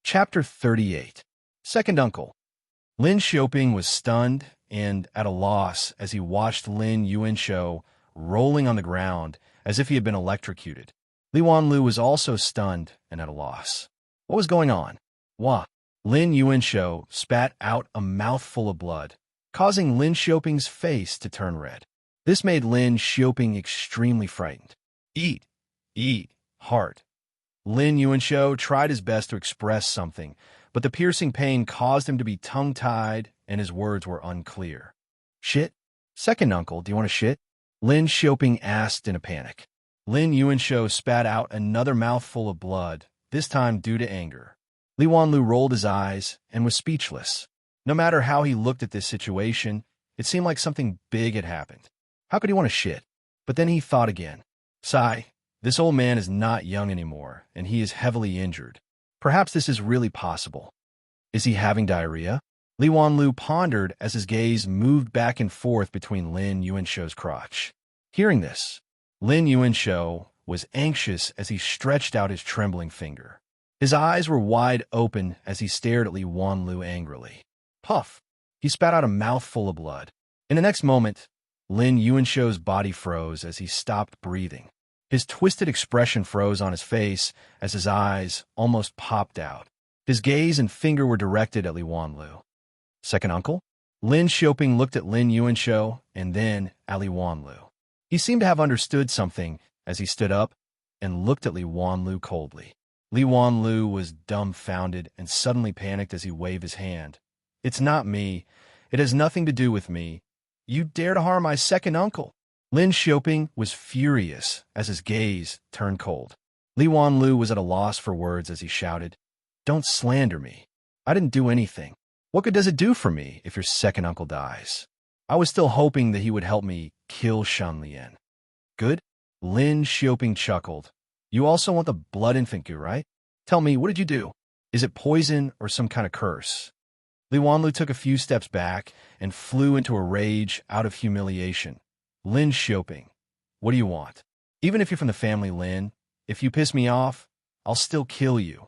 Chapter 38. Second Uncle. Lin Xiaoping was stunned and at a loss as he watched Lin Yuanshou rolling on the ground as if he had been electrocuted. Li Wanlu was also stunned and at a loss. What was going on? Wah! Lin Yuanshou spat out a mouthful of blood, causing Lin Xiaoping's face to turn red. This made Lin Xiaoping extremely frightened. Eat! Eat! Heart! Lin Yuanshou tried his best to express something, but the piercing pain caused him to be tongue-tied and his words were unclear. Shit? Second uncle, do you want to shit? Lin Xiaoping asked in a panic. Lin Yuanshou spat out another mouthful of blood, this time due to anger. Li Wanlu rolled his eyes and was speechless. No matter how he looked at this situation, it seemed like something big had happened. How could he want to shit? But then he thought again. Sigh. This old man is not young anymore, and he is heavily injured. Perhaps this is really possible. Is he having diarrhea? Li Wanlu pondered as his gaze moved back and forth between Lin Yuanshou's crotch. Hearing this, Lin Yuanshou was anxious as he stretched out his trembling finger. His eyes were wide open as he stared at Li Wanlu angrily. Puff! He spat out a mouthful of blood. In the next moment, Lin Yuanshou's body froze as he stopped breathing. His twisted expression froze on his face as his eyes almost popped out. His gaze and finger were directed at Li Wanlu. Second uncle? Lin Xiaoping looked at Lin Yuanshou and then at Li Wanlu. He seemed to have understood something as he stood up and looked at Li Wanlu coldly. Li Wanlu was dumbfounded and suddenly panicked as he waved his hand. It's not me. It has nothing to do with me. You dare to harm my second uncle. Lin Xiaoping was furious as his gaze turned cold. Li Wanlu was at a loss for words as he shouted, Don't slander me. I didn't do anything. What good does it do for me if your second uncle dies? I was still hoping that he would help me kill Shan Lian. Good? Lin Xiaoping chuckled. You also want the blood infant goo, right? Tell me, what did you do? Is it poison or some kind of curse? Li Wanlu took a few steps back and flew into a rage out of humiliation. Lin Xiaoping, what do you want? Even if you're from the family Lin, if you piss me off, I'll still kill you.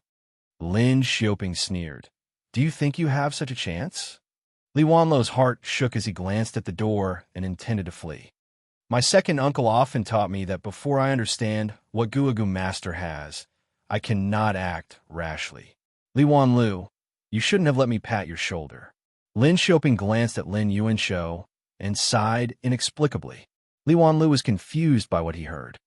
Lin Xiaoping sneered. Do you think you have such a chance? Li Wanlu's heart shook as he glanced at the door and intended to flee. My second uncle often taught me that before I understand what Guagu Master has, I cannot act rashly. Li Wanlu, you shouldn't have let me pat your shoulder. Lin Xiaoping glanced at Lin Yuanshou and sighed inexplicably. Li Wanlu was confused by what he heard.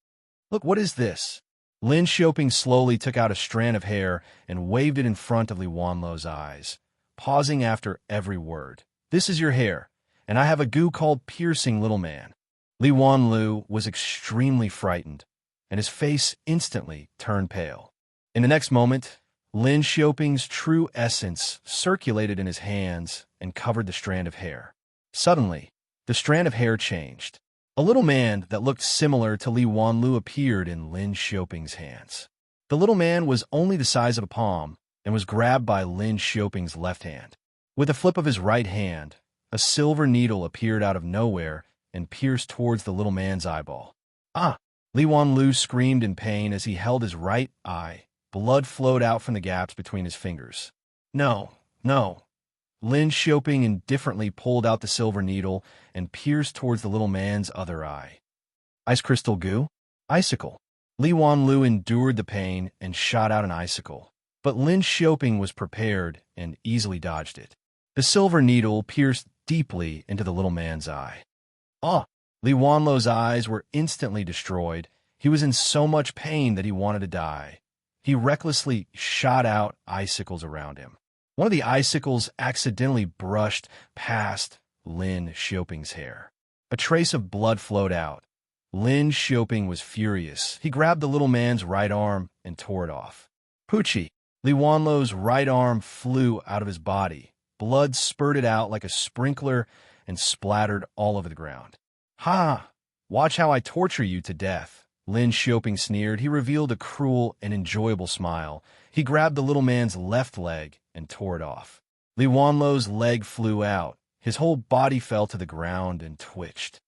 Look, what is this? Lin Xiaoping slowly took out a strand of hair and waved it in front of Li Wanlu's eyes, pausing after every word. This is your hair, and I have a goo called Piercing Little Man. Li Wanlu was extremely frightened, and his face instantly turned pale. In the next moment, Lin Xiaoping's true essence circulated in his hands and covered the strand of hair. Suddenly, the strand of hair changed. A little man that looked similar to Li Wanlu appeared in Lin Xiaoping's hands. The little man was only the size of a palm and was grabbed by Lin Xiaoping's left hand. With a flip of his right hand, a silver needle appeared out of nowhere and pierced towards the little man's eyeball. Ah! Li Wanlu screamed in pain as he held his right eye. Blood flowed out from the gaps between his fingers. No, no. Lin Xiaoping indifferently pulled out the silver needle and pierced towards the little man's other eye. Ice crystal goo? Icicle. Li Wanlu endured the pain and shot out an icicle, but Lin Xiaoping was prepared and easily dodged it. The silver needle pierced deeply into the little man's eye. Ah! Li Wanlu's eyes were instantly destroyed. He was in so much pain that he wanted to die. He recklessly shot out icicles around him. One of the icicles accidentally brushed past Lin Xiaoping's hair. A trace of blood flowed out. Lin Xiaoping was furious. He grabbed the little man's right arm and tore it off. Poochie! Li Wanlu's right arm flew out of his body. Blood spurted out like a sprinkler and splattered all over the ground. Ha! Watch how I torture you to death. Lin Xiaoping sneered. He revealed a cruel and enjoyable smile. He grabbed the little man's left leg and tore it off. Li Wanlu's leg flew out. His whole body fell to the ground and twitched.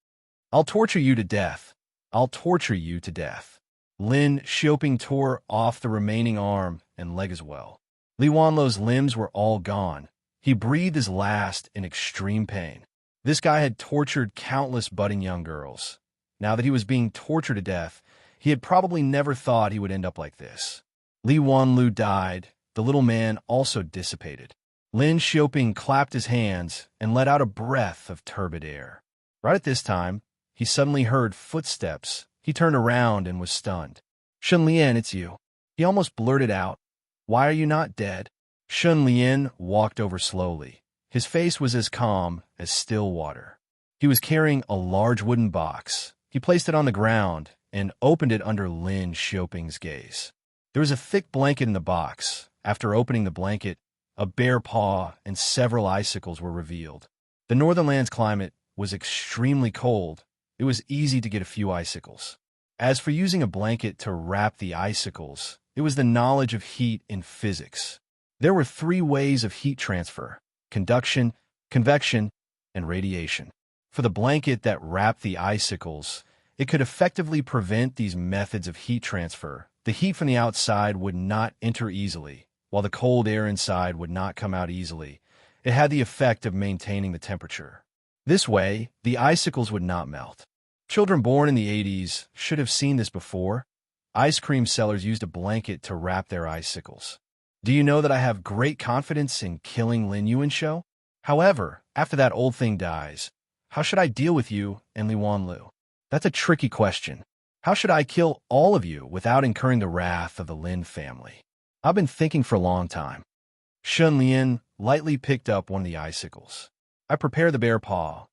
I'll torture you to death. I'll torture you to death. Lin Xiaoping tore off the remaining arm and leg as well. Li Wanlo's limbs were all gone. He breathed his last in extreme pain. This guy had tortured countless budding young girls. Now that he was being tortured to death, he had probably never thought he would end up like this. Li Wanlu died. The little man also dissipated. Lin Xiaoping clapped his hands and let out a breath of turbid air. Right at this time, he suddenly heard footsteps. He turned around and was stunned. "Shun Lian, it's you." He almost blurted out, "Why are you not dead?" Shun Lian walked over slowly. His face was as calm as still water. He was carrying a large wooden box. He placed it on the ground and opened it under Lin Xiaoping's gaze. There was a thick blanket in the box. After opening the blanket, a bear paw and several icicles were revealed. The northern land's climate was extremely cold. It was easy to get a few icicles. As for using a blanket to wrap the icicles, it was the knowledge of heat in physics. There were 3 ways of heat transfer: conduction, convection, and radiation. For the blanket that wrapped the icicles, it could effectively prevent these methods of heat transfer. The heat from the outside would not enter easily, while the cold air inside would not come out easily. It had the effect of maintaining the temperature. This way, the icicles would not melt. Children born in the 80s should have seen this before. Ice cream sellers used a blanket to wrap their icicles. Do you know that I have great confidence in killing Lin Yuanshou? However, after that old thing dies, how should I deal with you and Li Wanlu? That's a tricky question. How should I kill all of you without incurring the wrath of the Lin family? I've been thinking for a long time. Shun Lian lightly picked up one of the icicles. I prepare the bear paw.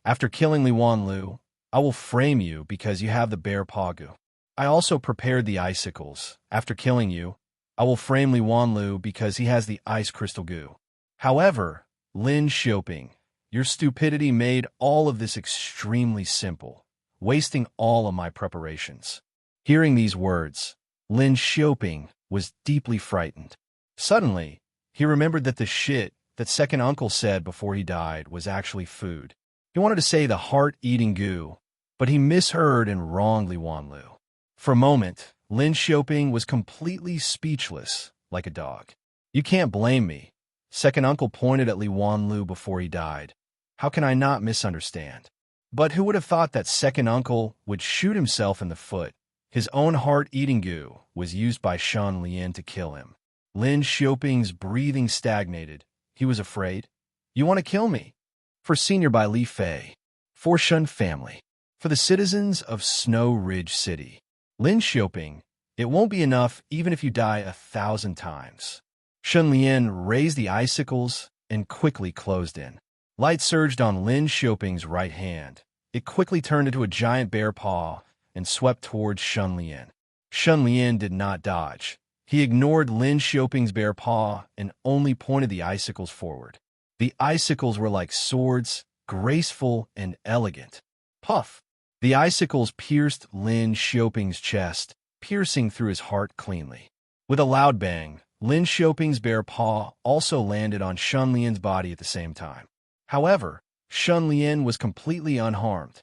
After killing Li Wanlu, I will frame you because you have the bear paw goo. I also prepared the icicles. After killing you, I will frame Li Wanlu because he has the ice crystal goo. However, Lin Xiaoping, your stupidity made all of this extremely simple, wasting all of my preparations. Hearing these words, Lin Xiaoping was deeply frightened. Suddenly, he remembered that the shit that second uncle said before he died was actually food. He wanted to say the heart-eating goo, but he misheard and wronged Li Wanlu. For a moment, Lin Xiaoping was completely speechless, like a dog. You can't blame me. Second uncle pointed at Li Wanlu before he died. How can I not misunderstand? But who would have thought that second uncle would shoot himself in the foot? His own heart-eating goo was used by Shun Lian to kill him. Lin Xiaoping's breathing stagnated. He was afraid. You want to kill me? For Senior by Li Fei. For Shun family. For the citizens of Snow Ridge City. Lin Xiaoping, it won't be enough even if you die 1,000 times. Shun Lian raised the icicles and quickly closed in. Light surged on Lin Xiaoping's right hand. It quickly turned into a giant bear paw and swept towards Shun Lian. Shun Lian did not dodge. He ignored Lin Xiaoping's bear paw and only pointed the icicles forward. The icicles were like swords, graceful and elegant. Puff! The icicles pierced Lin Xiaoping's chest, piercing through his heart cleanly. With a loud bang, Lin Xiaoping's bear paw also landed on Shun Lian's body at the same time. However, Shun Lian was completely unharmed.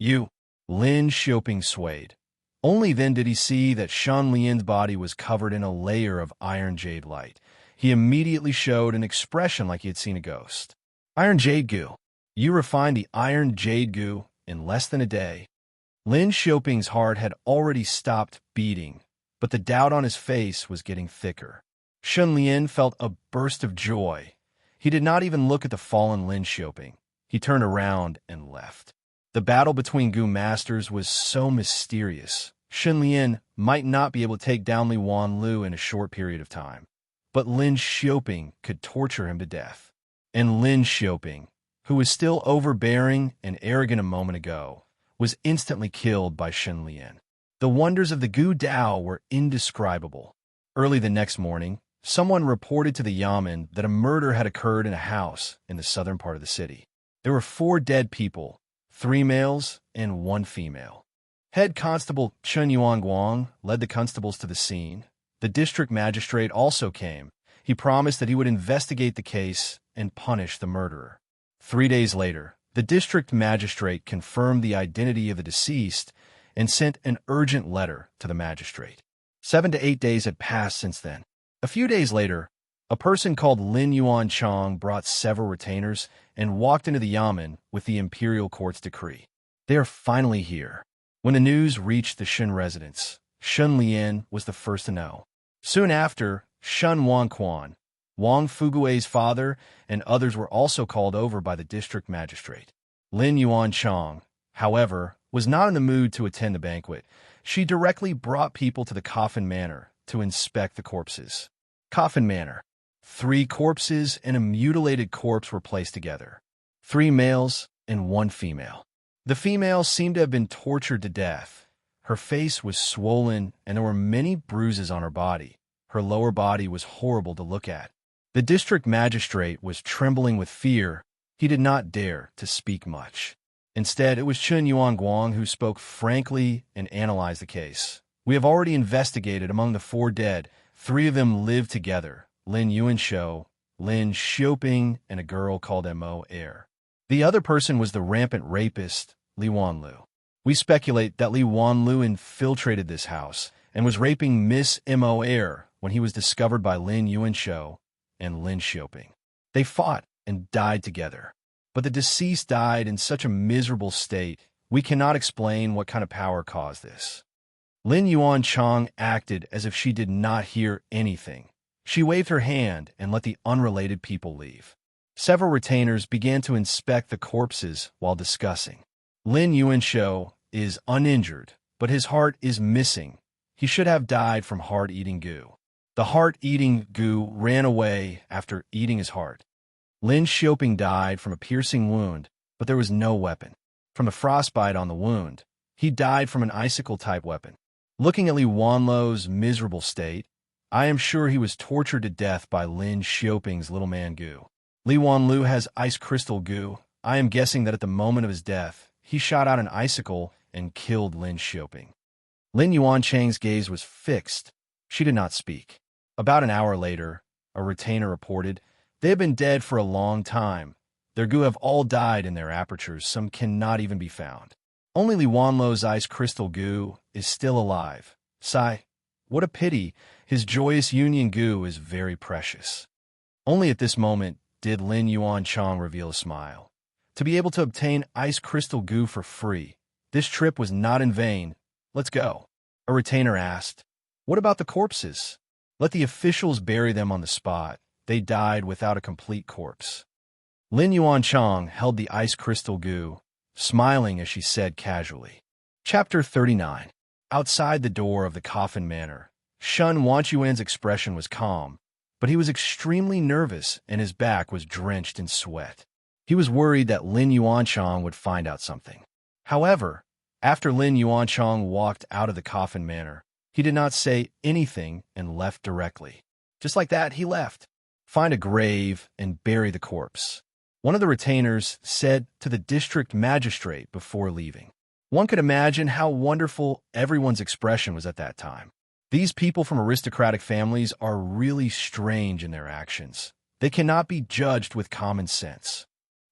Lin Xiaoping swayed. Only then did he see that Shun Lian's body was covered in a layer of iron jade light. He immediately showed an expression like he had seen a ghost. Iron jade goo. You refined the iron jade goo in less than a day. Lin Xiaoping's heart had already stopped beating, but the doubt on his face was getting thicker. Shun Lian felt a burst of joy. He did not even look at the fallen Lin Xiaoping. He turned around and left. The battle between Goo Masters was so mysterious. Shun Lian might not be able to take down Li Wanlu in a short period of time, but Lin Xiaoping could torture him to death. And Lin Xiaoping, who was still overbearing and arrogant a moment ago, was instantly killed by Shun Lian. The wonders of the Gu Dao were indescribable. Early the next morning, someone reported to the Yamen that a murder had occurred in a house in the southern part of the city. There were 4 dead people, 3 males and 1 female. Head Constable Chen Yuanguang led the constables to the scene. The district magistrate also came. He promised that he would investigate the case and punish the murderer. 3 days later, the district magistrate confirmed the identity of the deceased and sent an urgent letter to the magistrate. 7 to 8 days had passed since then. A few days later, A person called Lin Yuan Chong brought several retainers and walked into the yamen with the imperial court's decree. They are finally here. When the news reached the Shun residence, Shun Lian was the first to know. Soon after, Shun Wangquan, Wang Fugui's father, and others were also called over by the district magistrate. Lin Yuan Chong, however, was not in the mood to attend the banquet. She directly brought people to the Coffin Manor to inspect the corpses. Coffin Manor. 3 corpses and a mutilated corpse were placed together. 3 males and 1 female. The female seemed to have been tortured to death. Her face was swollen and there were many bruises on her body. Her lower body was horrible to look at. The district magistrate was trembling with fear. He did not dare to speak much. Instead, it was Chun Yuan Guang who spoke frankly and analyzed the case. We have already investigated among the 4 dead. 3 of them lived together, Lin Yuanshou, Lin Xiaoping, and a girl called Mo Er. The other person was the rampant rapist, Li Wanlu. We speculate that Li Wanlu infiltrated this house and was raping Miss Mo Er when he was discovered by Lin Yuanshou and Lin Xiaoping. They fought and died together. But the deceased died in such a miserable state, we cannot explain what kind of power caused this. Lin Yuan Chong acted as if she did not hear anything. She waved her hand and let the unrelated people leave. Several retainers began to inspect the corpses while discussing. Lin Yuanshou is uninjured, but his heart is missing. He should have died from heart-eating goo. The heart-eating goo ran away after eating his heart. Lin Xiaoping died from a piercing wound, but there was no weapon. From a frostbite on the wound, he died from an icicle-type weapon. Looking at Li Wanlu's miserable state, I am sure he was tortured to death by Lin Xiaoping's little man goo. Li Wanlu has ice crystal goo. I am guessing that at the moment of his death, he shot out an icicle and killed Lin Xiaoping. Lin Yuanchang's gaze was fixed. She did not speak. About an hour later, a retainer reported, "They have been dead for a long time. Their goo have all died in their apertures. Some cannot even be found. Only Li Wanlu's ice crystal goo is still alive. Sigh, what a pity. His joyous union goo is very precious." Only at this moment did Lin Yuan Chong reveal a smile. To be able to obtain ice crystal goo for free, this trip was not in vain. Let's go. A retainer asked, "What about the corpses? Let the officials bury them on the spot. They died without a complete corpse." Lin Yuan Chong held the ice crystal goo, smiling as she said casually. Chapter 39. Outside the door of the Coffin Manor, Shun Wanchuan's expression was calm, but he was extremely nervous and his back was drenched in sweat. He was worried that Lin Yuanchang would find out something. However, after Lin Yuanchang walked out of the Coffin Manor, he did not say anything and left directly. Just like that, he left. Find a grave and bury the corpse, one of the retainers said to the district magistrate before leaving. One could imagine how wonderful everyone's expression was at that time. These people from aristocratic families are really strange in their actions. They cannot be judged with common sense.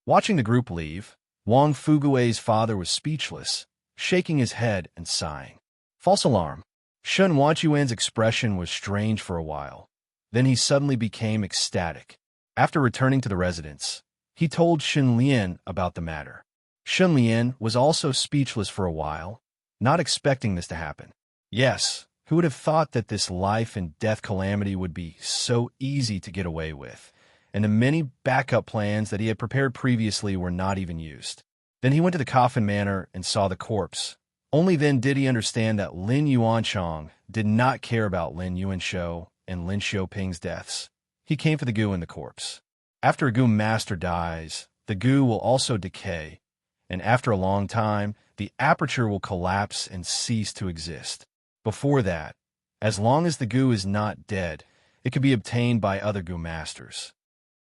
Watching the group leave, Wang Fugui's father was speechless, shaking his head and sighing. False alarm. Shun Wanchuan's expression was strange for a while. Then he suddenly became ecstatic. After returning to the residence, he told Shun Lian about the matter. Shun Lian was also speechless for a while, not expecting this to happen. Yes, who would have thought that this life and death calamity would be so easy to get away with, and the many backup plans that he had prepared previously were not even used. Then he went to the Coffin Manor and saw the corpse. Only then did he understand that Lin Yuanchang did not care about Lin Yuanshou and Lin Xiaoping's deaths. He came for the goo in the corpse. After a goo master dies, the goo will also decay, and after a long time, the aperture will collapse and cease to exist. Before that, as long as the goo is not dead, it could be obtained by other goo masters.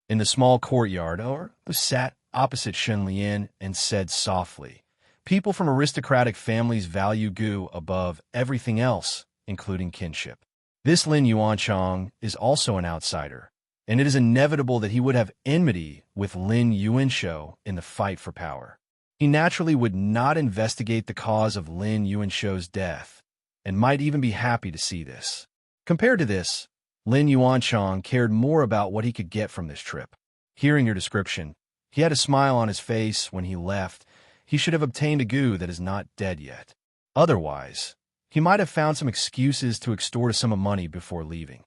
In the small courtyard, who sat opposite Shun Lian and said softly, "People from aristocratic families value goo above everything else, including kinship. This Lin Yuanchang is also an outsider, and it is inevitable that he would have enmity with Lin Yuanshou in the fight for power. He naturally would not investigate the cause of Lin Yuanshou's death, and might even be happy to see this. Compared to this, Lin Yuanchang cared more about what he could get from this trip. Hearing your description, he had a smile on his face when he left. He should have obtained a goo that is not dead yet. Otherwise, he might have found some excuses to extort a sum of money before leaving.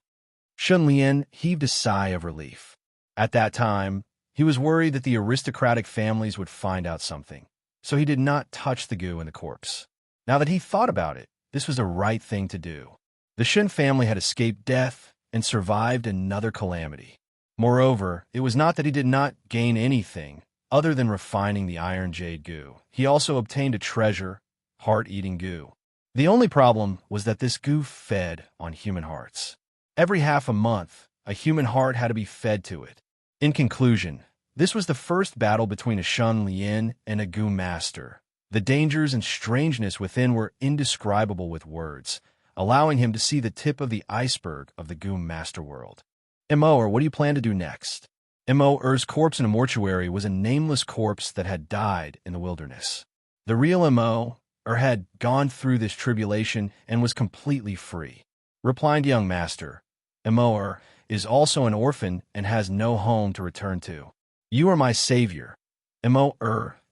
Shun Lian heaved a sigh of relief. At that time, he was worried that the aristocratic families would find out something, so he did not touch the goo in the corpse. Now that he thought about it, this was the right thing to do. The Shun family had escaped death and survived another calamity. Moreover, it was not that he did not gain anything other than refining the iron jade goo. He also obtained a treasure, heart-eating goo. The only problem was that this goo fed on human hearts. Every half a month, a human heart had to be fed to it. In conclusion, this was the first battle between a Shun Lian and a goo master. The dangers and strangeness within were indescribable with words, allowing him to see the tip of the iceberg of the goo master world. Mo, what do you plan to do next? Mo's corpse in a mortuary was a nameless corpse that had died in the wilderness. The real Mo had gone through this tribulation and was completely free. Replied young master, Mo is also an orphan and has no home to return to. You are my savior. Mo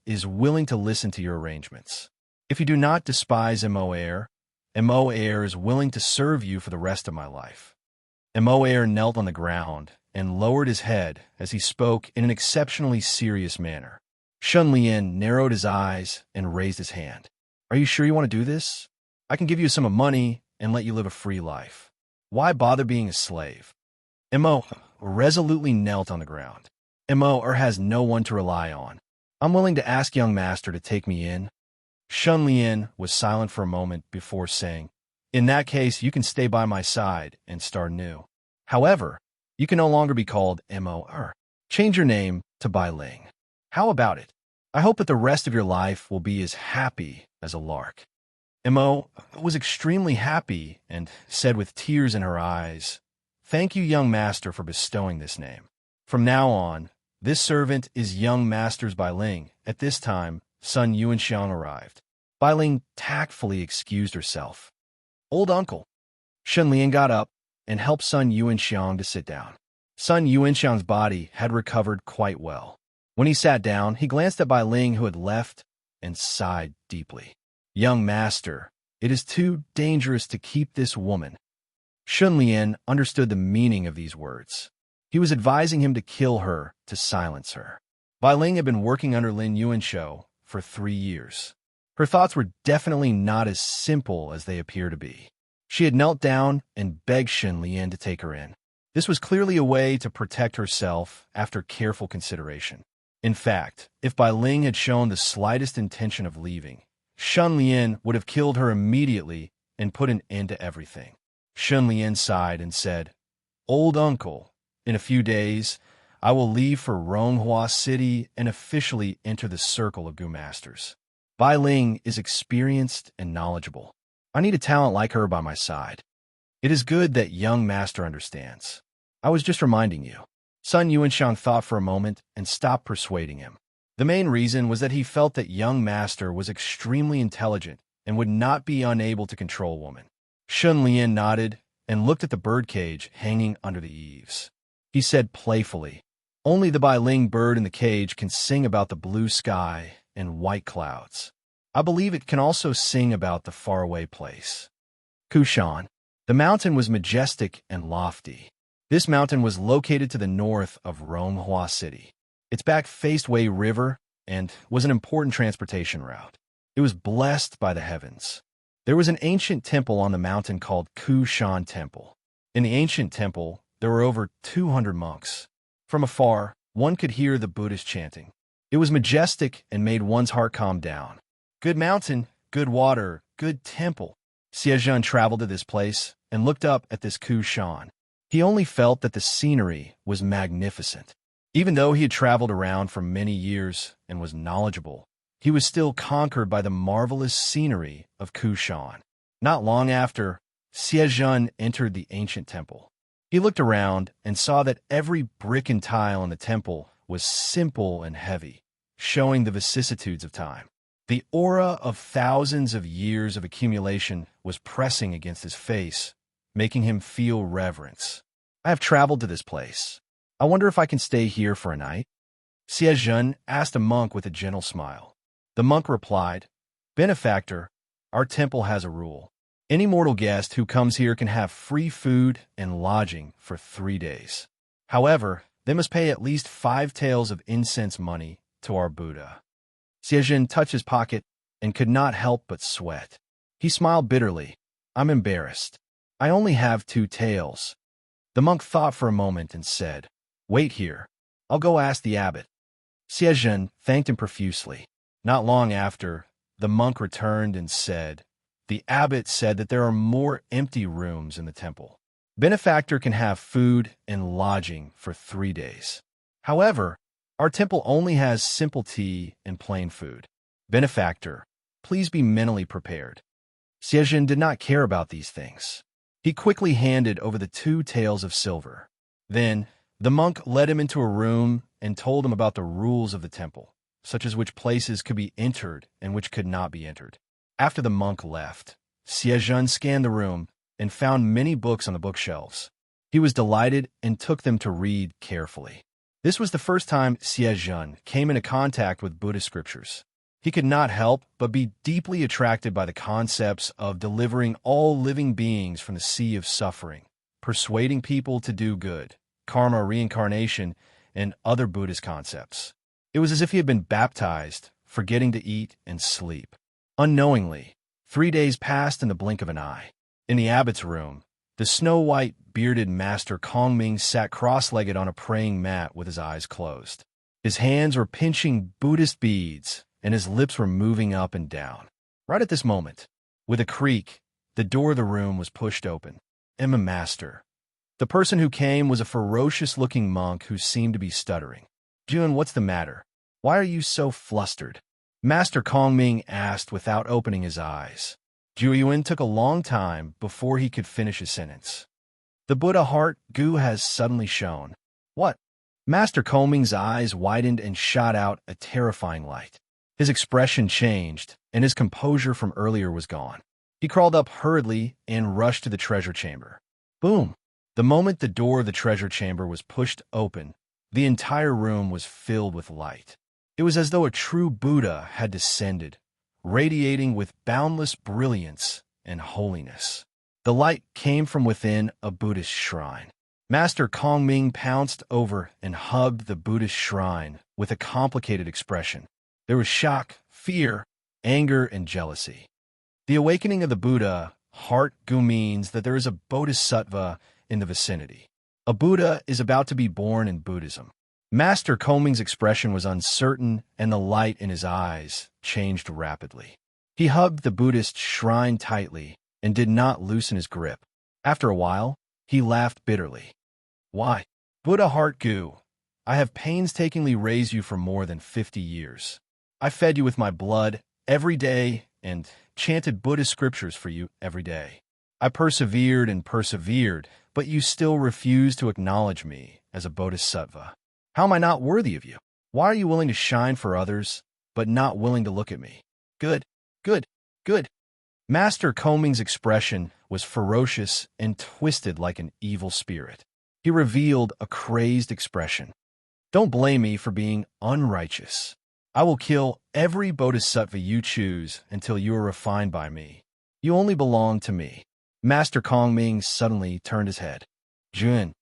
is willing to listen to your arrangements. If you do not despise Mo is willing to serve you for the rest of my life. Mo knelt on the ground and lowered his head as he spoke in an exceptionally serious manner. Shun Lian narrowed his eyes and raised his hand. Are you sure you want to do this? I can give you some money and let you live a free life. Why bother being a slave? Mo resolutely knelt on the ground. Mo has no one to rely on. I'm willing to ask young master to take me in. Shun Lian was silent for a moment before saying, in that case, you can stay by my side and start new. However, you can no longer be called Mo. Change your name to Bai Ling. How about it? I hope that the rest of your life will be as happy as a lark. Mo was extremely happy and said with tears in her eyes, thank you, young master, for bestowing this name. From now on, this servant is young master's Bai Ling. At this time, Sun Yuanxiang arrived. Bai Ling tactfully excused herself. Old uncle. Shun Lian got up and helped Sun Yuanxiang to sit down. Sun Yuanxiang's body had recovered quite well. When he sat down, he glanced at Bai Ling, who had left, and sighed deeply. Young master, it is too dangerous to keep this woman. Shun Lian understood the meaning of these words. He was advising him to kill her to silence her. Bai Ling had been working under Lin Yuanshou for 3 years. Her thoughts were definitely not as simple as they appear to be. She had knelt down and begged Shun Lian to take her in. This was clearly a way to protect herself after careful consideration. In fact, if Bai Ling had shown the slightest intention of leaving, Shun Lian would have killed her immediately and put an end to everything. Shun Lian sighed and said, Old uncle, in a few days, I will leave for Ronghua City and officially enter the circle of Goo Masters. Bai Ling is experienced and knowledgeable. I need a talent like her by my side. It is good that young master understands. I was just reminding you. Sun Yuanxiang thought for a moment and stopped persuading him. The main reason was that he felt that young master was extremely intelligent and would not be unable to control a woman. Shun Lian nodded and looked at the birdcage hanging under the eaves. He said playfully, only the Bai Ling bird in the cage can sing about the blue sky and white clouds. I believe it can also sing about the faraway place. Kushan. The mountain was majestic and lofty. This mountain was located to the north of Ronghua City. Its back faced Wei River and was an important transportation route. It was blessed by the heavens. There was an ancient temple on the mountain called Kushan Temple. In the ancient temple, there were over 200 monks. From afar, one could hear the Buddhist chanting. It was majestic and made one's heart calm down. Good mountain, good water, good temple. Xiezhen traveled to this place and looked up at this Kushan. He only felt that the scenery was magnificent. Even though he had traveled around for many years and was knowledgeable, he was still conquered by the marvelous scenery of Kushan. Not long after, Xiezhen entered the ancient temple. He looked around and saw that every brick and tile in the temple was simple and heavy, showing the vicissitudes of time. The aura of thousands of years of accumulation was pressing against his face, making him feel reverence. I have traveled to this place. I wonder if I can stay here for a night. Xiezhen asked a monk with a gentle smile. The monk replied, Benefactor, our temple has a rule. Any mortal guest who comes here can have free food and lodging for 3 days. However, they must pay at least 5 taels of incense money to our Buddha. Xiezhen touched his pocket and could not help but sweat. He smiled bitterly. I'm embarrassed. I only have 2 taels. The monk thought for a moment and said, Wait here. I'll go ask the abbot. Xiezhen thanked him profusely. Not long after, the monk returned and said, The abbot said that there are more empty rooms in the temple. Benefactor can have food and lodging for 3 days. However, our temple only has simple tea and plain food. Benefactor, please be mentally prepared. Xiezhen did not care about these things. He quickly handed over the 2 taels of silver. Then, the monk led him into a room and told him about the rules of the temple, such as which places could be entered and which could not be entered. After the monk left, Xiezhen scanned the room and found many books on the bookshelves. He was delighted and took them to read carefully. This was the first time Xiezhen came into contact with Buddhist scriptures. He could not help but be deeply attracted by the concepts of delivering all living beings from the sea of suffering, persuading people to do good, karma, reincarnation, and other Buddhist concepts. It was as if he had been baptized, forgetting to eat and sleep. Unknowingly, 3 days passed in the blink of an eye. In the abbot's room, the snow-white, bearded Master Kongming sat cross-legged on a praying mat with his eyes closed. His hands were pinching Buddhist beads, and his lips were moving up and down. Right at this moment, with a creak, the door of the room was pushed open. Emma Master. The person who came was a ferocious-looking monk who seemed to be stuttering. Jun, what's the matter? Why are you so flustered? Master Kongming asked without opening his eyes. Juyuan took a long time before he could finish his sentence. The Buddha heart Gu has suddenly shone. What? Master Kongming's eyes widened and shot out a terrifying light. His expression changed, and his composure from earlier was gone. He crawled up hurriedly and rushed to the treasure chamber. Boom! The moment the door of the treasure chamber was pushed open, the entire room was filled with light. It was as though a true Buddha had descended, radiating with boundless brilliance and holiness. The light came from within a Buddhist shrine. Master Kongming pounced over and hugged the Buddhist shrine with a complicated expression. There was shock, fear, anger, and jealousy. The awakening of the Buddha heart Gu means that there is a bodhisattva in the vicinity. A Buddha is about to be born in Buddhism. Master Kongming's expression was uncertain, and the light in his eyes changed rapidly. He hugged the Buddhist shrine tightly and did not loosen his grip. After a while, he laughed bitterly. Why? Buddha heart Gu, I have painstakingly raised you for more than 50 years. I fed you with my blood every day and chanted Buddhist scriptures for you every day. I persevered and persevered, but you still refuse to acknowledge me as a bodhisattva. How am I not worthy of you? Why are you willing to shine for others, but not willing to look at me? Good, good, good. Master Kongming's expression was ferocious and twisted like an evil spirit. He revealed a crazed expression. Don't blame me for being unrighteous. I will kill every bodhisattva you choose until you are refined by me. You only belong to me. Master Kongming suddenly turned his head. Jun,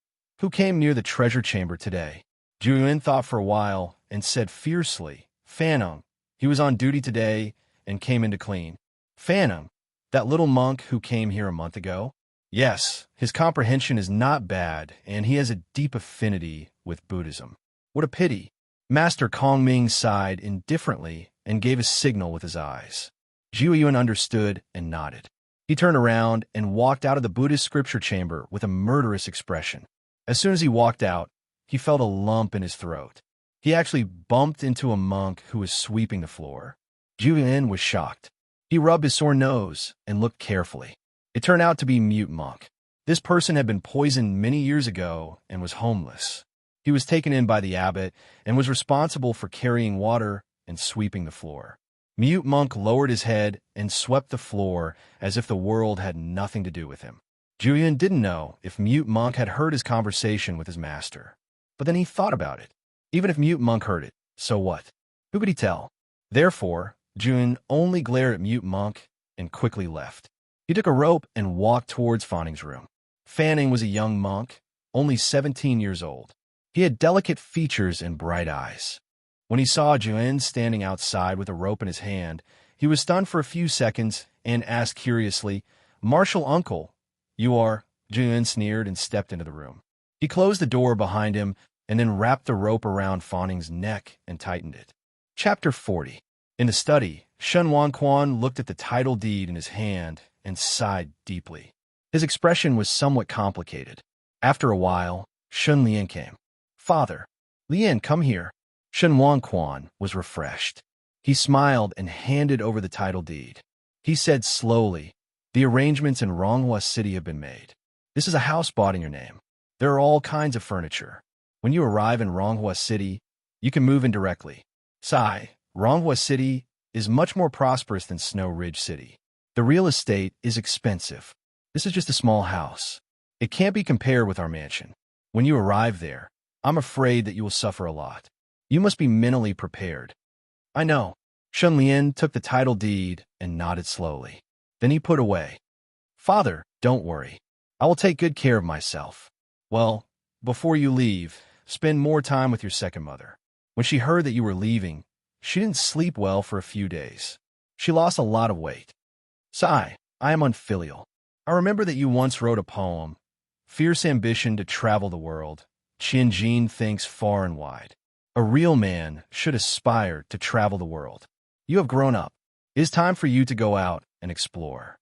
who came near the treasure chamber today? Juyuan thought for a while and said fiercely, Fanung. He was on duty today and came in to clean. Fanung, that little monk who came here a month ago? Yes, his comprehension is not bad, and he has a deep affinity with Buddhism. What a pity. Master Kongming sighed indifferently and gave a signal with his eyes. Juyuan understood and nodded. He turned around and walked out of the Buddhist scripture chamber with a murderous expression. As soon as he walked out, he felt a lump in his throat. He actually bumped into a monk who was sweeping the floor. Juyuan was shocked. He rubbed his sore nose and looked carefully. It turned out to be Mute Monk. This person had been poisoned many years ago and was homeless. He was taken in by the abbot and was responsible for carrying water and sweeping the floor. Mute Monk lowered his head and swept the floor as if the world had nothing to do with him. Julian didn't know if Mute Monk had heard his conversation with his master. But then he thought about it. Even if Mute Monk heard it, so what? Who could he tell? Therefore, Julian only glared at Mute Monk and quickly left. He took a rope and walked towards Fanning's room. Fanning was a young monk, only 17 years old. He had delicate features and bright eyes. When he saw Julian standing outside with a rope in his hand, he was stunned for a few seconds and asked curiously, "Martial uncle, you are?" Julian sneered and stepped into the room. He closed the door behind him and then wrapped the rope around Fanning's neck and tightened it. Chapter 40. In the study, Shun Wan Quan looked at the title deed in his hand and sighed deeply. His expression was somewhat complicated. After a while, Shun Lian came. "Father, Lian, come here." Shun Wan Quan was refreshed. He smiled and handed over the title deed. He said slowly, "The arrangements in Ronghua City have been made. This is a house bought in your name. There are all kinds of furniture. When you arrive in Ronghua City, you can move in directly. Sai, Ronghua City is much more prosperous than Snow Ridge City. The real estate is expensive. This is just a small house. It can't be compared with our mansion. When you arrive there, I'm afraid that you will suffer a lot. You must be mentally prepared." "I know." Shun Lian took the title deed and nodded slowly. Then he put away. "Father, don't worry. I will take good care of myself. Well, before you leave, spend more time with your second mother. When she heard that you were leaving, she didn't sleep well for a few days. She lost a lot of weight. Sai, I am unfilial. I remember that you once wrote a poem, Fierce Ambition to Travel the World. Qian Jin thinks far and wide. A real man should aspire to travel the world. You have grown up. It is time for you to go out and explore."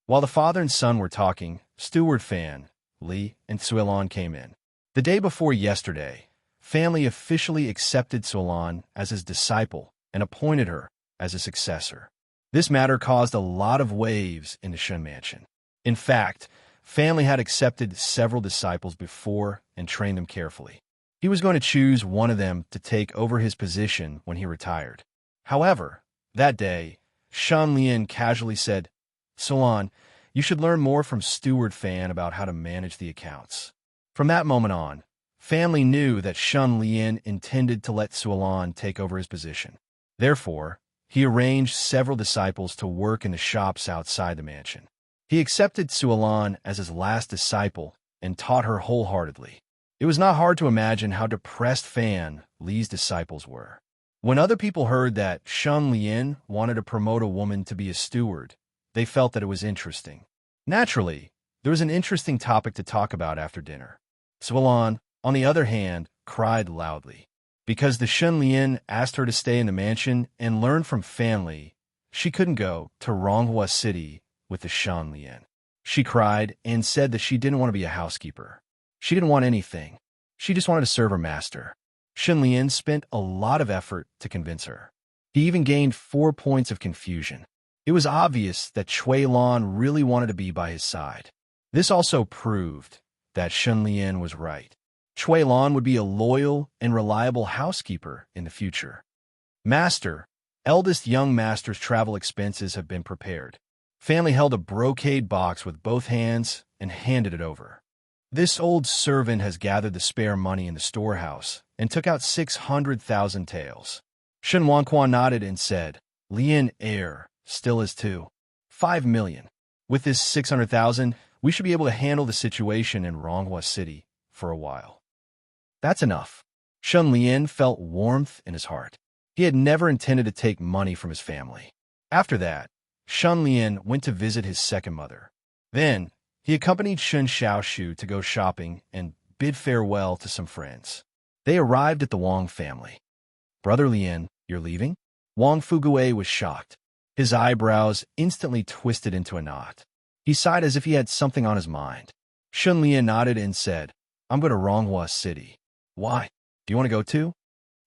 While the father and son were talking, Steward Fan, Li, and Suilon came in. The day before yesterday, family officially accepted Suilon as his disciple and appointed her as a successor. This matter caused a lot of waves in the Shun Mansion. In fact, family had accepted several disciples before and trained them carefully. He was going to choose one of them to take over his position when he retired. However, that day, Shun Lian casually said, "Suilon, you should learn more from Steward Fan about how to manage the accounts." From that moment on, family knew that Shun Lian intended to let Suilon take over his position. Therefore, he arranged several disciples to work in the shops outside the mansion. He accepted Suilon as his last disciple and taught her wholeheartedly. It was not hard to imagine how depressed Fan, Li's disciples, were. When other people heard that Shun Lian wanted to promote a woman to be a steward, they felt that it was interesting. Naturally, there was an interesting topic to talk about after dinner. Suilon, on the other hand, cried loudly. Because the Shun Lian asked her to stay in the mansion and learn from family, she couldn't go to Ronghua City with the Shun Lian. She cried and said that she didn't want to be a housekeeper. She didn't want anything. She just wanted to serve her master. Shun Lian spent a lot of effort to convince her. He even gained 4 points of confusion. It was obvious that Cui Lan really wanted to be by his side. This also proved that Shun Lian was right. Cui Lan would be a loyal and reliable housekeeper in the future. Master, eldest young master's travel expenses have been prepared. Family held a brocade box with both hands and handed it over. This old servant has gathered the spare money in the storehouse and took out 600,000 taels. Shun Wanquan nodded and said, "Lian heir still is 5 million. With this 600,000, we should be able to handle the situation in Ronghua City for a while." That's enough. Shun Lian felt warmth in his heart. He had never intended to take money from his family. After that, Shun Lian went to visit his second mother. Then, he accompanied Shun Xiaoshu to go shopping and bid farewell to some friends. They arrived at the Wang family. "Brother Lian, you're leaving?" Wang Fugue was shocked. His eyebrows instantly twisted into a knot. He sighed as if he had something on his mind. Shun Lian nodded and said, "I'm going to Ronghua City." "Why? Do you want to go too?"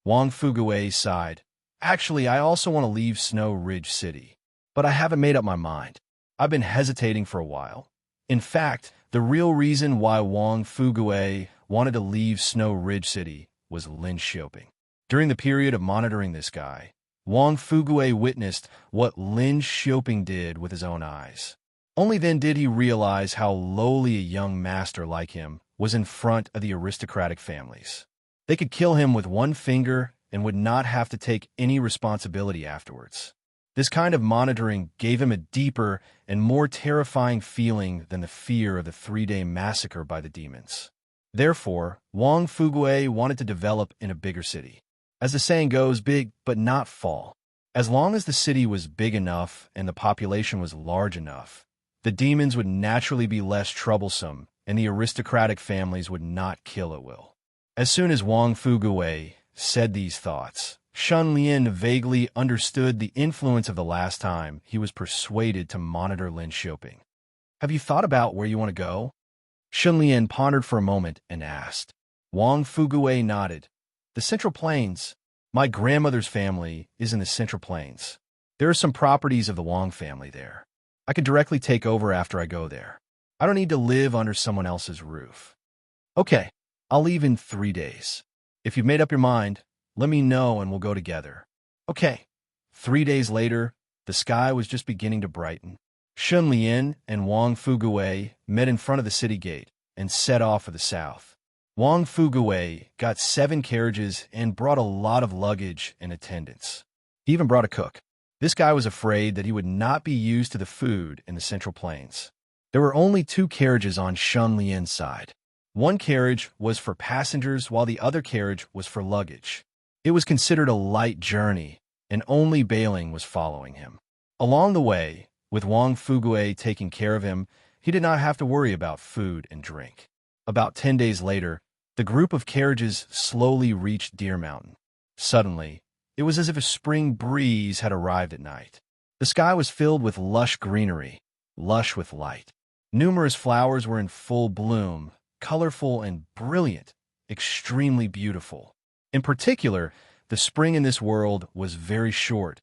Wang Fugue sighed. "Actually, I also want to leave Snow Ridge City, but I haven't made up my mind. I've been hesitating for a while." In fact, the real reason why Wang Fugue wanted to leave Snow Ridge City was Lin Xiaoping. During the period of monitoring this guy, Wang Fugue witnessed what Lin Xiaoping did with his own eyes. Only then did he realize how lowly a young master like him was in front of the aristocratic families. They could kill him with one finger and would not have to take any responsibility afterwards. This kind of monitoring gave him a deeper and more terrifying feeling than the fear of the 3-day massacre by the demons. Therefore, Wang Fugue wanted to develop in a bigger city. As the saying goes, big but not fall. As long as the city was big enough and the population was large enough, the demons would naturally be less troublesome and the aristocratic families would not kill at will. As soon as Wang Fugue said these thoughts, Shun Lian vaguely understood the influence of the last time he was persuaded to monitor Lin Xiaoping. Have you thought about where you want to go? Shun Lian pondered for a moment and asked. Wang Fugue nodded. The Central Plains. My grandmother's family is in the Central Plains. There are some properties of the Wang family there. I can directly take over after I go there. I don't need to live under someone else's roof. Okay, I'll leave in 3 days. If you've made up your mind, let me know and we'll go together. Okay. 3 days later, the sky was just beginning to brighten. Shun Lian and Wang Fugue met in front of the city gate and set off for the south. Wang Fugue got 7 carriages and brought a lot of luggage and attendants. He even brought a cook. This guy was afraid that he would not be used to the food in the Central Plains. There were only 2 carriages on Shun Lian's side. One carriage was for passengers while the other carriage was for luggage. It was considered a light journey, and only Bailing was following him. Along the way, with Wang Fugue taking care of him, he did not have to worry about food and drink. About 10 days later, the group of carriages slowly reached Deer Mountain. Suddenly, it was as if a spring breeze had arrived at night. The sky was filled with lush greenery, lush with light. Numerous flowers were in full bloom, colorful and brilliant, extremely beautiful. In particular, the spring in this world was very short,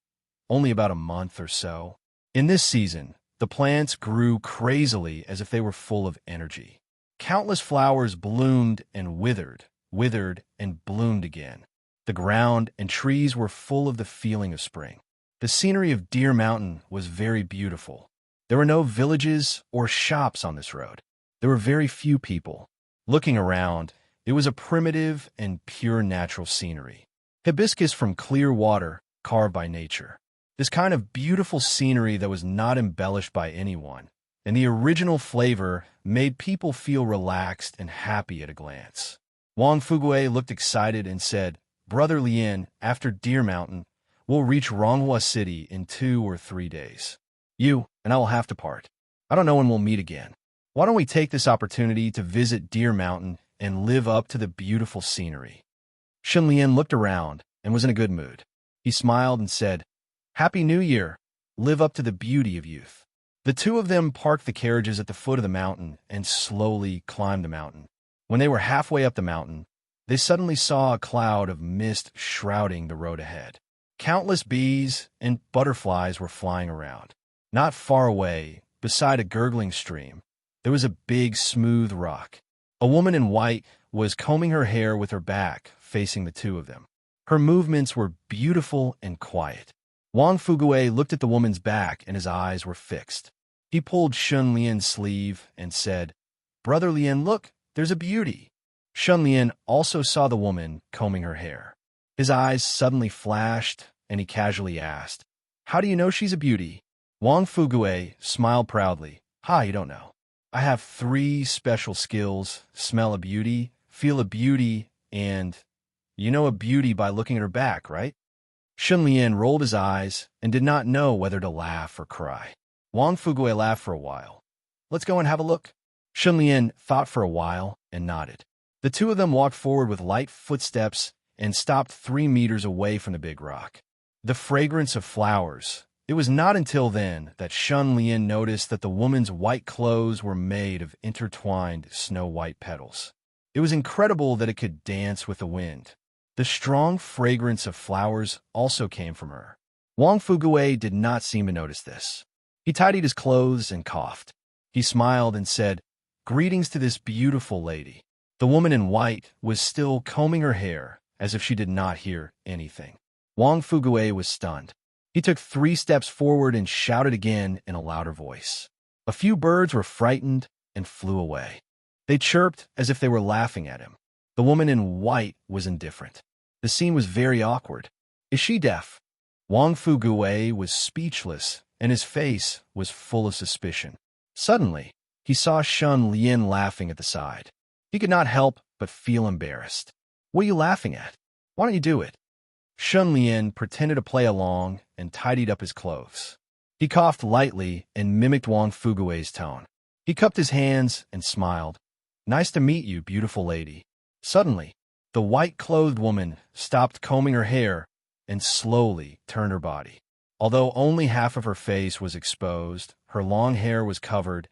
only about a month or so. In this season, the plants grew crazily as if they were full of energy. Countless flowers bloomed and withered and bloomed again. The ground and trees were full of the feeling of spring. The scenery of Deer Mountain was very beautiful. There were no villages or shops on this road. There were very few people. Looking around, it was a primitive and pure natural scenery. Hibiscus from clear water, carved by nature. This kind of beautiful scenery that was not embellished by anyone, and the original flavor made people feel relaxed and happy at a glance. Wang Fugue looked excited and said, Brother Lian, after Deer Mountain, we'll reach Ronghua City in 2 or 3 days. You and I will have to part. I don't know when we'll meet again. Why don't we take this opportunity to visit Deer Mountain and live up to the beautiful scenery? Shun Lian looked around and was in a good mood. He smiled and said, Happy New Year! Live up to the beauty of youth. The 2 of them parked the carriages at the foot of the mountain and slowly climbed the mountain. When they were halfway up the mountain, they suddenly saw a cloud of mist shrouding the road ahead. Countless bees and butterflies were flying around. Not far away, beside a gurgling stream, there was a big, smooth rock. A woman in white was combing her hair with her back facing the 2 of them. Her movements were beautiful and quiet. Wang Fugue looked at the woman's back and his eyes were fixed. He pulled Shun Lian's sleeve and said, Brother Lian, look, there's a beauty. Shun Lian also saw the woman combing her hair. His eyes suddenly flashed and he casually asked, How do you know she's a beauty? Wang Fugue smiled proudly. You don't know. I have 3 special skills: smell a beauty, feel a beauty, and you know a beauty by looking at her back, right? Shun Lian rolled his eyes and did not know whether to laugh or cry. Wang Fugue laughed for a while. Let's go and have a look. Shun Lian thought for a while and nodded. The 2 of them walked forward with light footsteps and stopped 3 meters away from the big rock. The fragrance of flowers. It was not until then that Shun Lian noticed that the woman's white clothes were made of intertwined snow-white petals. It was incredible that it could dance with the wind. The strong fragrance of flowers also came from her. Wang Fugue did not seem to notice this. He tidied his clothes and coughed. He smiled and said, Greetings to this beautiful lady. The woman in white was still combing her hair as if she did not hear anything. Wang Fugue was stunned. He took 3 steps forward and shouted again in a louder voice. A few birds were frightened and flew away. They chirped as if they were laughing at him. The woman in white was indifferent. The scene was very awkward. Is she deaf? Wang Fuguei was speechless, and his face was full of suspicion. Suddenly, he saw Shun Lian laughing at the side. He could not help but feel embarrassed. What are you laughing at? Why don't you do it? Shun Lian pretended to play along and tidied up his clothes. He coughed lightly and mimicked Wang Fuguei's tone. He cupped his hands and smiled. Nice to meet you, beautiful lady. Suddenly, the white-clothed woman stopped combing her hair and slowly turned her body. Although only half of her face was exposed, her long hair was covered,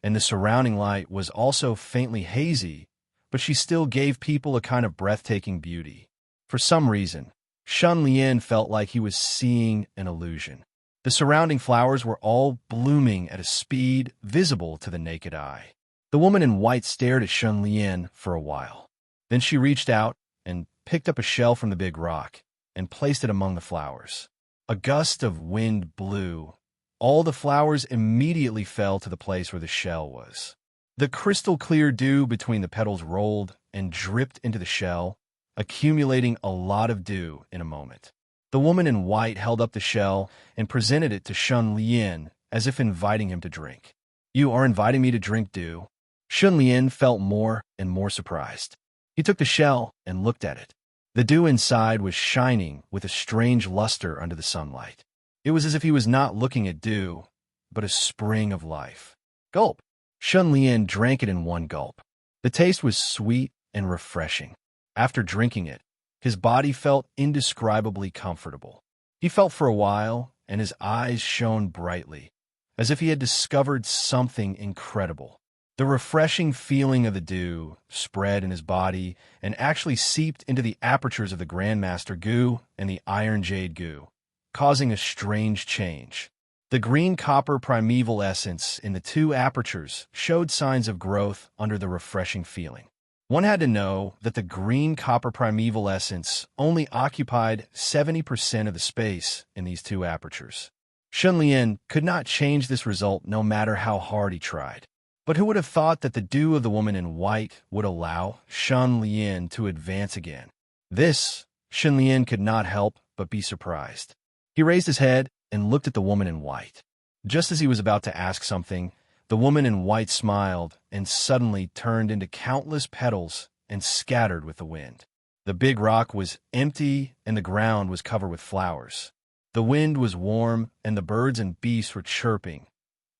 and the surrounding light was also faintly hazy, but she still gave people a kind of breathtaking beauty. For some reason, Shun Lian felt like he was seeing an illusion. The surrounding flowers were all blooming at a speed visible to the naked eye. The woman in white stared at Shun Lian for a while. Then she reached out and picked up a shell from the big rock and placed it among the flowers. A gust of wind blew. All the flowers immediately fell to the place where the shell was. The crystal-clear dew between the petals rolled and dripped into the shell, accumulating a lot of dew in a moment. The woman in white held up the shell and presented it to Shun Lian as if inviting him to drink. You are inviting me to drink dew? Shun Lian felt more and more surprised. He took the shell and looked at it. The dew inside was shining with a strange luster under the sunlight. It was as if he was not looking at dew, but a spring of life. Gulp! Shun Lian drank it in one gulp. The taste was sweet and refreshing. After drinking it, his body felt indescribably comfortable. He felt for a while, and his eyes shone brightly, as if he had discovered something incredible. The refreshing feeling of the dew spread in his body and actually seeped into the apertures of the Grandmaster Gu and the Iron Jade Gu, causing a strange change. The green-copper primeval essence in the two apertures showed signs of growth under the refreshing feeling. One had to know that the green-copper primeval essence only occupied 70% of the space in these two apertures. Shun Lian could not change this result no matter how hard he tried. But who would have thought that the dew of the woman in white would allow Shun Lian to advance again? This, Shun Lian could not help but be surprised. He raised his head and looked at the woman in white. Just as he was about to ask something, the woman in white smiled and suddenly turned into countless petals and scattered with the wind. The big rock was empty and the ground was covered with flowers. The wind was warm and the birds and beasts were chirping.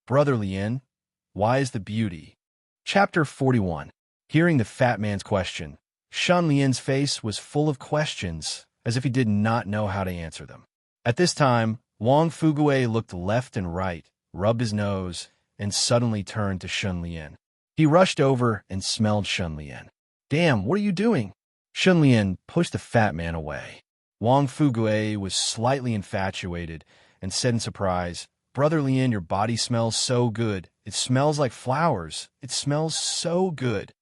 Brother Lian, why is the beauty? Chapter 41. Hearing the fat man's question, Shun Lian's face was full of questions, as if he did not know how to answer them. At this time, Wang Fuguei looked left and right, rubbed his nose, and suddenly turned to Shun Lian. He rushed over and smelled Shun Lian. Damn, what are you doing? Shun Lian pushed the fat man away. Wang Fuguei was slightly infatuated and said in surprise, Brother Lian, your body smells so good. It smells like flowers. It smells so good.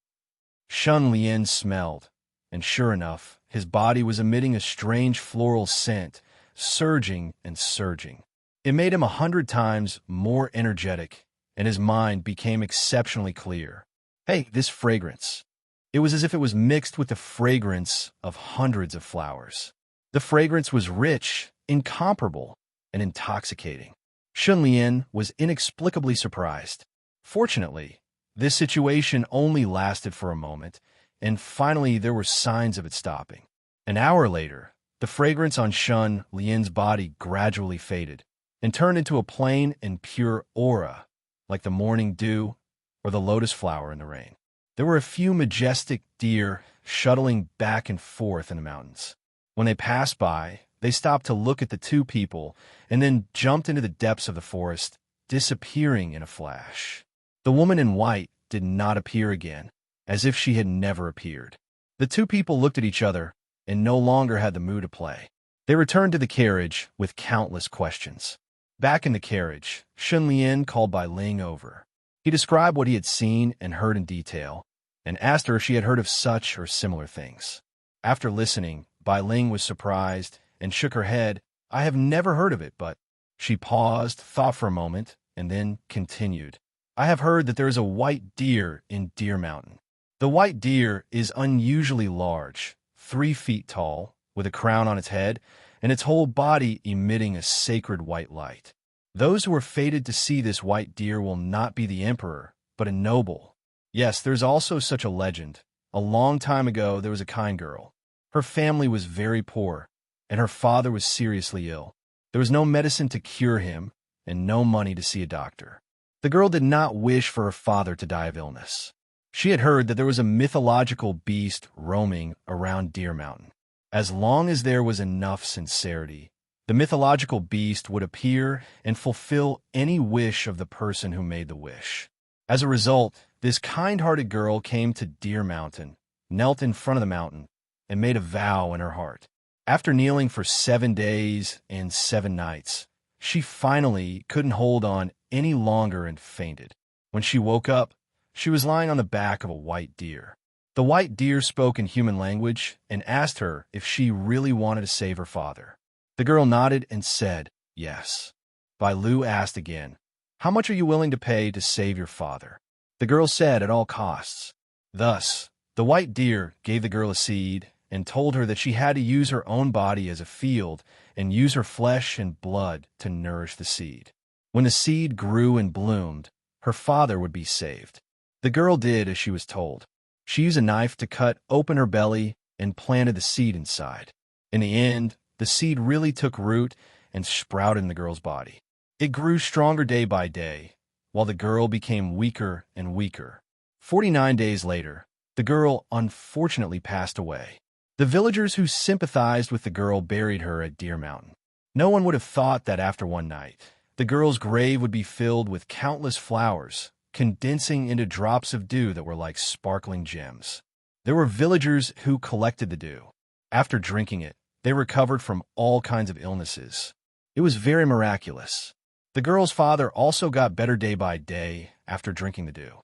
Shun Lian smelled, and sure enough, his body was emitting a strange floral scent, surging and surging. It made him 100 times more energetic, and his mind became exceptionally clear. Hey, this fragrance. It was as if it was mixed with the fragrance of hundreds of flowers. The fragrance was rich, incomparable, and intoxicating. Shun Lian was inexplicably surprised. Fortunately, this situation only lasted for a moment, and finally there were signs of it stopping. An hour later, the fragrance on Shun Lian's body gradually faded and turned into a plain and pure aura, like the morning dew or the lotus flower in the rain. There were a few majestic deer shuttling back and forth in the mountains. When they passed by, they stopped to look at the two people and then jumped into the depths of the forest, disappearing in a flash. The woman in white did not appear again, as if she had never appeared. The two people looked at each other and no longer had the mood to play. They returned to the carriage with countless questions. Back in the carriage, Shun Lian called Bai Ling over. He described what he had seen and heard in detail, and asked her if she had heard of such or similar things. After listening, Bai Ling was surprised and shook her head. I have never heard of it, but... She paused, thought for a moment, and then continued. I have heard that there is a white deer in Deer Mountain. The white deer is unusually large, 3 feet tall, with a crown on its head, and its whole body emitting a sacred white light. Those who are fated to see this white deer will not be the emperor, but a noble. Yes, there's also such a legend. A long time ago, there was a kind girl. Her family was very poor, and her father was seriously ill. There was no medicine to cure him, and no money to see a doctor. The girl did not wish for her father to die of illness. She had heard that there was a mythological beast roaming around Deer Mountain. As long as there was enough sincerity, the mythological beast would appear and fulfill any wish of the person who made the wish. As a result, this kind-hearted girl came to Deer Mountain, knelt in front of the mountain, and made a vow in her heart. After kneeling for 7 days and 7 nights, she finally couldn't hold on any longer and fainted. When she woke up, she was lying on the back of a white deer. The white deer spoke in human language and asked her if she really wanted to save her father. The girl nodded and said, yes. Bailu asked again, how much are you willing to pay to save your father? The girl said at all costs. Thus, the white deer gave the girl a seed and told her that she had to use her own body as a field and use her flesh and blood to nourish the seed. When the seed grew and bloomed, her father would be saved. The girl did as she was told. She used a knife to cut open her belly and planted the seed inside. In the end, the seed really took root and sprouted in the girl's body. It grew stronger day by day, while the girl became weaker and weaker. 49 days later, the girl unfortunately passed away. The villagers who sympathized with the girl buried her at Deer Mountain. No one would have thought that after one night, the girl's grave would be filled with countless flowers, condensing into drops of dew that were like sparkling gems. There were villagers who collected the dew. After drinking it, they recovered from all kinds of illnesses. It was very miraculous. The girl's father also got better day by day after drinking the dew.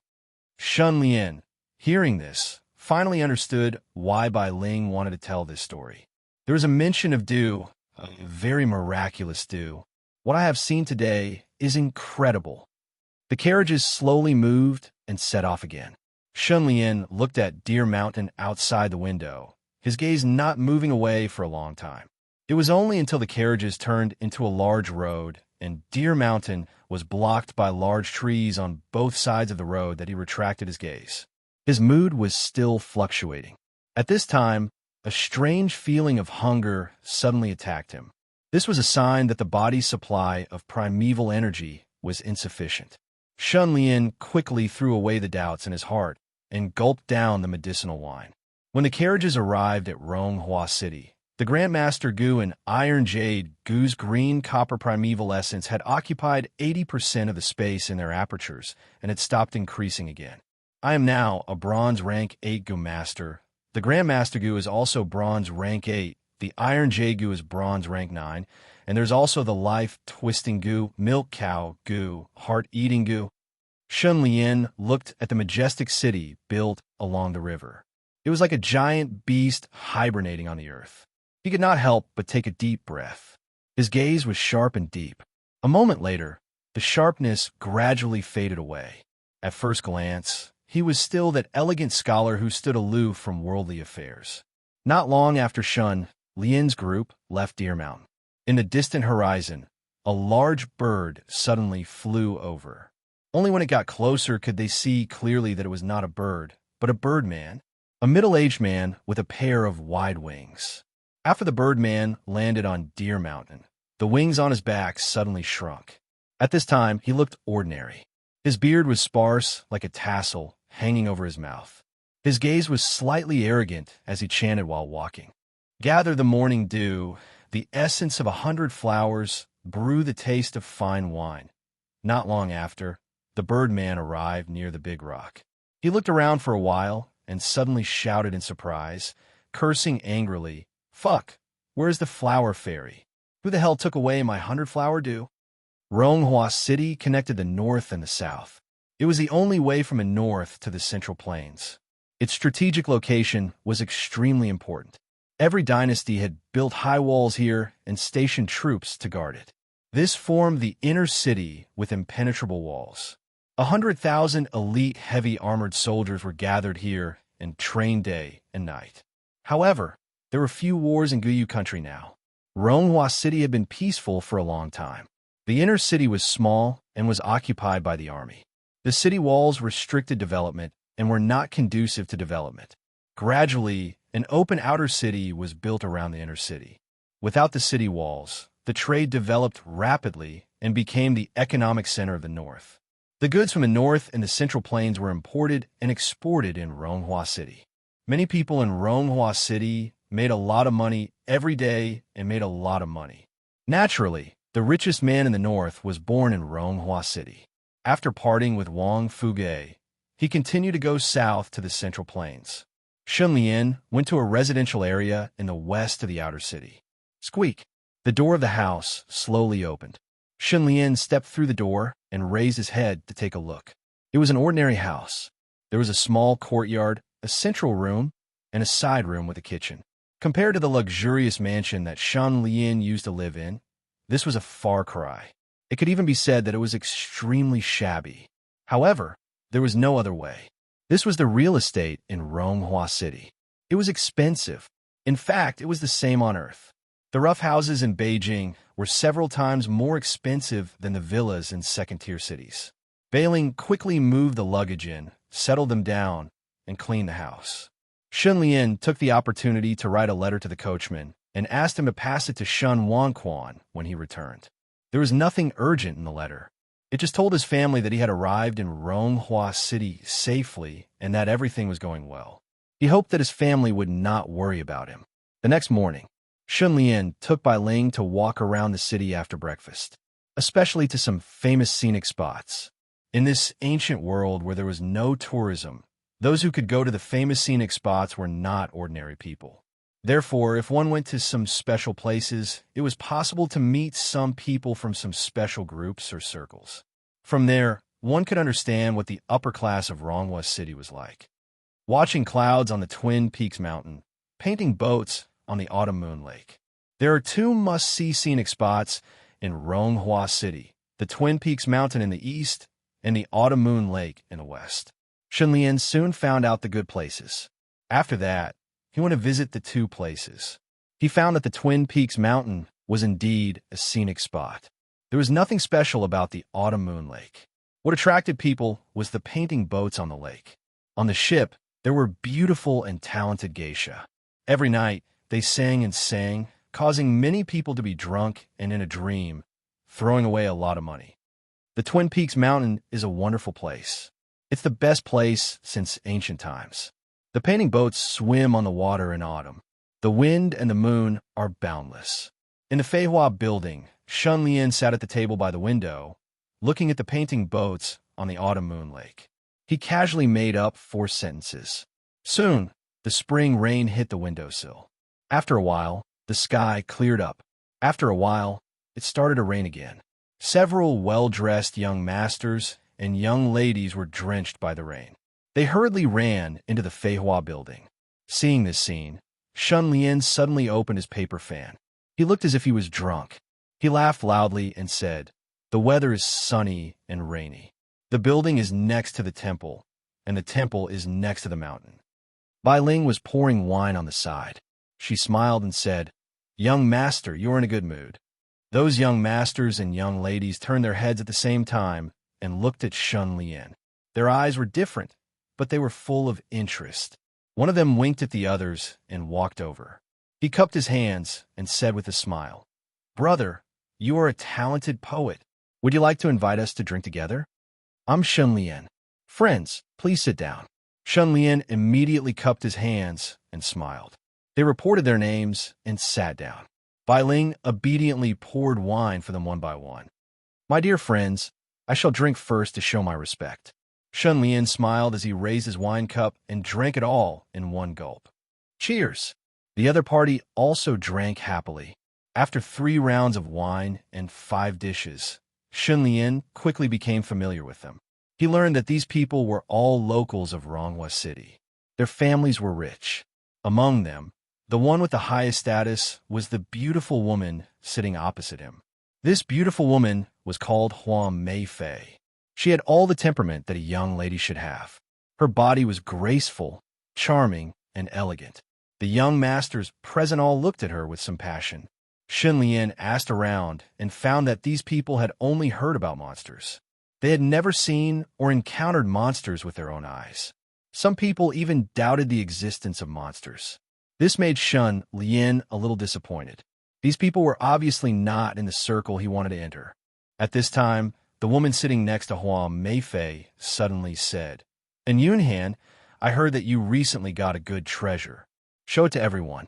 Shun Lian, hearing this, finally understood why Bai Ling wanted to tell this story. There was a mention of dew, a very miraculous dew. What I have seen today is incredible. The carriages slowly moved and set off again. Shun Lian looked at Deer Mountain outside the window, his gaze not moving away for a long time. It was only until the carriages turned into a large road and Deer Mountain was blocked by large trees on both sides of the road that he retracted his gaze. His mood was still fluctuating. At this time, a strange feeling of hunger suddenly attacked him. This was a sign that the body's supply of primeval energy was insufficient. Shun Lian quickly threw away the doubts in his heart and gulped down the medicinal wine. When the carriages arrived at Ronghua City, the Grandmaster Gu and Iron Jade Gu's green copper primeval essence had occupied 80% of the space in their apertures and had stopped increasing again. I am now a Bronze Rank 8 Gu Master. The Grandmaster Gu is also Bronze Rank 8, the Iron Jade Gu is Bronze Rank 9, and there's also the Life Twisting Gu, Milk Cow Gu, Heart Eating Gu. Shun Lian looked at the majestic city built along the river. It was like a giant beast hibernating on the earth. He could not help but take a deep breath. His gaze was sharp and deep. A moment later, the sharpness gradually faded away. At first glance, he was still that elegant scholar who stood aloof from worldly affairs. Not long after Shun Lian's group left Deer Mountain. In the distant horizon, a large bird suddenly flew over. Only when it got closer could they see clearly that it was not a bird, but a birdman, a middle-aged man with a pair of wide wings. After the birdman landed on Deer Mountain, the wings on his back suddenly shrunk. At this time, he looked ordinary. His beard was sparse, like a tassel, hanging over his mouth. His gaze was slightly arrogant as he chanted while walking. Gather the morning dew, the essence of 100 flowers, brew the taste of fine wine. Not long after, the birdman arrived near the big rock. He looked around for a while and suddenly shouted in surprise, cursing angrily, "Fuck, where's the flower fairy? Who the hell took away my 100-flower dew?" Ronghua City connected the north and the south. It was the only way from the north to the Central Plains. Its strategic location was extremely important. Every dynasty had built high walls here and stationed troops to guard it. This formed the inner city with impenetrable walls. 100,000 elite heavy armored soldiers were gathered here and trained day and night. However, there were few wars in Guyu country now. Ronghua City had been peaceful for a long time. The inner city was small and was occupied by the army. The city walls restricted development and were not conducive to development. Gradually, an open outer city was built around the inner city. Without the city walls, the trade developed rapidly and became the economic center of the north. The goods from the north and the central plains were imported and exported in Ronghua City. Many people in Ronghua City made a lot of money every day and made a lot of money. Naturally, the richest man in the north was born in Ronghua City. After parting with Wang Fuge, he continued to go south to the central plains. Shun Lian went to a residential area in the west of the outer city. Squeak! The door of the house slowly opened. Shun Lian stepped through the door and raised his head to take a look. It was an ordinary house. There was a small courtyard, a central room, and a side room with a kitchen. Compared to the luxurious mansion that Shun Lian used to live in, this was a far cry. It could even be said that it was extremely shabby. However, there was no other way. This was the real estate in Ronghua City. It was expensive. In fact, it was the same on Earth. The rough houses in Beijing were several times more expensive than the villas in second-tier cities. Bailing quickly moved the luggage in, settled them down, and cleaned the house. Shun Lian took the opportunity to write a letter to the coachman and asked him to pass it to Shun Wangquan when he returned. There was nothing urgent in the letter. It just told his family that he had arrived in Ronghua City safely and that everything was going well. He hoped that his family would not worry about him. The next morning, Shun Lian took Bai Ling to walk around the city after breakfast, especially to some famous scenic spots. In this ancient world where there was no tourism, those who could go to the famous scenic spots were not ordinary people. Therefore, if one went to some special places, it was possible to meet some people from some special groups or circles. From there, one could understand what the upper class of Ronghua City was like. Watching clouds on the Twin Peaks Mountain, painting boats on the Autumn Moon Lake. There are two must-see scenic spots in Ronghua City, the Twin Peaks Mountain in the east and the Autumn Moon Lake in the west. Shun Lian soon found out the good places. After that, he went to visit the two places. He found that the Twin Peaks Mountain was indeed a scenic spot. There was nothing special about the Autumn Moon Lake. What attracted people was the painting boats on the lake. On the ship, there were beautiful and talented geisha. Every night, they sang and sang, causing many people to be drunk and in a dream, throwing away a lot of money. The Twin Peaks Mountain is a wonderful place. It's the best place since ancient times. The painting boats swim on the water in autumn. The wind and the moon are boundless. In the Feihua building, Shun Lian sat at the table by the window, looking at the painting boats on the Autumn Moon Lake. He casually made up 4 sentences. Soon, the spring rain hit the windowsill. After a while, the sky cleared up. After a while, it started to rain again. Several well-dressed young masters and young ladies were drenched by the rain. They hurriedly ran into the Feihua building. Seeing this scene, Shun Lian suddenly opened his paper fan. He looked as if he was drunk. He laughed loudly and said, "The weather is sunny and rainy. The building is next to the temple, and the temple is next to the mountain." Bai Ling was pouring wine on the side. She smiled and said, "Young master, you're in a good mood." Those young masters and young ladies turned their heads at the same time and looked at Shun Lian. Their eyes were different, but they were full of interest. One of them winked at the others and walked over. He cupped his hands and said with a smile, "Brother, you are a talented poet. Would you like to invite us to drink together?" "I'm Shun Lian. Friends, please sit down." Shun Lian immediately cupped his hands and smiled. They reported their names and sat down. Bai Ling obediently poured wine for them one by one. "My dear friends, I shall drink first to show my respect." Shun Lian smiled as he raised his wine cup and drank it all in one gulp. "Cheers!" The other party also drank happily. After 3 rounds of wine and 5 dishes, Shun Lian quickly became familiar with them. He learned that these people were all locals of Ronghua City. Their families were rich. Among them, the one with the highest status was the beautiful woman sitting opposite him. This beautiful woman was called Huang Meifei. She had all the temperament that a young lady should have. Her body was graceful, charming, and elegant. The young masters present all looked at her with some passion. Xun Lian asked around and found that these people had only heard about monsters. They had never seen or encountered monsters with their own eyes. Some people even doubted the existence of monsters. This made Xun Lian a little disappointed. These people were obviously not in the circle he wanted to enter. At this time, the woman sitting next to Huang Meifei suddenly said, "In Yunhan, I heard that you recently got a good treasure. Show it to everyone."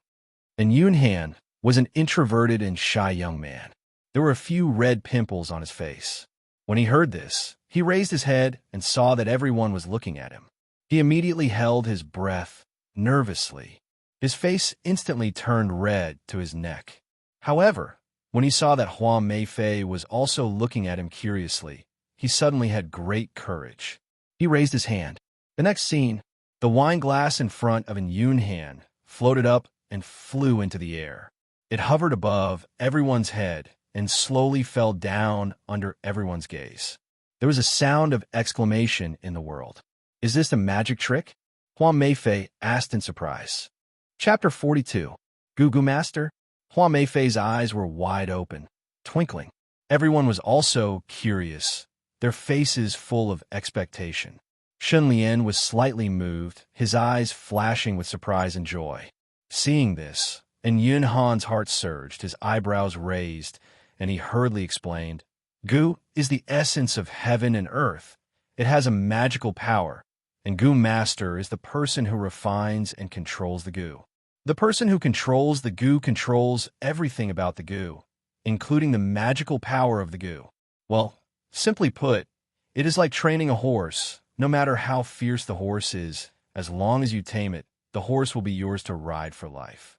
And Yunhan was an introverted and shy young man. There were a few red pimples on his face. When he heard this, he raised his head and saw that everyone was looking at him. He immediately held his breath nervously. His face instantly turned red to his neck. However, when he saw that Huang Meifei was also looking at him curiously, he suddenly had great courage. He raised his hand. The next scene, the wine glass in front of an Yunhan floated up and flew into the air. It hovered above everyone's head and slowly fell down under everyone's gaze. There was a sound of exclamation in the world. "Is this a magic trick?" Huang Meifei asked in surprise. Chapter 42. Gugu Master? Huang Meifei's eyes were wide open, twinkling. Everyone was also curious, their faces full of expectation. Xun Lian was slightly moved, his eyes flashing with surprise and joy. Seeing this, and Yun Han's heart surged, his eyebrows raised, and he hurriedly explained, "Gu is the essence of heaven and earth. It has a magical power, and Gu Master is the person who refines and controls the Gu. The person who controls the Gu controls everything about the Gu, including the magical power of the Gu. Well, simply put, it is like training a horse. No matter how fierce the horse is, as long as you tame it, the horse will be yours to ride for life."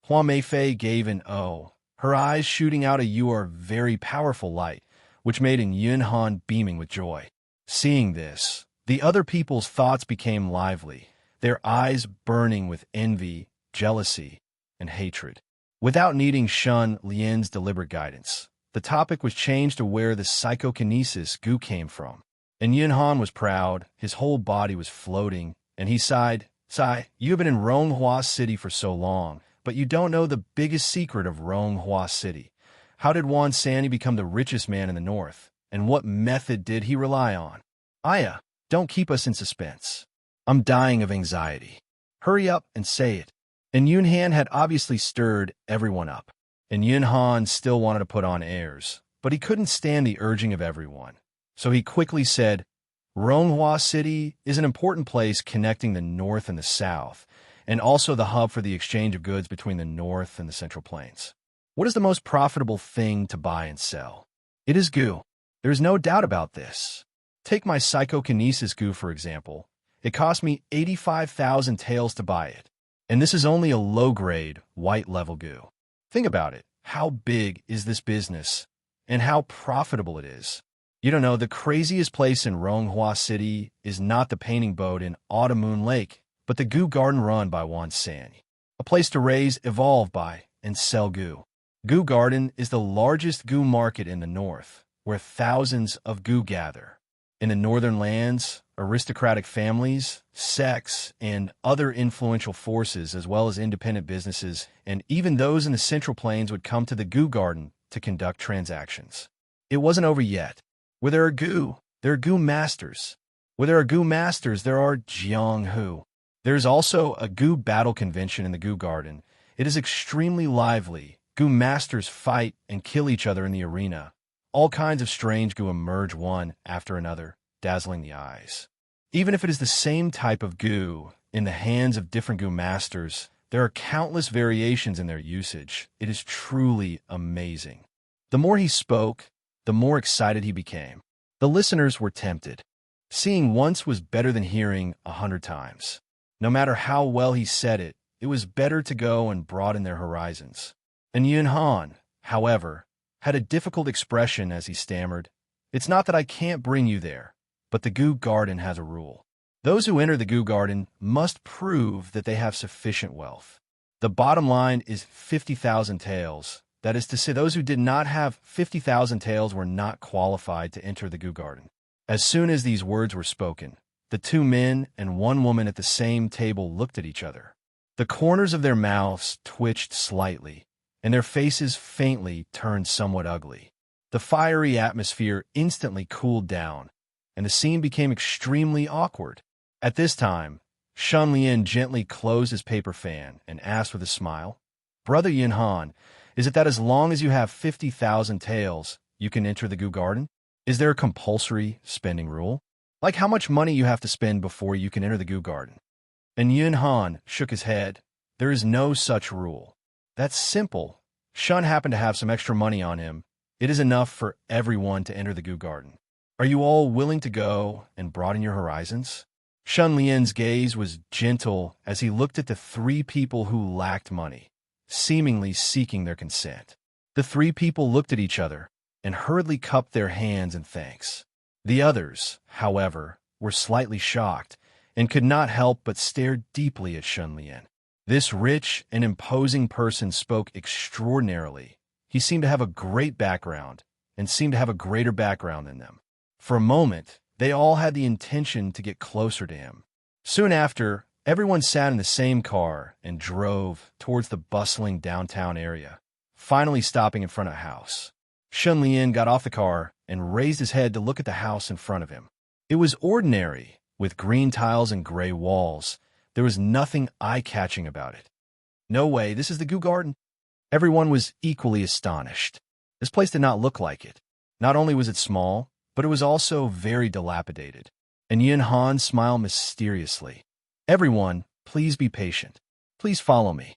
Huang Meifei gave an "oh," her eyes shooting out a "you are very powerful" light, which made an Yun Han beaming with joy. Seeing this, the other people's thoughts became lively, their eyes burning with envy, jealousy, and hatred. Without needing Xun Lian's deliberate guidance, the topic was changed to where the psychokinesis Gu came from. And Yun Han was proud, his whole body was floating, and he sighed, "Sai, you have been in Ronghua City for so long, but you don't know the biggest secret of Ronghua City. How did Wan Sanni become the richest man in the north, and what method did he rely on? Aya, don't keep us in suspense. I'm dying of anxiety. Hurry up and say it." And Yun Han had obviously stirred everyone up. And Yun Han still wanted to put on airs, but he couldn't stand the urging of everyone. So he quickly said, "Ronghua City is an important place connecting the north and the south, and also the hub for the exchange of goods between the north and the Central Plains. What is the most profitable thing to buy and sell? It is Gu. There is no doubt about this. Take my psychokinesis Gu, for example. It cost me 85,000 taels to buy it. And this is only a low-grade, white-level Gu. Think about it. How big is this business? And how profitable it is? You don't know, the craziest place in Ronghua City is not the painting boat in Autumn Moon Lake, but the Gu Garden run by Wan Sanni. A place to raise, evolve by, and sell Gu. Gu Garden is the largest Gu market in the north, where thousands of Gu gather. In the northern lands, aristocratic families, sects, and other influential forces, as well as independent businesses, and even those in the Central Plains would come to the Gu Garden to conduct transactions. It wasn't over yet. Where there are Gu, there are Gu masters. Where there are Gu masters, there are Jiang Hu. There is also a Gu battle convention in the Gu Garden. It is extremely lively. Gu masters fight and kill each other in the arena. All kinds of strange Gu emerge one after another, dazzling the eyes. Even if it is the same type of Gu in the hands of different Gu masters, there are countless variations in their usage. It is truly amazing. The more he spoke, the more excited he became. The listeners were tempted. Seeing once was better than hearing 100 times. No matter how well he said it, it was better to go and broaden their horizons. And Yun Han, however, had a difficult expression as he stammered, "It's not that I can't bring you there, but the Gu Garden has a rule. Those who enter the Gu Garden must prove that they have sufficient wealth. The bottom line is 50,000 taels. That is to say, those who did not have 50,000 taels were not qualified to enter the Gu Garden. As soon as these words were spoken, the two men and one woman at the same table looked at each other. The corners of their mouths twitched slightly, and their faces faintly turned somewhat ugly. The fiery atmosphere instantly cooled down, and the scene became extremely awkward. At this time, Shun Lian gently closed his paper fan and asked with a smile, "Brother Yin Han, is it that as long as you have 50,000 taels, you can enter the Goo Garden? Is there a compulsory spending rule? Like how much money you have to spend before you can enter the Goo Garden?" And Yin Han shook his head. "There is no such rule. That's simple. Shun happened to have some extra money on him. It is enough for everyone to enter the Goo Garden. Are you all willing to go and broaden your horizons?" Shun Lian's gaze was gentle as he looked at the three people who lacked money, seemingly seeking their consent. The three people looked at each other and hurriedly cupped their hands in thanks. The others, however, were slightly shocked and could not help but stare deeply at Shun Lian. This rich and imposing person spoke extraordinarily. He seemed to have a great background and seemed to have a greater background than them. For a moment, they all had the intention to get closer to him. Soon after, everyone sat in the same car and drove towards the bustling downtown area, finally stopping in front of a house. Shun Lian got off the car and raised his head to look at the house in front of him. It was ordinary, with green tiles and gray walls. There was nothing eye-catching about it. "No way, this is the Goo Garden?" Everyone was equally astonished. This place did not look like it. Not only was it small, but it was also very dilapidated. And Yin Han smiled mysteriously. "Everyone, please be patient. Please follow me."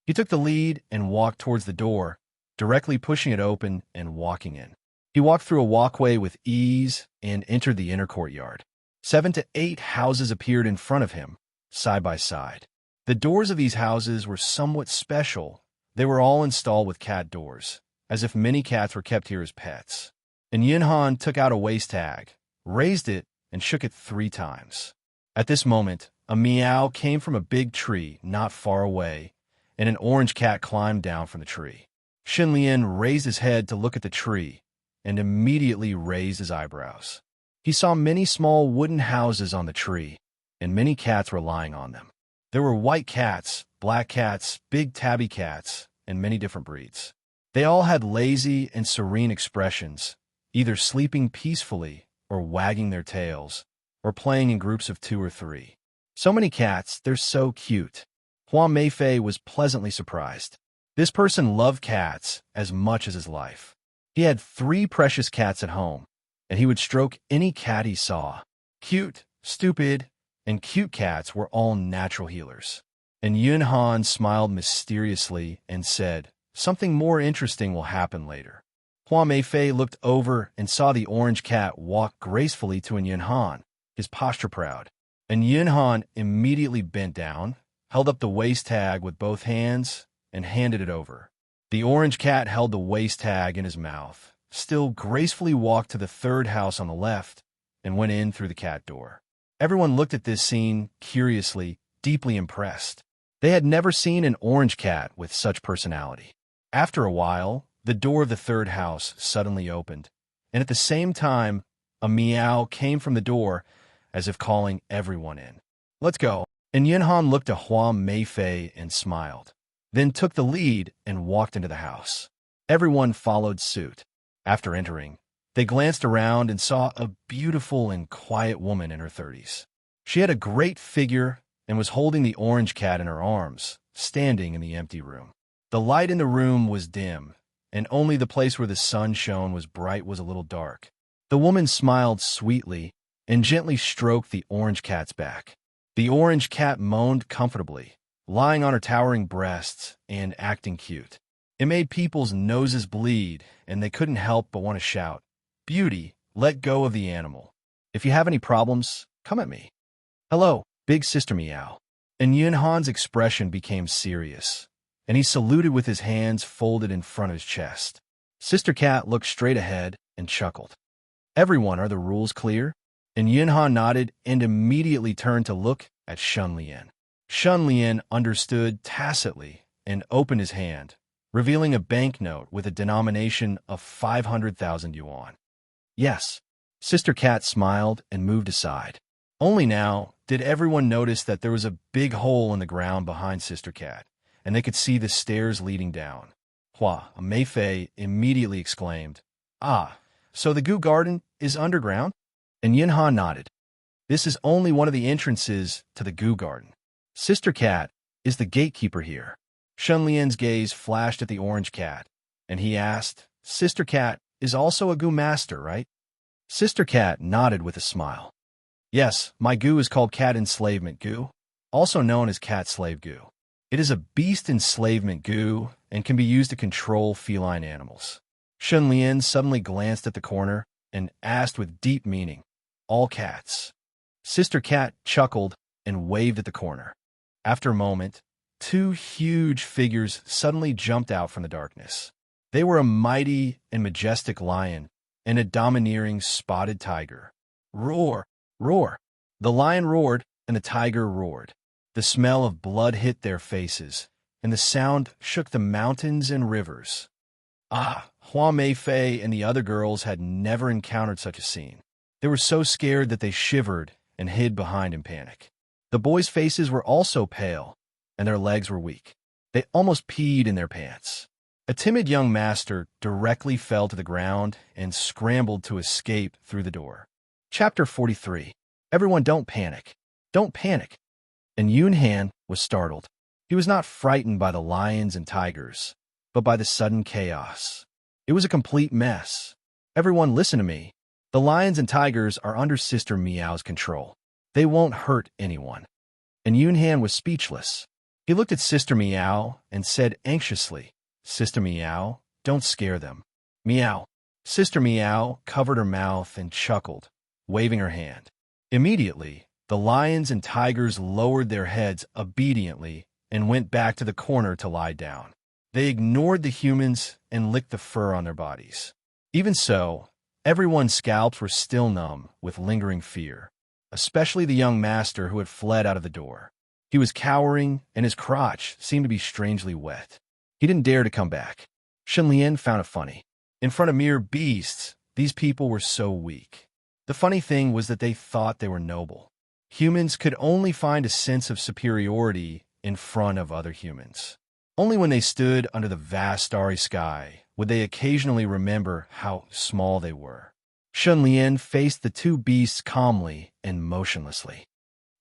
He took the lead and walked towards the door, directly pushing it open and walking in. He walked through a walkway with ease and entered the inner courtyard. 7 to 8 houses appeared in front of him, side by side. The doors of these houses were somewhat special. They were all installed with cat doors, as if many cats were kept here as pets. And Yin Han took out a waist tag, raised it, and shook it 3 times. At this moment, a meow came from a big tree not far away, and an orange cat climbed down from the tree. Shun Lian raised his head to look at the tree, and immediately raised his eyebrows. He saw many small wooden houses on the tree, and many cats were lying on them. There were white cats, black cats, big tabby cats, and many different breeds. They all had lazy and serene expressions, either sleeping peacefully or wagging their tails, or playing in groups of 2 or 3. So many cats, they're so cute. Hua Meifei was pleasantly surprised. This person loved cats as much as his life. He had 3 precious cats at home, and he would stroke any cat he saw. Cute, stupid, and cute cats were all natural healers. And Yun Han smiled mysteriously and said, "Something more interesting will happen later." Hua Meifei looked over and saw the orange cat walk gracefully to Yun Han, his posture proud. And Yun Han immediately bent down, held up the waist tag with both hands, and handed it over. The orange cat held the waist tag in his mouth, still gracefully walked to the 3rd house on the left, and went in through the cat door. Everyone looked at this scene curiously, deeply impressed. They had never seen an orange cat with such personality. After a while, the door of the 3rd house suddenly opened, and at the same time, a meow came from the door, as if calling everyone in. "Let's go." And Yin Han looked at Hua Meifei and smiled, then took the lead and walked into the house. Everyone followed suit. After entering, they glanced around and saw a beautiful and quiet woman in her 30s. She had a great figure and was holding the orange cat in her arms, standing in the empty room. The light in the room was dim, and only the place where the sun shone was bright was a little dark. The woman smiled sweetly and gently stroked the orange cat's back. The orange cat moaned comfortably, lying on her towering breasts and acting cute. It made people's noses bleed, and they couldn't help but want to shout, "Beauty, let go of the animal. If you have any problems, come at me." "Hello, big sister meow." And Yun Han's expression became serious, and he saluted with his hands folded in front of his chest. Sister Cat looked straight ahead and chuckled. "Everyone, are the rules clear?" And Yun Han nodded and immediately turned to look at Shun Lian. Shun Lian understood tacitly and opened his hand, revealing a banknote with a denomination of 500,000 yuan. "Yes." Sister Cat smiled and moved aside. Only now did everyone notice that there was a big hole in the ground behind Sister Cat, and they could see the stairs leading down. Hua Meifei immediately exclaimed, "Ah, so the Goo Garden is underground?" And Yinhan nodded. "This is only one of the entrances to the Goo Garden. Sister Cat is the gatekeeper here." Shunlian's gaze flashed at the orange cat, and he asked, "Sister Cat is also a Goo master, right?" Sister Cat nodded with a smile. "Yes, my Goo is called Cat Enslavement Goo, also known as Cat Slave Goo. It is a beast enslavement Goo and can be used to control feline animals." Shunlian suddenly glanced at the corner and asked with deep meaning, "All cats?" Sister Cat chuckled and waved at the corner. After a moment, two huge figures suddenly jumped out from the darkness. They were a mighty and majestic lion and a domineering spotted tiger. Roar! Roar! The lion roared and the tiger roared. The smell of blood hit their faces, and the sound shook the mountains and rivers. Hua Meifei and the other girls had never encountered such a scene. They were so scared that they shivered and hid behind in panic. The boys' faces were also pale, and their legs were weak. They almost peed in their pants. A timid young master directly fell to the ground and scrambled to escape through the door. Chapter 43. Everyone don't panic. Don't panic. And Yunhan was startled. He was not frightened by the lions and tigers, but by the sudden chaos. It was a complete mess. "Everyone listen to me. The lions and tigers are under Sister Meow's control. They won't hurt anyone." And Yunhan was speechless. He looked at Sister Meow and said anxiously, "Sister Meow, don't scare them." "Meow." Sister Meow covered her mouth and chuckled, waving her hand. Immediately, the lions and tigers lowered their heads obediently and went back to the corner to lie down. They ignored the humans and licked the fur on their bodies. Even so, everyone's scalps were still numb with lingering fear, especially the young master who had fled out of the door. He was cowering, and his crotch seemed to be strangely wet. He didn't dare to come back. Shunlian found it funny. In front of mere beasts, these people were so weak. The funny thing was that they thought they were noble. Humans could only find a sense of superiority in front of other humans. Only when they stood under the vast starry sky would they occasionally remember how small they were. Shunlian faced the two beasts calmly and motionlessly.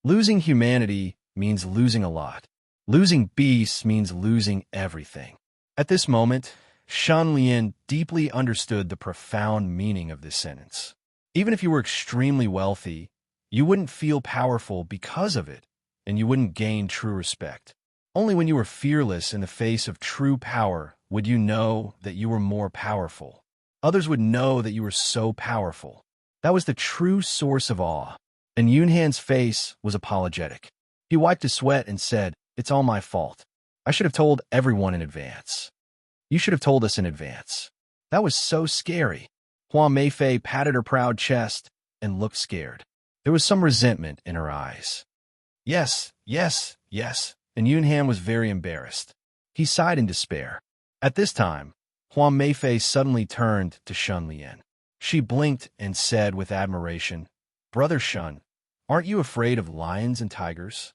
Losing humanity means losing a lot. Losing beasts means losing everything. At this moment, Shunlian deeply understood the profound meaning of this sentence. Even if you were extremely wealthy, you wouldn't feel powerful because of it, and you wouldn't gain true respect. Only when you were fearless in the face of true power would you know that you were more powerful. Others would know that you were so powerful. That was the true source of awe. And Yunhan's face was apologetic. He wiped his sweat and said, "It's all my fault. I should have told everyone in advance." "You should have told us in advance. That was so scary." Hua Meifei patted her proud chest and looked scared. There was some resentment in her eyes. "Yes, yes, yes." And Yunhan was very embarrassed. He sighed in despair. At this time, Hua Meifei suddenly turned to Shunlian. She blinked and said with admiration, "Brother Shun, aren't you afraid of lions and tigers?"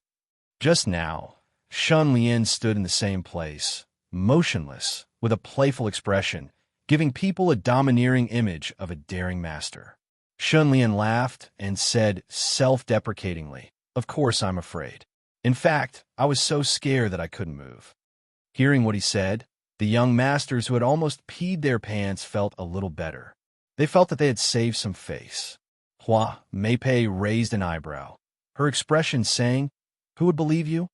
Just now, Shunlian stood in the same place, motionless, with a playful expression, giving people a domineering image of a daring master. Shunlian laughed and said self-deprecatingly, "Of course I'm afraid. In fact, I was so scared that I couldn't move." Hearing what he said, the young masters who had almost peed their pants felt a little better. They felt that they had saved some face. Hua Meipei raised an eyebrow, her expression saying, "Who would believe you?"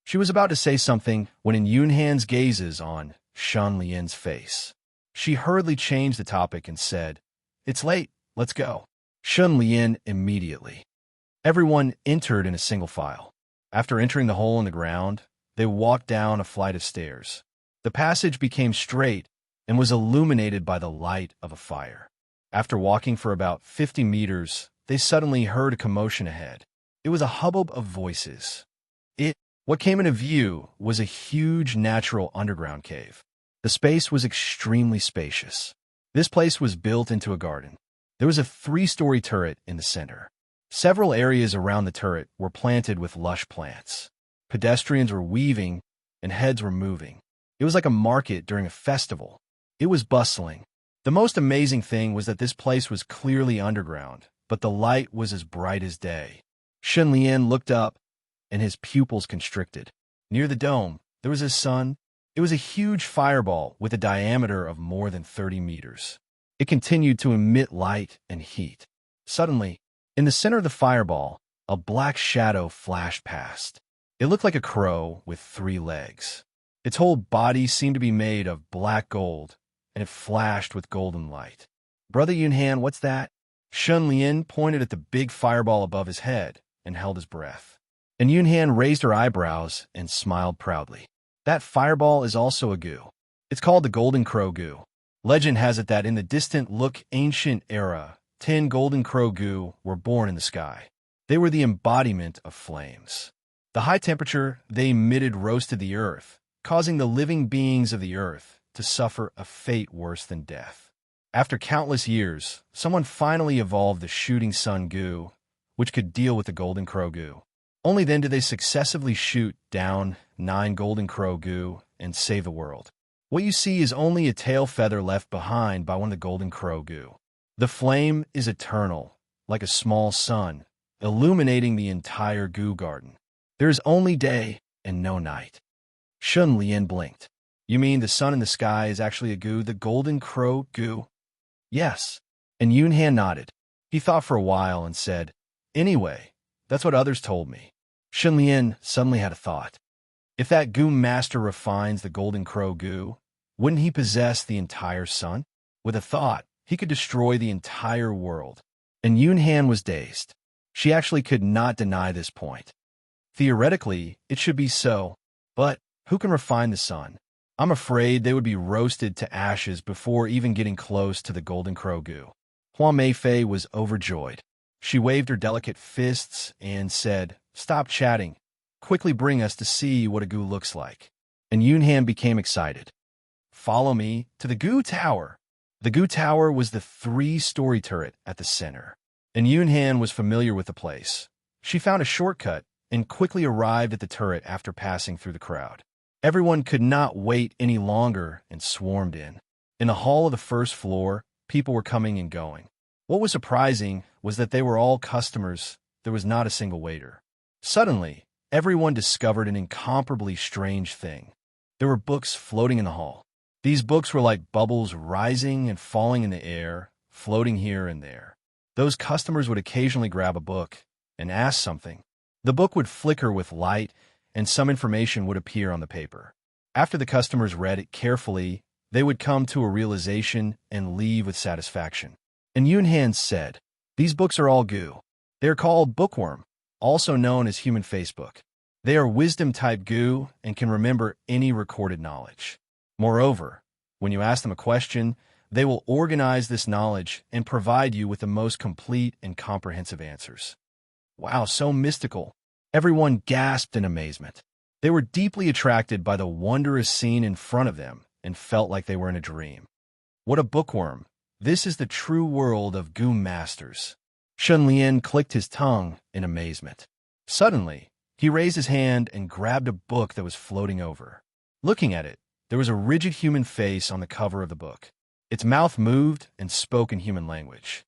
She was about to say something when in Yunhan's gazes on Shunlian's face. She hurriedly changed the topic and said, "It's late, let's go." Shunlian immediately. Everyone entered in a single file. After entering the hole in the ground, they walked down a flight of stairs. The passage became straight and was illuminated by the light of a fire. After walking for about 50 meters, they suddenly heard a commotion ahead. It was a hubbub of voices. What came into view was a huge natural underground cave. The space was extremely spacious. This place was built into a garden. There was a 3-story turret in the center. Several areas around the turret were planted with lush plants. Pedestrians were weaving, and heads were moving. It was like a market during a festival. It was bustling. The most amazing thing was that this place was clearly underground, but the light was as bright as day. Shun Lian looked up, and his pupils constricted. Near the dome, there was a sun. It was a huge fireball with a diameter of more than 30 meters. It continued to emit light and heat. Suddenly, in the center of the fireball, a black shadow flashed past. It looked like a crow with 3 legs. Its whole body seemed to be made of black gold, and it flashed with golden light. "Brother Yunhan, what's that?" Shun Lian pointed at the big fireball above his head and held his breath. And Yunhan raised her eyebrows and smiled proudly. "That fireball is also a goo. It's called the Golden Crow Goo. Legend has it that in the distant ancient era, 10 golden crow goo were born in the sky. They were the embodiment of flames. The high temperature they emitted roasted the earth, causing the living beings of the earth to suffer a fate worse than death. After countless years, someone finally evolved the shooting sun goo, which could deal with the golden crow goo. Only then did they successively shoot down 9 golden crow goo and save the world. What you see is only a tail feather left behind by one of the golden crow goo. The flame is eternal, like a small sun, illuminating the entire goo garden. There is only day and no night." Shun Lian blinked. "You mean the sun in the sky is actually a goo, the golden crow goo?" "Yes." And Yunhan nodded. He thought for a while and said, "Anyway, that's what others told me." Shun Lian suddenly had a thought. If that goo master refines the golden crow goo, wouldn't he possess the entire sun? With a thought, he could destroy the entire world. And Yunhan was dazed. She actually could not deny this point. Theoretically, it should be so, but who can refine the sun? I'm afraid they would be roasted to ashes before even getting close to the golden crow goo. Hua Meifei was overjoyed. She waved her delicate fists and said, "Stop chatting. Quickly bring us to see what a goo looks like." And Yunhan became excited. "Follow me to the goo tower." The goo tower was the 3-story turret at the center. And Yunhan was familiar with the place. She found a shortcut and quickly arrived at the turret after passing through the crowd. Everyone could not wait any longer and swarmed in. In the hall of the first floor, people were coming and going. What was surprising was that they were all customers. There was not a single waiter. Suddenly, everyone discovered an incomparably strange thing. There were books floating in the hall. These books were like bubbles rising and falling in the air, floating here and there. Those customers would occasionally grab a book and ask something. The book would flicker with light, and some information would appear on the paper. After the customers read it carefully, they would come to a realization and leave with satisfaction. And Yunhan said, "These books are all goo. They are called bookworm, also known as human Facebook. They are wisdom-type goo and can remember any recorded knowledge. Moreover, when you ask them a question, they will organize this knowledge and provide you with the most complete and comprehensive answers." Wow, so mystical. Everyone gasped in amazement. They were deeply attracted by the wondrous scene in front of them and felt like they were in a dream. What a bookworm. This is the true world of goo masters. Shun Lian clicked his tongue in amazement. Suddenly, he raised his hand and grabbed a book that was floating over. Looking at it, there was a rigid human face on the cover of the book. Its mouth moved and spoke in human language.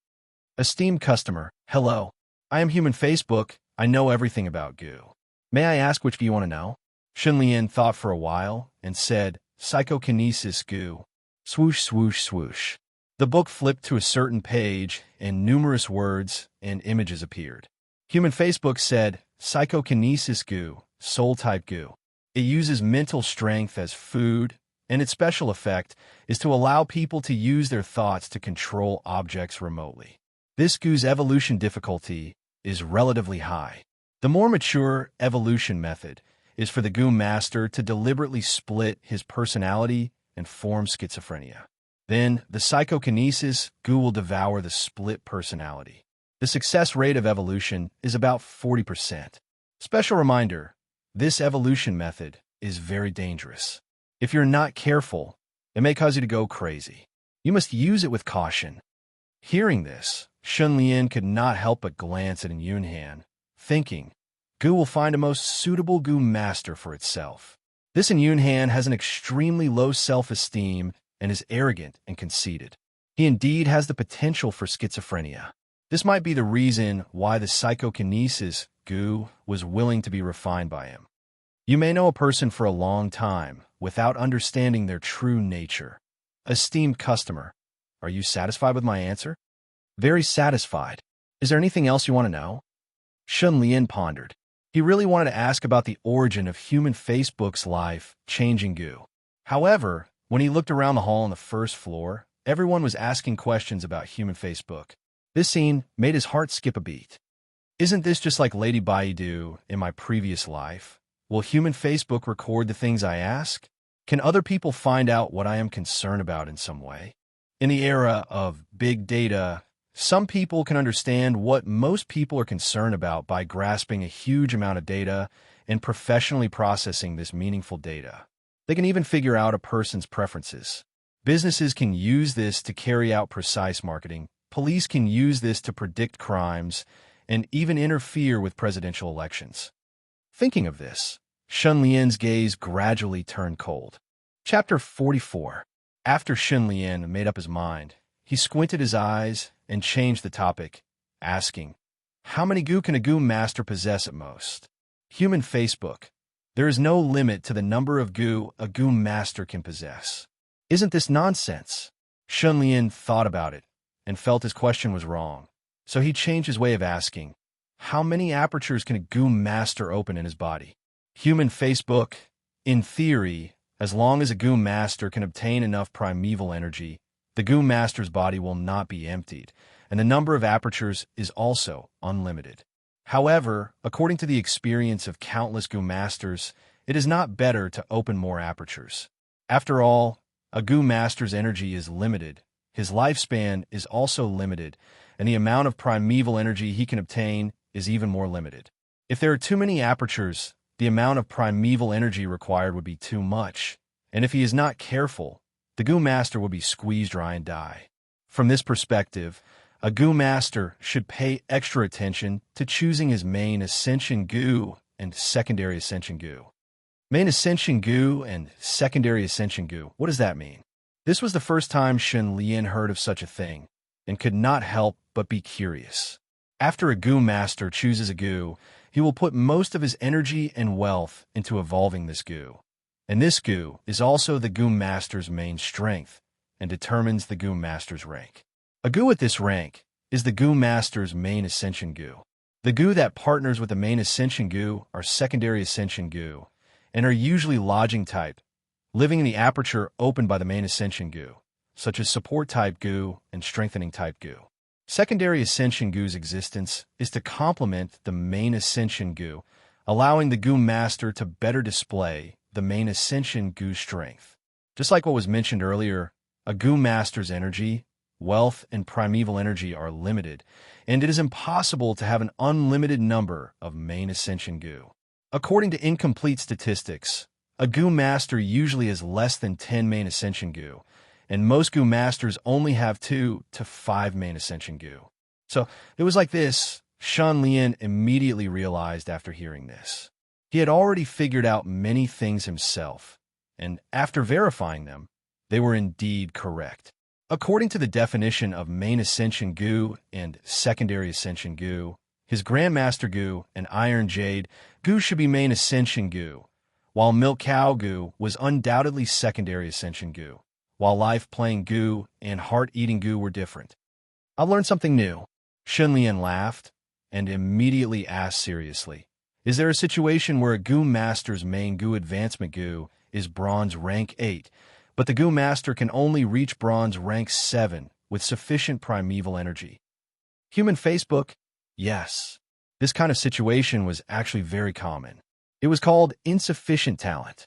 "Esteemed customer, hello. I am Human Facebook. I know everything about goo. May I ask which goo you want to know?" Shun Lian thought for a while and said, "Psychokinesis goo." Swoosh, swoosh, swoosh. The book flipped to a certain page, and numerous words and images appeared. Human Facebook said, "Psychokinesis goo, soul-type goo. It uses mental strength as food, and its special effect is to allow people to use their thoughts to control objects remotely. This goo's evolution difficulty is relatively high. The more mature evolution method is for the goo master to deliberately split his personality and form schizophrenia. Then, the psychokinesis goo will devour the split personality. The success rate of evolution is about 40%. Special reminder, this evolution method is very dangerous. If you're not careful, it may cause you to go crazy. You must use it with caution. Hearing this, Shunlian could not help but glance at Yunhan, thinking, Gu will find a most suitable Gu master for itself. This Yunhan has an extremely low self-esteem and is arrogant and conceited. He indeed has the potential for schizophrenia. This might be the reason why the psychokinesis Gu was willing to be refined by him. You may know a person for a long time without understanding their true nature. Esteemed customer, are you satisfied with my answer? Very satisfied. Is there anything else you want to know? Shunlian pondered. He really wanted to ask about the origin of human Facebook's life-changing Gu. However, when he looked around the hall on the first floor, everyone was asking questions about human Facebook. This scene made his heart skip a beat. Isn't this just like Lady Baidu in my previous life? Will human Facebook record the things I ask? Can other people find out what I am concerned about in some way? In the era of big data, some people can understand what most people are concerned about by grasping a huge amount of data and professionally processing this meaningful data. They can even figure out a person's preferences. Businesses can use this to carry out precise marketing. Police can use this to predict crimes and even interfere with presidential elections. Thinking of this, Shunlian's gaze gradually turned cold. Chapter 44. After Shunlian made up his mind, he squinted his eyes and changed the topic, asking, how many Gu can a Gu master possess at most? Human Facebook. There is no limit to the number of Gu a Gu master can possess. Isn't this nonsense? Shunlian thought about it and felt his question was wrong. So he changed his way of asking, how many apertures can a Gu master open in his body? Human Facebook. In theory, as long as a Gu master can obtain enough primeval energy, the Gu master's body will not be emptied, and the number of apertures is also unlimited. However, according to the experience of countless Gu masters, it is not better to open more apertures. After all, a Gu master's energy is limited, his lifespan is also limited, and the amount of primeval energy he can obtain is even more limited. If there are too many apertures, the amount of primeval energy required would be too much, and if he is not careful, the Gu master will be squeezed dry and die. From this perspective, a Gu master should pay extra attention to choosing his main ascension Gu and secondary ascension Gu. Main ascension Gu and secondary ascension Gu, what does that mean? This was the first time Shunlian heard of such a thing, and could not help but be curious. After a Gu master chooses a Gu, he will put most of his energy and wealth into evolving this Gu. And this Gu is also the Gu master's main strength and determines the Gu master's rank. A Gu at this rank is the Gu master's main ascension Gu. The Gu that partners with the main ascension Gu are secondary ascension Gu and are usually lodging type, living in the aperture opened by the main ascension Gu, such as support type Gu and strengthening type Gu. Secondary ascension Gu's existence is to complement the main ascension Gu, allowing the Gu master to better display the main ascension Gu's strength. Just like what was mentioned earlier, a Gu master's energy, wealth, and primeval energy are limited, and it is impossible to have an unlimited number of main ascension Gu. According to incomplete statistics, a Gu master usually has less than 10 main ascension Gu, and most Gu masters only have 2 to 5 main ascension Gu. So it was like this, Shunlian immediately realized after hearing this. He had already figured out many things himself, and after verifying them, they were indeed correct. According to the definition of main ascension Gu and secondary ascension Gu, his Grandmaster Gu and Iron Jade Gu should be main ascension Gu, while Milk Cow Gu was undoubtedly secondary ascension Gu, while life-playing Gu and heart-eating Gu were different. I learned something new. Shunlian laughed and immediately asked seriously, is there a situation where a Gu master's main Gu advancement Gu is bronze rank 8, but the Gu master can only reach bronze rank 7 with sufficient primeval energy? Human Facebook? Yes. This kind of situation was actually very common. It was called insufficient talent.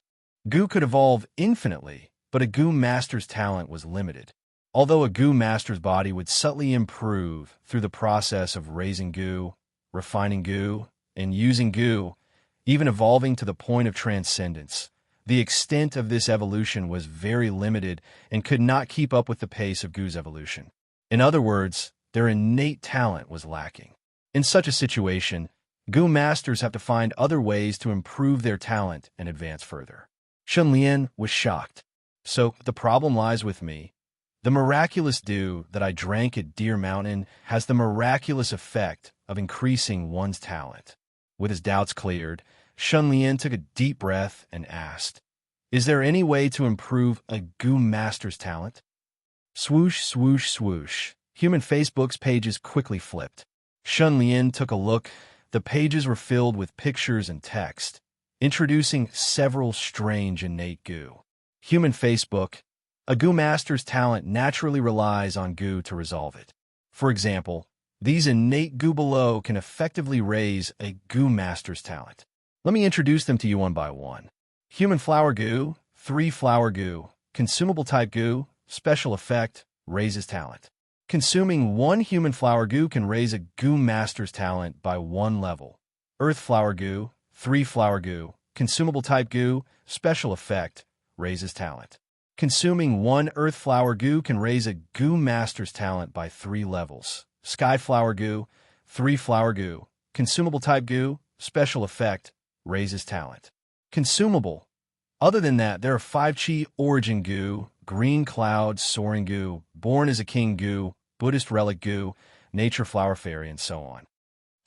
Gu could evolve infinitely, but a Gu master's talent was limited. Although a Gu master's body would subtly improve through the process of raising Gu, refining Gu, and using Gu, even evolving to the point of transcendence, the extent of this evolution was very limited and could not keep up with the pace of Gu's evolution. In other words, their innate talent was lacking. In such a situation, Gu masters have to find other ways to improve their talent and advance further. Shunlian was shocked. So, the problem lies with me. The miraculous dew that I drank at Deer Mountain has the miraculous effect of increasing one's talent. With his doubts cleared, Shunlian took a deep breath and asked, "Is there any way to improve a Gu master's talent?" Swoosh, swoosh, swoosh. Human Facebook's pages quickly flipped. Shunlian took a look. The pages were filled with pictures and text, introducing several strange innate Gu. Human Facebook. A Gu master's talent naturally relies on Gu to resolve it. For example, these innate Gu below can effectively raise a Gu master's talent. Let me introduce them to you one by one. Human flower Gu, 3 flower Gu, consumable type Gu, special effect, raises talent. Consuming 1 human flower Gu can raise a Gu master's talent by 1 level. Earth flower Gu, 3 flower Gu, consumable type Gu, special effect, raises talent. Consuming 1 earth flower Gu can raise a Gu master's talent by 3 levels. Sky flower Gu, 3 flower Gu, consumable type Gu, special effect, raises talent. Consumable. Other than that, there are 5 Chi origin Gu, green cloud soaring Gu, born as a king Gu, Buddhist relic Gu, nature flower fairy, and so on.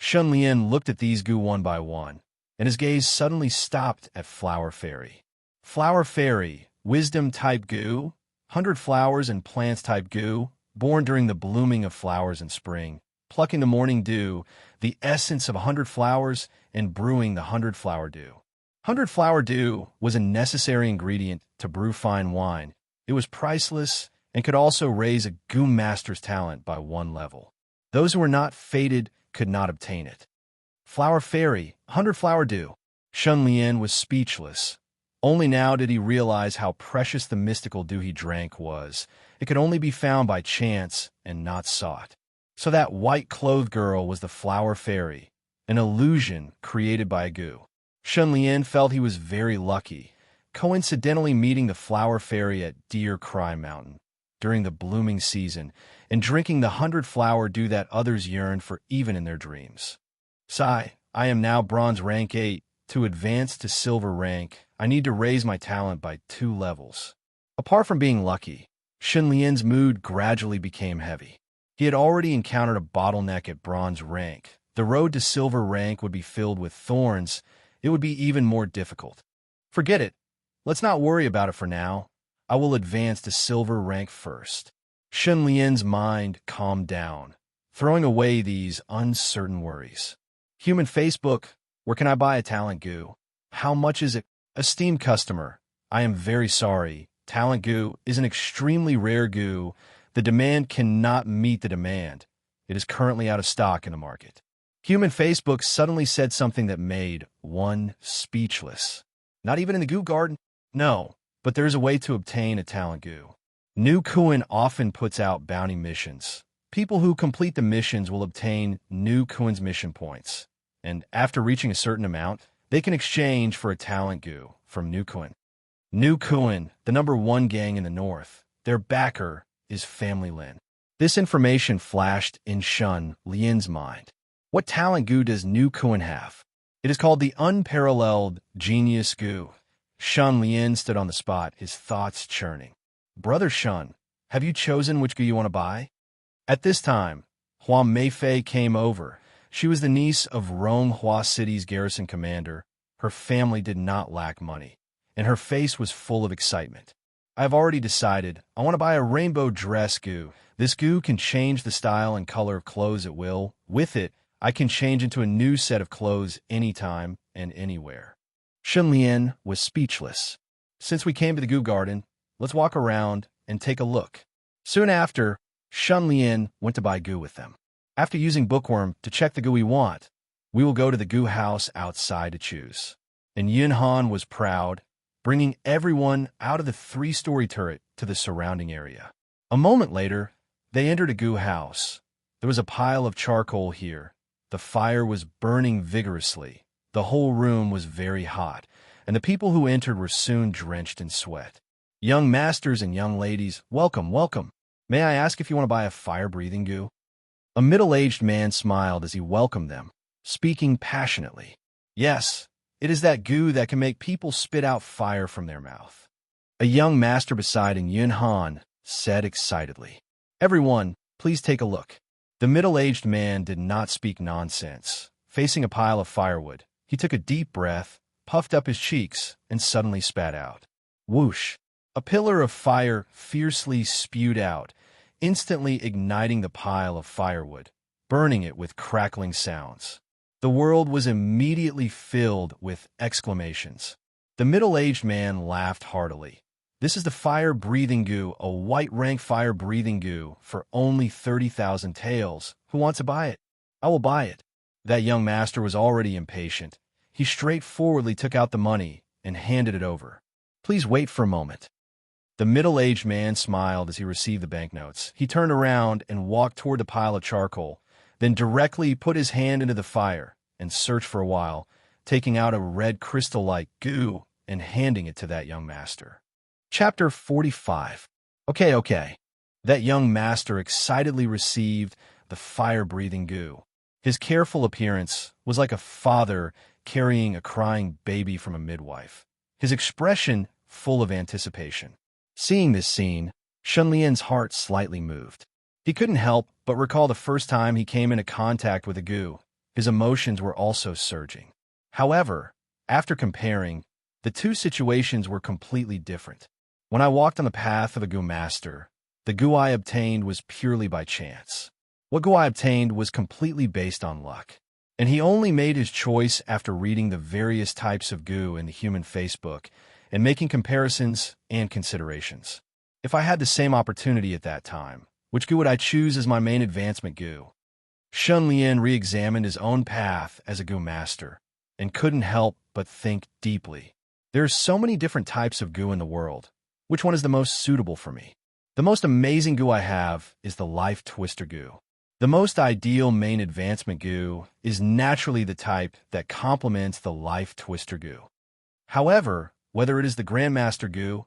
Shunlian looked at these Gu one by one, and his gaze suddenly stopped at flower fairy. Flower fairy, wisdom type Gu, 100 flowers and plants type Gu, born during the blooming of flowers in spring, plucking the morning dew, the essence of 100 flowers, and brewing the 100 flower dew. 100 flower dew was a necessary ingredient to brew fine wine. It was priceless and could also raise a Gu master's talent by 1 level. Those who were not fated could not obtain it. Flower fairy, 100 flower dew. Shunlian was speechless. Only now did he realize how precious the mystical dew he drank was. It could only be found by chance and not sought. So that white-clothed girl was the flower fairy, an illusion created by a Gu. Shunlian felt he was very lucky, coincidentally meeting the flower fairy at Deer Cry Mountain during the blooming season and drinking the 100 flower dew that others yearn for even in their dreams. Sigh, I am now bronze rank 8. To advance to silver rank, I need to raise my talent by 2 levels. Apart from being lucky, Shunlian's mood gradually became heavy. He had already encountered a bottleneck at bronze rank. The road to silver rank would be filled with thorns. It would be even more difficult. Forget it. Let's not worry about it for now. I will advance to silver rank first. Shunlian's mind calmed down, throwing away these uncertain worries. Human Facebook. Where can I buy a talent Gu? How much is it? Esteemed customer, I am very sorry. Talent Gu is an extremely rare Gu. The demand cannot meet the demand. It is currently out of stock in the market. Human Facebook suddenly said something that made one speechless. Not even in the Gu garden? No, but there is a way to obtain a talent Gu. New Kuan often puts out bounty missions. People who complete the missions will obtain New Kuan's mission points. And after reaching a certain amount, they can exchange for a talent Gu from New Kuan. New Kuan, the #1 gang in the north, their backer is Family Lin. This information flashed in Shun Lian's mind. What talent Gu does New Kuan have? It is called the Unparalleled Genius Gu. Shun Lian stood on the spot, his thoughts churning. Brother Shun, have you chosen which Gu you want to buy? At this time, Huang Meifei came over. She was the niece of Ronghua City's garrison commander. Her family did not lack money, and her face was full of excitement. I have already decided. I want to buy a rainbow dress Gu. This Gu can change the style and color of clothes at will. With it, I can change into a new set of clothes anytime and anywhere. Shunlian was speechless. Since we came to the Gu garden, let's walk around and take a look. Soon after, Shunlian went to buy Gu with them. After using Bookworm to check the Gu we want, we will go to the Gu house outside to choose. And Yunhan was proud, bringing everyone out of the 3-story turret to the surrounding area. A moment later, they entered a Gu house. There was a pile of charcoal here. The fire was burning vigorously. The whole room was very hot, and the people who entered were soon drenched in sweat. Young masters and young ladies, welcome, welcome. May I ask if you want to buy a fire-breathing goo? A middle-aged man smiled as he welcomed them, speaking passionately. Yes, it is that goo that can make people spit out fire from their mouth. A young master beside Yun Han said excitedly. Everyone, please take a look. The middle-aged man did not speak nonsense. Facing a pile of firewood, he took a deep breath, puffed up his cheeks, and suddenly spat out. Whoosh! A pillar of fire fiercely spewed out, instantly igniting the pile of firewood, burning it with crackling sounds. The world was immediately filled with exclamations. The middle-aged man laughed heartily. This is the fire-breathing goo, a white-rank fire-breathing goo for only 30,000 taels. Who wants to buy it? I will buy it. That young master was already impatient. He straightforwardly took out the money and handed it over. Please wait for a moment. The middle-aged man smiled as he received the banknotes. He turned around and walked toward the pile of charcoal, then directly put his hand into the fire and searched for a while, taking out a red crystal-like goo and handing it to that young master. Chapter 45. Okay. That young master excitedly received the fire-breathing goo. His careful appearance was like a father carrying a crying baby from a midwife, his expression full of anticipation. Seeing this scene, Shunlian's heart slightly moved. He couldn't help but recall the first time he came into contact with a goo. His emotions were also surging. However, after comparing, the two situations were completely different. When I walked on the path of a goo master, the goo I obtained was purely by chance. What goo I obtained was completely based on luck. And he only made his choice after reading the various types of goo in the human Facebook and making comparisons and considerations. If I had the same opportunity at that time, which goo would I choose as my main advancement goo? Shunlian re-examined his own path as a goo master and couldn't help but think deeply. There are so many different types of goo in the world. Which one is the most suitable for me? The most amazing goo I have is the Life Twister goo. The most ideal main advancement goo is naturally the type that complements the Life Twister goo. However, whether it is the Grandmaster goo,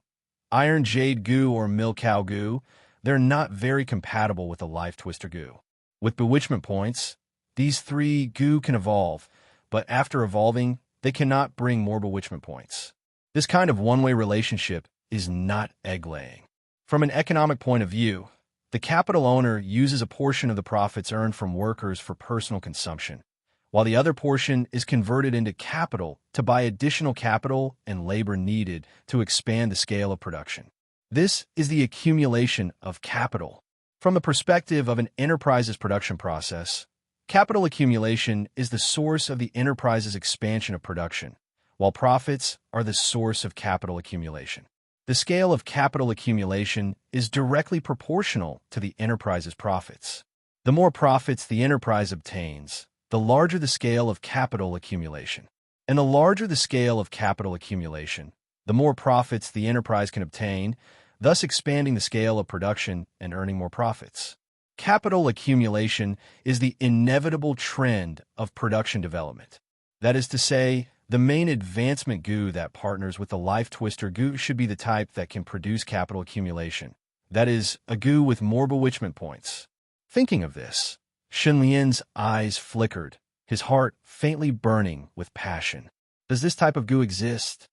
Iron Jade goo, or Milk Cow goo, they're not very compatible with the Life Twister goo. With bewitchment points, these three goo can evolve, but after evolving, they cannot bring more bewitchment points. This kind of one-way relationship is not egg-laying. From an economic point of view, the capital owner uses a portion of the profits earned from workers for personal consumption, while the other portion is converted into capital to buy additional capital and labor needed to expand the scale of production. This is the accumulation of capital. From the perspective of an enterprise's production process, capital accumulation is the source of the enterprise's expansion of production, while profits are the source of capital accumulation. The scale of capital accumulation is directly proportional to the enterprise's profits. The more profits the enterprise obtains, the larger the scale of capital accumulation. And the larger the scale of capital accumulation, the more profits the enterprise can obtain, thus expanding the scale of production and earning more profits. Capital accumulation is the inevitable trend of production development. That is to say, the main advancement goo that partners with the Life Twister goo should be the type that can produce capital accumulation. That is, a goo with more bewitchment points. Thinking of this, Shunlian's eyes flickered, his heart faintly burning with passion. Does this type of goo exist?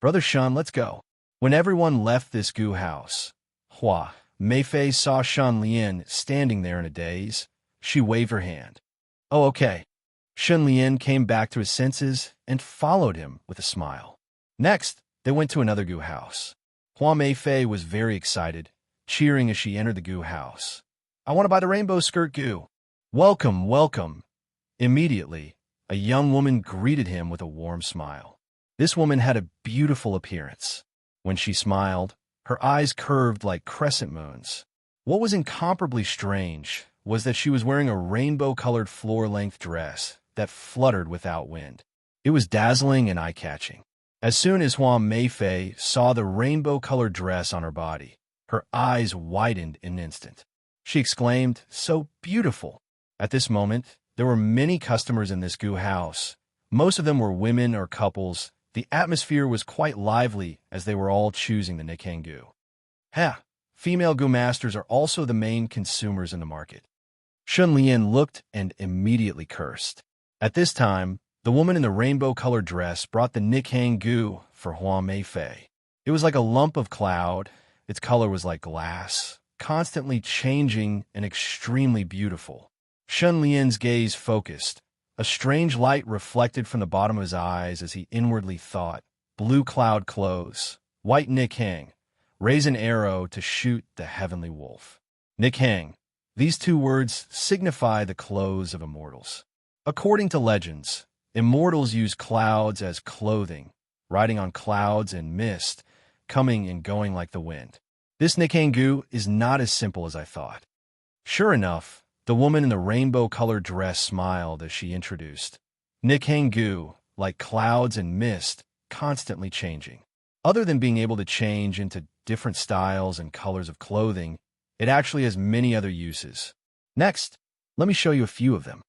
Brother Shun, let's go. When everyone left this goo house, Hua Meifei saw Shunlian standing there in a daze. She waved her hand. Oh, okay. Shunlian came back to his senses and followed him with a smile. Next, they went to another goo house. Hua Meifei was very excited, cheering as she entered the goo house. I want to buy the rainbow skirt goo. Welcome. Immediately, a young woman greeted him with a warm smile. This woman had a beautiful appearance. When she smiled, her eyes curved like crescent moons. What was incomparably strange was that she was wearing a rainbow-colored floor-length dress that fluttered without wind. It was dazzling and eye-catching. As soon as Hua Meifei saw the rainbow-colored dress on her body, her eyes widened in an instant. She exclaimed, "So beautiful!" At this moment, there were many customers in this goo house. Most of them were women or couples. The atmosphere was quite lively as they were all choosing the Nikken goo. Ha! Female Goo Masters are also the main consumers in the market. Shun Lian looked and immediately cursed. At this time, the woman in the rainbow-colored dress brought the Nikhang Goo for Hua Meifei. It was like a lump of cloud. Its color was like glass, constantly changing and extremely beautiful. Shun Lian's gaze focused. A strange light reflected from the bottom of his eyes as he inwardly thought, blue cloud clothes, white Nikhang, raise an arrow to shoot the heavenly wolf. Nikhang. These two words signify the clothes of immortals. According to legends, immortals use clouds as clothing, riding on clouds and mist, coming and going like the wind. This Nikhang Goo is not as simple as I thought. Sure enough, the woman in the rainbow-colored dress smiled as she introduced. Nikhang Goo, like clouds and mist, constantly changing. Other than being able to change into different styles and colors of clothing, it actually has many other uses. Next, let me show you a few of them.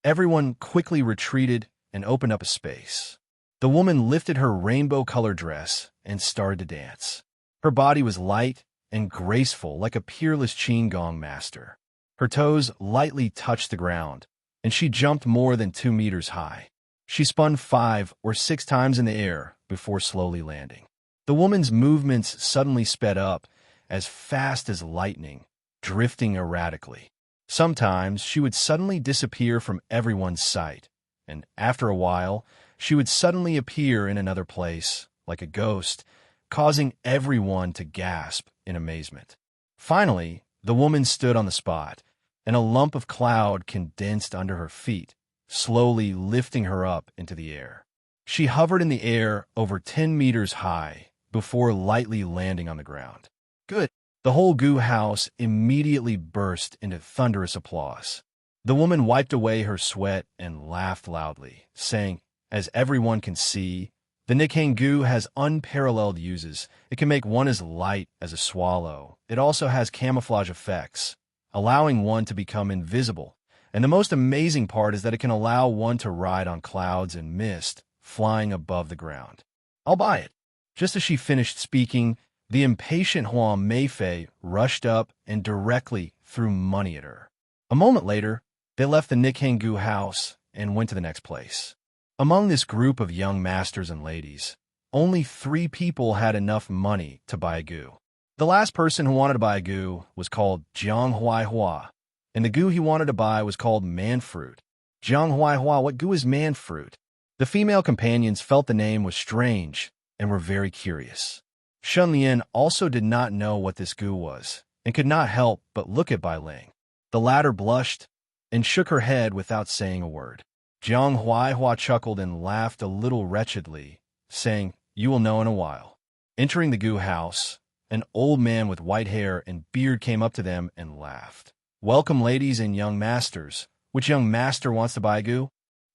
Everyone quickly retreated and opened up a space. The woman lifted her rainbow-colored dress and started to dance. Her body was light and graceful like a peerless qigong master. Her toes lightly touched the ground, and she jumped more than 2 meters high. She spun 5 or 6 times in the air before slowly landing. The woman's movements suddenly sped up, as fast as lightning, drifting erratically. Sometimes she would suddenly disappear from everyone's sight, and after a while, she would suddenly appear in another place, like a ghost, causing everyone to gasp in amazement. Finally, the woman stood on the spot, and a lump of cloud condensed under her feet, slowly lifting her up into the air. She hovered in the air over 10 meters high before lightly landing on the ground. Good. The whole Goo house immediately burst into thunderous applause. The woman wiped away her sweat and laughed loudly, saying, as everyone can see, the Nikhang Goo has unparalleled uses. It can make one as light as a swallow. It also has camouflage effects, allowing one to become invisible. And the most amazing part is that it can allow one to ride on clouds and mist, flying above the ground. I'll buy it. Just as she finished speaking, the impatient Hua Meifei rushed up and directly threw money at her. A moment later, they left the Nikhang Goo house and went to the next place. Among this group of young masters and ladies, only 3 people had enough money to buy a goo. The last person who wanted to buy a goo was called Jiang Huai Hua, and the goo he wanted to buy was called manfruit. Jiang Huai Hua, what goo is manfruit? The female companions felt the name was strange and were very curious. Shun Lian also did not know what this goo was, and could not help but look at Bai Ling. The latter blushed and shook her head without saying a word. Jiang Huai Hua chuckled and laughed a little wretchedly, saying, "You will know in a while." Entering the goo house, an old man with white hair and beard came up to them and laughed. "Welcome, ladies and young masters. Which young master wants to buy a goo?"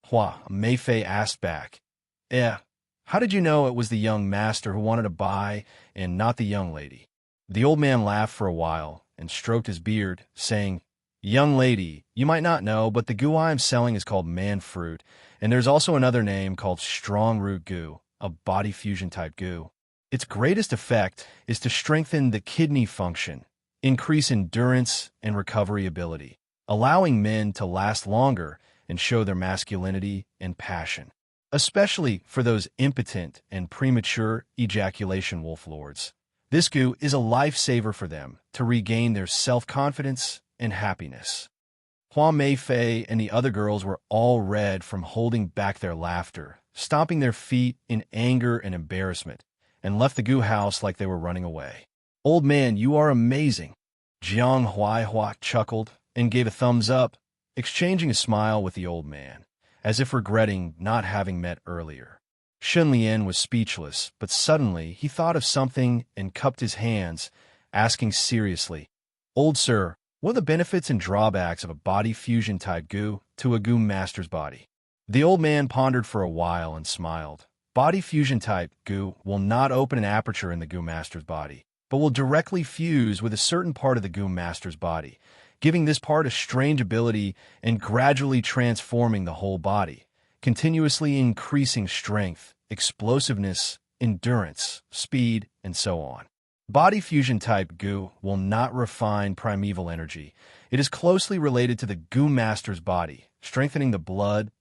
Hua Meifei asked back. How did you know it was the young master who wanted to buy and not the young lady?" The old man laughed for a while and stroked his beard, saying, "Young lady, you might not know, but the goo I am selling is called manfruit, and there's also another name called strong root goo, a body fusion type goo. Its greatest effect is to strengthen the kidney function, increase endurance and recovery ability, allowing men to last longer and show their masculinity and passion. Especially for those impotent and premature ejaculation wolf lords. This goo is a lifesaver for them to regain their self-confidence and happiness." Hua Meifei and the other girls were all red from holding back their laughter, stomping their feet in anger and embarrassment, and left the goo house like they were running away. "Old man, you are amazing." Jiang Huai Hua chuckled and gave a thumbs up, exchanging a smile with the old man, as if regretting not having met earlier. Shun Lian was speechless, but suddenly he thought of something and cupped his hands, asking seriously, "Old sir, what are the benefits and drawbacks of a body fusion type goo to a goo master's body?" The old man pondered for a while and smiled. Body fusion type goo will not open an aperture in the goo master's body, but will directly fuse with a certain part of the goo master's body, giving this part a strange ability and gradually transforming the whole body, continuously increasing strength, explosiveness, endurance, speed, and so on. Body fusion type goo will not refine primeval energy. It is closely related to the goo master's body, strengthening the blood,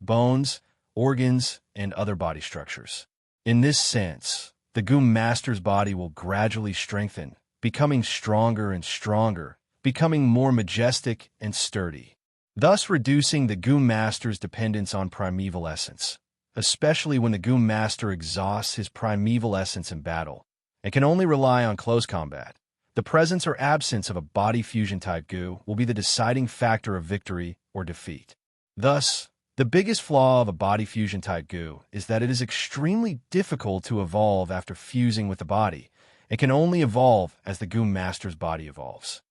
bones, organs, and other body structures. In this sense, the goo master's body will gradually strengthen, becoming stronger and stronger, becoming more majestic and sturdy, thus reducing the goo master's dependence on primeval essence, especially when the goo master exhausts his primeval essence in battle and can only rely on close combat. The presence or absence of a body fusion type goo will be the deciding factor of victory or defeat. Thus, the biggest flaw of a body fusion type goo is that it is extremely difficult to evolve after fusing with the body. It can only evolve as the goo master's body evolves.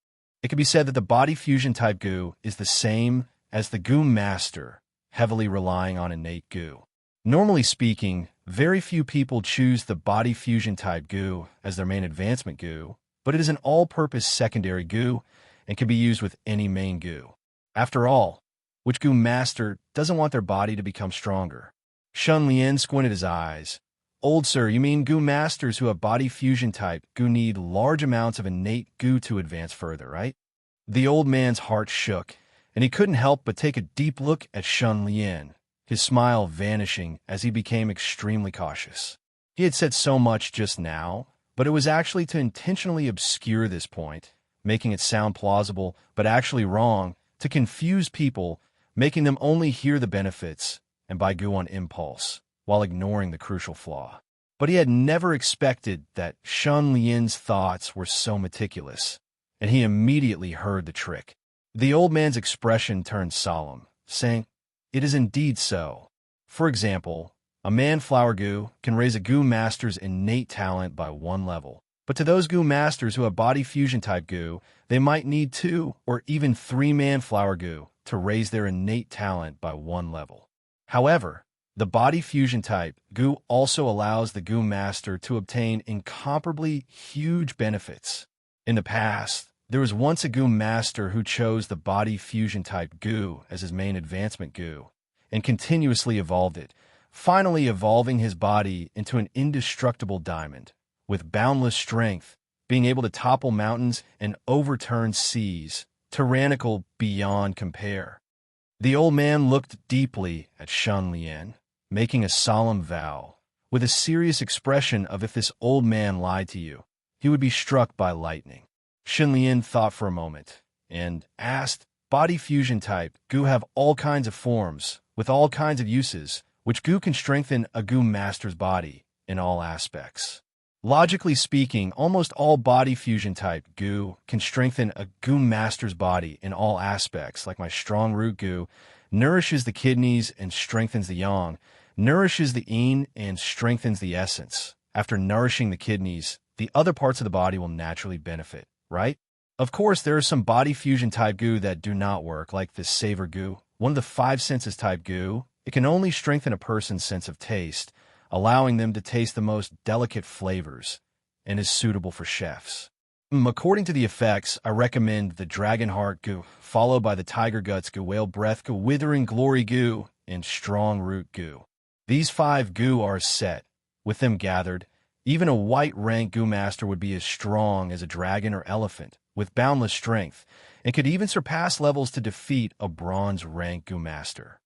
It can be said that the body fusion type goo is the same as the goo master, heavily relying on innate goo. Normally speaking, very few people choose the body fusion type goo as their main advancement goo, but it is an all-purpose secondary goo and can be used with any main goo. After all, which goo master doesn't want their body to become stronger? Shun Lian squinted his eyes. Old sir, you mean goo masters who have body fusion type goo need large amounts of innate goo to advance further, right? The old man's heart shook, and he couldn't help but take a deep look at Shun Lian, his smile vanishing as he became extremely cautious. He had said so much just now, but it was actually to intentionally obscure this point, making it sound plausible but actually wrong, to confuse people, making them only hear the benefits and buy goo on impulse, while ignoring the crucial flaw. But he had never expected that Shun Lian's thoughts were so meticulous, and he immediately heard the trick. The old man's expression turned solemn, saying, "It is indeed so. For example, a man-flower goo can raise a goo master's innate talent by 1 level. But to those goo masters who have body fusion type goo, they might need 2 or even 3 man-flower goo to raise their innate talent by 1 level. However, the body fusion type goo also allows the goo master to obtain incomparably huge benefits. In the past, there was once a goo master who chose the body fusion type goo as his main advancement goo and continuously evolved it, finally evolving his body into an indestructible diamond, with boundless strength, being able to topple mountains and overturn seas, tyrannical beyond compare." The old man looked deeply at Shun Lian, making a solemn vow, with a serious expression of if this old man lied to you, he would be struck by lightning. Shun Lian thought for a moment, and asked, "Body fusion type goo have all kinds of forms, with all kinds of uses, which goo can strengthen a goo master's body in all aspects. Logically speaking, almost all body fusion type goo can strengthen a goo master's body in all aspects, like my strong root goo nourishes the kidneys and strengthens the yang, nourishes the yin and strengthens the essence. After nourishing the kidneys, the other parts of the body will naturally benefit, right? Of course, there are some body fusion type goo that do not work, like the savor goo, one of the 5 senses type goo. It can only strengthen a person's sense of taste, allowing them to taste the most delicate flavors, and is suitable for chefs. According to the effects, I recommend the Dragon Heart Goo, followed by the Tiger Guts Goo, Whale Breath Goo, Withering Glory Goo, and Strong Root Goo. These 5 goo are set. With them gathered, even a white rank goo master would be as strong as a dragon or elephant, with boundless strength, and could even surpass levels to defeat a bronze rank goo master.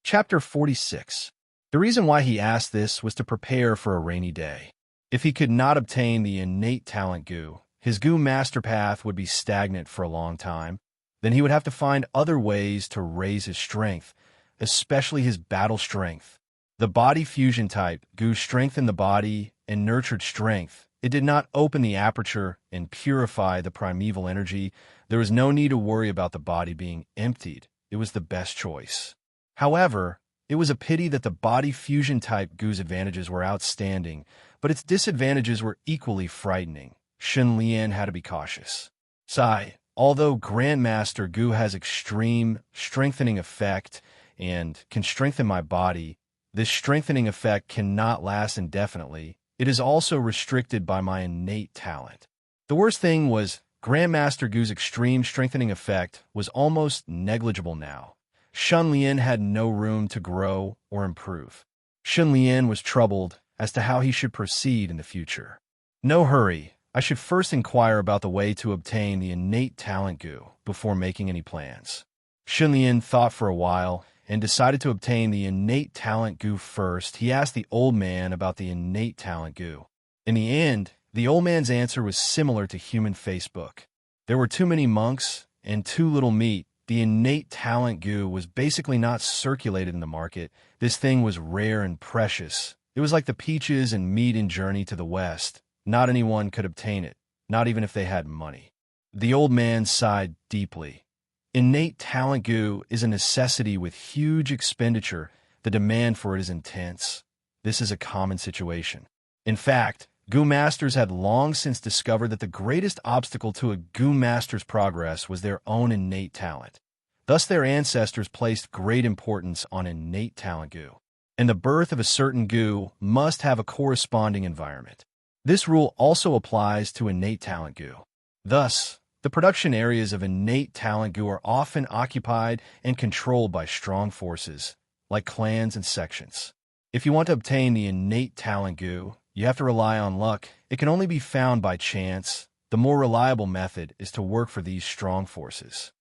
Chapter 46. The reason why he asked this was to prepare for a rainy day. If he could not obtain the innate talent goo, his goo master path would be stagnant for a long time. Then he would have to find other ways to raise his strength, especially his battle strength. The body fusion type goo strengthened the body and nurtured strength. It did not open the aperture and purify the primeval energy. There was no need to worry about the body being emptied. It was the best choice. However, it was a pity that the body fusion type goo's advantages were outstanding, but its disadvantages were equally frightening. Shun Lian had to be cautious. Sai, although Grandmaster goo has extreme strengthening effect and can strengthen my body, this strengthening effect cannot last indefinitely. It is also restricted by my innate talent. The worst thing was Grandmaster goo's extreme strengthening effect was almost negligible now. Shun Lian had no room to grow or improve. Shun Lian was troubled as to how he should proceed in the future. No hurry. I should first inquire about the way to obtain the innate talent goo before making any plans. Shunlian thought for a while and decided to obtain the innate talent goo first. He asked the old man about the innate talent goo. In the end, the old man's answer was similar to human Facebook. There were too many monks and too little meat. The innate talent goo was basically not circulated in the market. This thing was rare and precious. It was like the peaches and meat in Journey to the West. Not anyone could obtain it, not even if they had money. The old man sighed deeply. Innate talent goo is a necessity with huge expenditure. The demand for it is intense. This is a common situation. In fact, goo masters had long since discovered that the greatest obstacle to a goo master's progress was their own innate talent. Thus, their ancestors placed great importance on innate talent goo. And the birth of a certain goo must have a corresponding environment. This rule also applies to innate talent goo. Thus, the production areas of innate talent goo are often occupied and controlled by strong forces, like clans and sections. If you want to obtain the innate talent goo, you have to rely on luck. It can only be found by chance. The more reliable method is to work for these strong forces.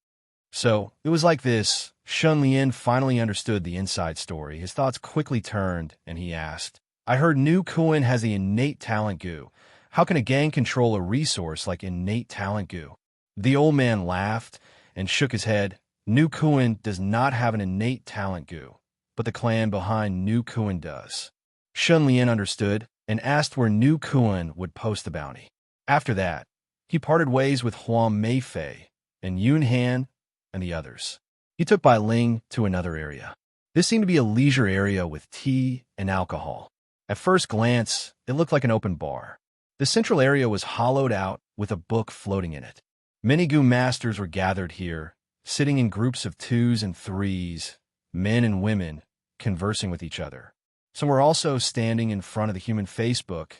So, it was like this. Shunlian finally understood the inside story. His thoughts quickly turned, and he asked, I heard Nu Kuan has the innate talent goo. How can a gang control a resource like innate talent goo? The old man laughed and shook his head. Nu Kuan does not have an innate talent goo, but the clan behind Nu Kuan does. Shunlian understood and asked where Nu Kuan would post the bounty. After that, he parted ways with Huang Meifei and Yun Han and the others. He took Bai Ling to another area. This seemed to be a leisure area with tea and alcohol. At first glance, it looked like an open bar. The central area was hollowed out with a book floating in it. Many goo masters were gathered here, sitting in groups of twos and threes, men and women, conversing with each other. Some were also standing in front of the human Facebook,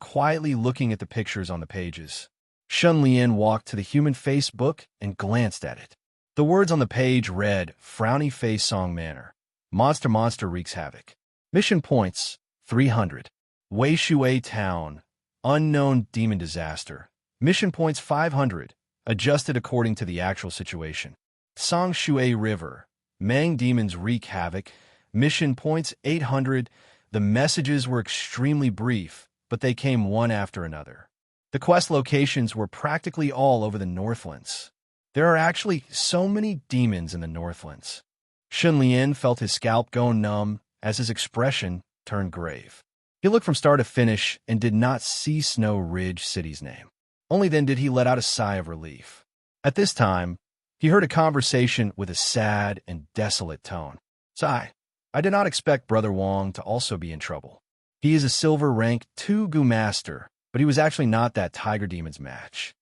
quietly looking at the pictures on the pages. Shunlian walked to the human Facebook and glanced at it. The words on the page read, Frowny Face Song Manor. Monster wreaks havoc. Mission points, 300. Wei Shui Town. Unknown demon disaster. Mission points 500. Adjusted according to the actual situation. Song Shui River. Mang demons wreak havoc. Mission points 800. The messages were extremely brief, but they came one after another. The quest locations were practically all over the Northlands. There are actually so many demons in the Northlands. Shunlian felt his scalp go numb as his expression turned grave. He looked from start to finish and did not see Snow Ridge City's name. Only then did he let out a sigh of relief. At this time, he heard a conversation with a sad and desolate tone. Sigh. I did not expect Brother Wong to also be in trouble. He is a silver rank 2 goo master, but he was actually not that Tiger Demon's match.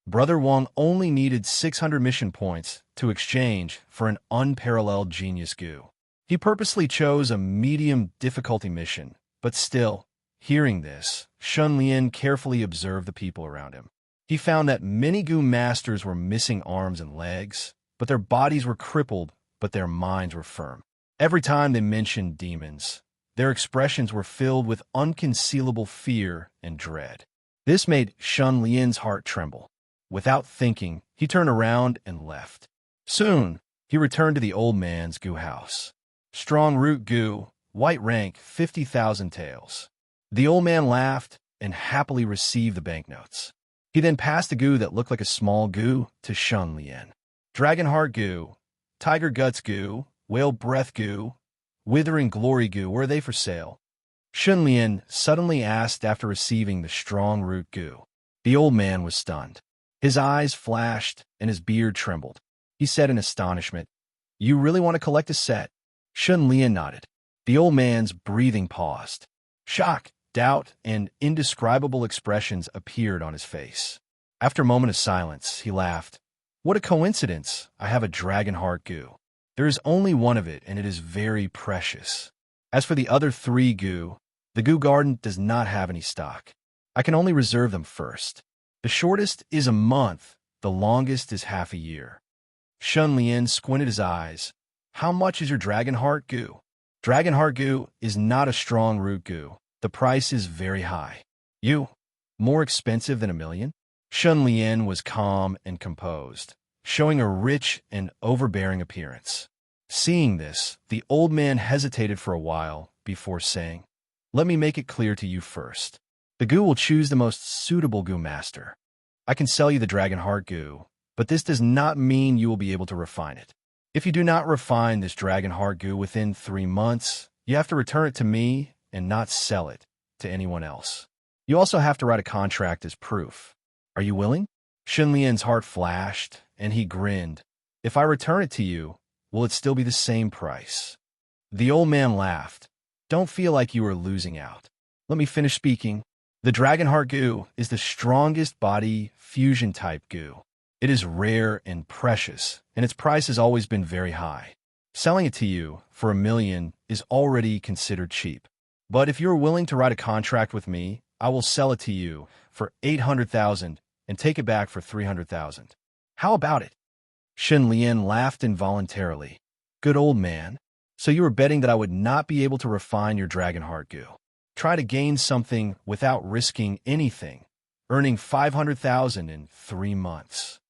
Brother Wong only needed 600 mission points to exchange for an unparalleled genius goo. He purposely chose a medium difficulty mission, but still, hearing this, Shunlian carefully observed the people around him. He found that many goo masters were missing arms and legs, but their bodies were crippled, but their minds were firm. Every time they mentioned demons, their expressions were filled with unconcealable fear and dread. This made Shunlian's heart tremble. Without thinking, he turned around and left. Soon, he returned to the old man's goo house. Strong root goo, white rank, 50,000 taels. The old man laughed and happily received the banknotes. He then passed the goo that looked like a small goo to Shunlian. Dragonheart goo, Tiger Guts goo, Whale Breath goo, Withering Glory goo, were they for sale? Shunlian suddenly asked after receiving the strong root goo. The old man was stunned. His eyes flashed and his beard trembled. He said in astonishment, You really want to collect a set? Shunlian nodded. The old man's breathing paused. Shock, doubt, and indescribable expressions appeared on his face. After a moment of silence, he laughed. What a coincidence! I have a Dragonheart goo. There is only one of it, and it is very precious. As for the other 3 goo, the goo garden does not have any stock. I can only reserve them first. The shortest is a month, the longest is half a year. Shunlian squinted his eyes. How much is your Dragonheart goo? Dragonheart goo is not a strong root goo. The price is very high. You More expensive than 1 million? Shun Lian was calm and composed, showing a rich and overbearing appearance. Seeing this, the old man hesitated for a while before saying, "Let me make it clear to you first. The goo will choose the most suitable goo master. I can sell you the dragon heart goo, but this does not mean you will be able to refine it. If you do not refine this dragon heart goo within 3 months, you have to return it to me and not sell it to anyone else. You also have to write a contract as proof. Are you willing?" Shun Lian's heart flashed, and he grinned. "If I return it to you, will it still be the same price?" The old man laughed. "Don't feel like you are losing out. Let me finish speaking. The dragon heart goo is the strongest body fusion type goo. It is rare and precious, and its price has always been very high. Selling it to you for 1 million is already considered cheap. But if you are willing to write a contract with me, I will sell it to you for 800,000 and take it back for 300,000. How about it?" Shun Lian laughed involuntarily. "Good old man. So you were betting that I would not be able to refine your dragon heart goo. Try to gain something without risking anything, earning 500,000 in 3 months.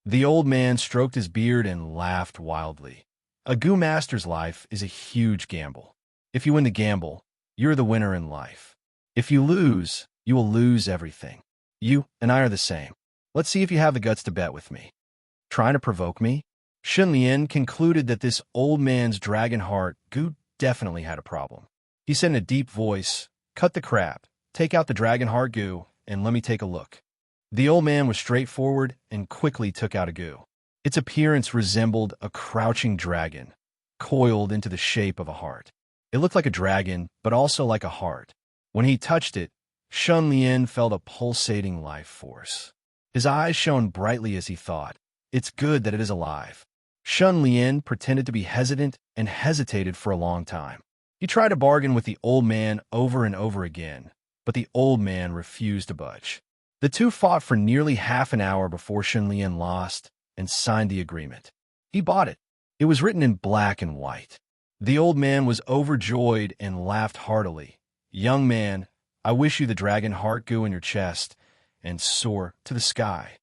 The old man stroked his beard and laughed wildly. A goo master's life is a huge gamble. If you win the gamble, you're the winner in life. If you lose, you will lose everything. You and I are the same. Let's see if you have the guts to bet with me." Trying to provoke me? Shun Lian concluded that this old man's dragon heart goo definitely had a problem. He said in a deep voice, "Cut the crap, take out the dragon heart goo, and let me take a look." The old man was straightforward and quickly took out a goo. Its appearance resembled a crouching dragon, coiled into the shape of a heart. It looked like a dragon, but also like a heart. When he touched it, Shun Lian felt a pulsating life force. His eyes shone brightly as he thought, "It's good that it is alive." Shun Lian pretended to be hesitant and hesitated for a long time. He tried to bargain with the old man over and over again, but the old man refused to budge. The two fought for nearly half an hour before Shun Lian lost and signed the agreement. He bought it. It was written in black and white. The old man was overjoyed and laughed heartily. "Young man, I wish you the dragon heart goo in your chest and soar to the sky."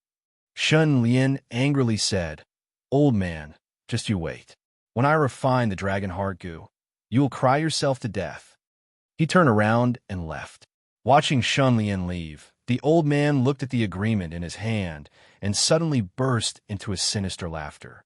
Shun Lian angrily said, "Old man, just you wait. When I refine the dragon heart goo, you will cry yourself to death." He turned around and left. Watching Shun Lian leave, the old man looked at the agreement in his hand and suddenly burst into a sinister laughter.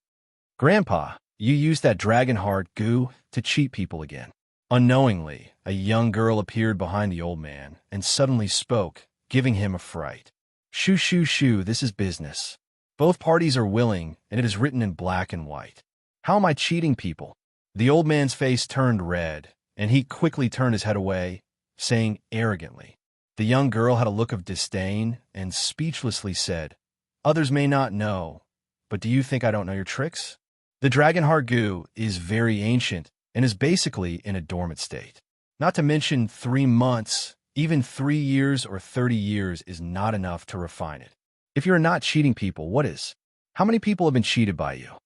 "Grandpa, you used that dragon heart goo to cheat people again." Unknowingly, a young girl appeared behind the old man and suddenly spoke, giving him a fright. "Shoo, shoo, shoo, this is business. Both parties are willing, and it is written in black and white. How am I cheating people?" The old man's face turned red, and he quickly turned his head away, saying arrogantly. The young girl had a look of disdain and speechlessly said, "Others may not know, but do you think I don't know your tricks? The dragon heart goo is very ancient and is basically in a dormant state. Not to mention 3 months, even 3 years or 30 years is not enough to refine it. If you're not cheating people, what is? How many people have been cheated by you?"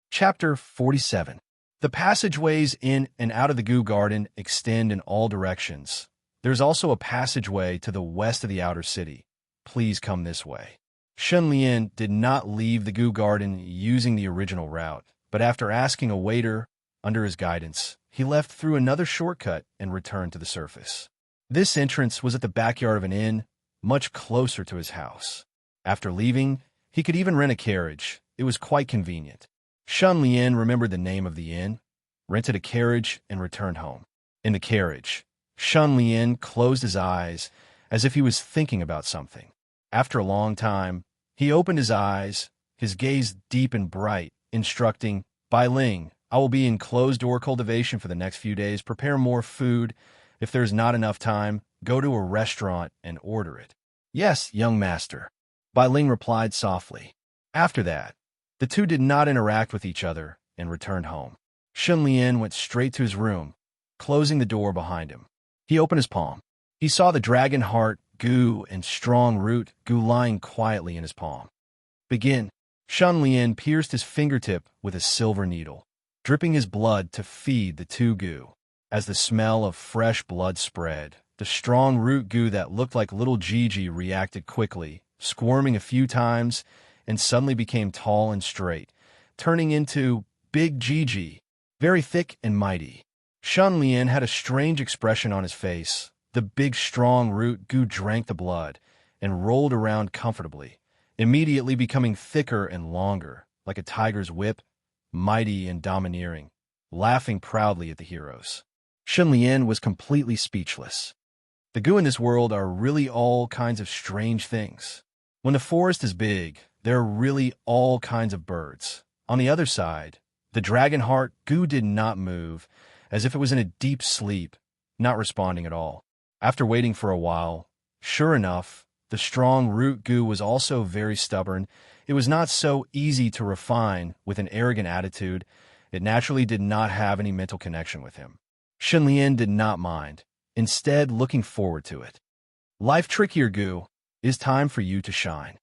Chapter 47. The passageways in and out of the goo garden extend in all directions. There's also a passageway to the west of the outer city. Please come this way. Shun Lian did not leave the goo garden using the original route, but after asking a waiter under his guidance, he left through another shortcut and returned to the surface. This entrance was at the backyard of an inn, much closer to his house. After leaving, he could even rent a carriage. It was quite convenient. Shun Lian remembered the name of the inn, rented a carriage, and returned home. In the carriage, Shun Lian closed his eyes as if he was thinking about something. After a long time, he opened his eyes, his gaze deep and bright, instructing, "Bai Ling, I will be in closed-door cultivation for the next few days. Prepare more food. If there's not enough time, go to a restaurant and order it." "Yes, young master," Bai Ling replied softly. After that, the two did not interact with each other and returned home. Shun Lian went straight to his room, closing the door behind him. He opened his palm. He saw the dragon heart goo and strong root goo lying quietly in his palm. "Begin." Shun Lian pierced his fingertip with a silver needle, dripping his blood to feed the two goo. As the smell of fresh blood spread, the strong root goo that looked like little Gigi reacted quickly, squirming a few times, and suddenly became tall and straight, turning into Big Gigi, very thick and mighty. Shun Lian had a strange expression on his face. The big, strong root goo drank the blood and rolled around comfortably, immediately becoming thicker and longer, like a tiger's whip, mighty and domineering, laughing proudly at the heroes. Shun Lian was completely speechless. The goo in this world are really all kinds of strange things. When the forest is big, there are really all kinds of birds. On the other side, the dragon heart goo did not move, as if it was in a deep sleep, not responding at all. After waiting for a while, sure enough, the strong root goo was also very stubborn. It was not so easy to refine with an arrogant attitude. It naturally did not have any mental connection with him. Shun Lian did not mind, instead looking forward to it. Life trickier goo, it is time for you to shine.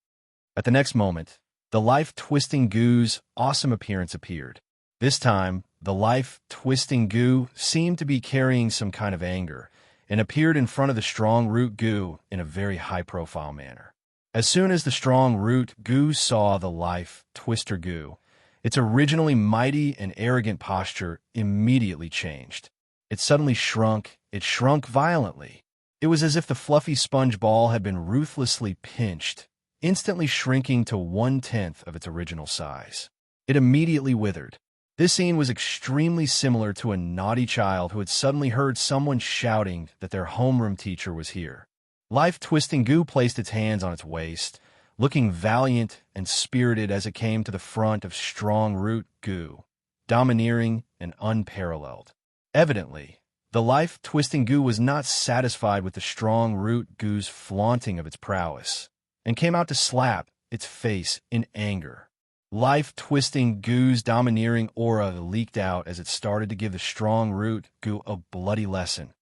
At the next moment, the life-twisting goo's awesome appearance appeared. This time, the life-twisting goo seemed to be carrying some kind of anger and appeared in front of the strong root goo in a very high-profile manner. As soon as the strong root goo saw the life-twister goo, its originally mighty and arrogant posture immediately changed. It suddenly shrunk. It shrunk violently. It was as if the fluffy sponge ball had been ruthlessly pinched, instantly shrinking to 1/10 of its original size. It immediately withered. This scene was extremely similar to a naughty child who had suddenly heard someone shouting that their homeroom teacher was here. Life-twisting goo placed its hands on its waist, looking valiant and spirited as it came to the front of strong root goo, domineering and unparalleled. Evidently, the life-twisting goo was not satisfied with the strong root goo's flaunting of its prowess, and came out to slap its face in anger. Life-twisting goo's domineering aura leaked out as it started to give the strong root goo a bloody lesson.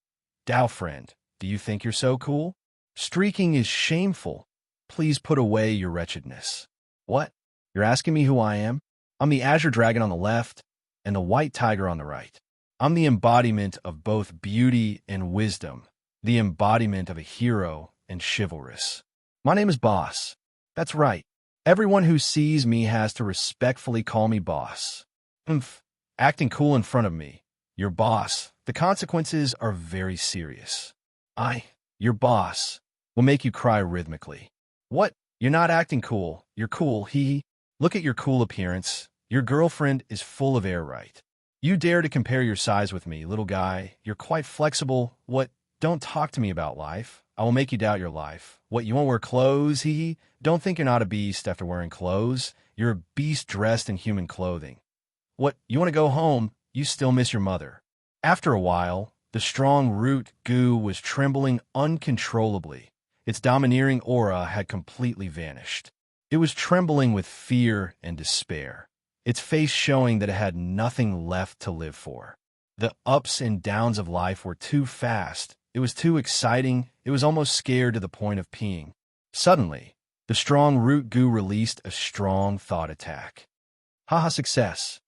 Dao friend, do you think you're so cool? Streaking is shameful. Please put away your wretchedness. What? You're asking me who I am? I'm the azure dragon on the left and the white tiger on the right. I'm the embodiment of both beauty and wisdom, the embodiment of a hero and chivalrous. My name is Boss. That's right. Everyone who sees me has to respectfully call me boss. Acting cool in front of me. Your boss. The consequences are very serious. Your boss, will make you cry rhythmically. What? You're not acting cool. You're cool, hee. Look at your cool appearance. Your girlfriend is full of air, right? You dare to compare your size with me, little guy. You're quite flexible. What? Don't talk to me about life. I will make you doubt your life. What, you won't wear clothes, hee? Don't think you're not a beast after wearing clothes. You're a beast dressed in human clothing. What, you want to go home? You still miss your mother. After a while, the strong root goo was trembling uncontrollably. Its domineering aura had completely vanished. It was trembling with fear and despair, its face showing that it had nothing left to live for. The ups and downs of life were too fast. It was too exciting. It was almost scared to the point of peeing. Suddenly, the strong root goo released a strong thought attack. Haha, success.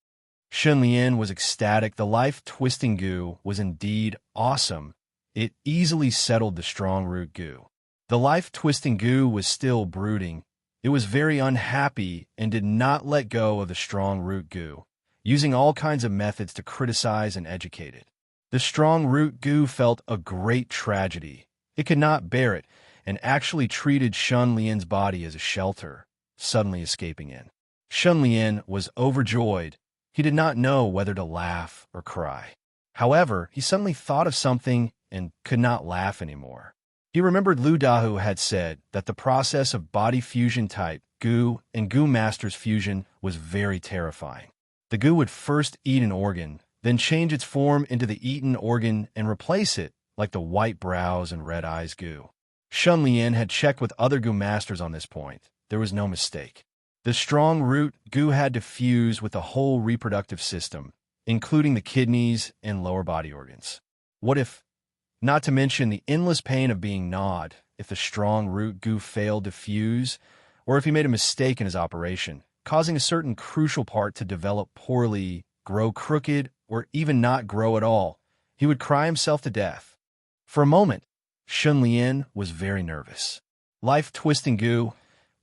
Shun Lian was ecstatic. The life-twisting goo was indeed awesome. It easily settled the strong root goo. The life-twisting goo was still brooding. It was very unhappy and did not let go of the strong root goo, using all kinds of methods to criticize and educate it. The strong root goo felt a great tragedy. It could not bear it, and actually treated Shun Lian's body as a shelter, suddenly escaping in. Shun Lian was overjoyed. He did not know whether to laugh or cry. However, he suddenly thought of something and could not laugh anymore. He remembered Lu Dahu had said that the process of body fusion type, goo, and goo master's fusion was very terrifying. The goo would first eat an organ, then change its form into the eaten organ and replace it, like the white brows and red eyes goo. Shun Lian had checked with other goo masters on this point. There was no mistake. The strong root goo had to fuse with the whole reproductive system, including the kidneys and lower body organs. What if, not to mention the endless pain of being gnawed, if the strong root goo failed to fuse, or if he made a mistake in his operation, causing a certain crucial part to develop poorly, grow crooked, or even not grow at all, he would cry himself to death. For a moment, Shun Lian was very nervous. Life-twisting goo.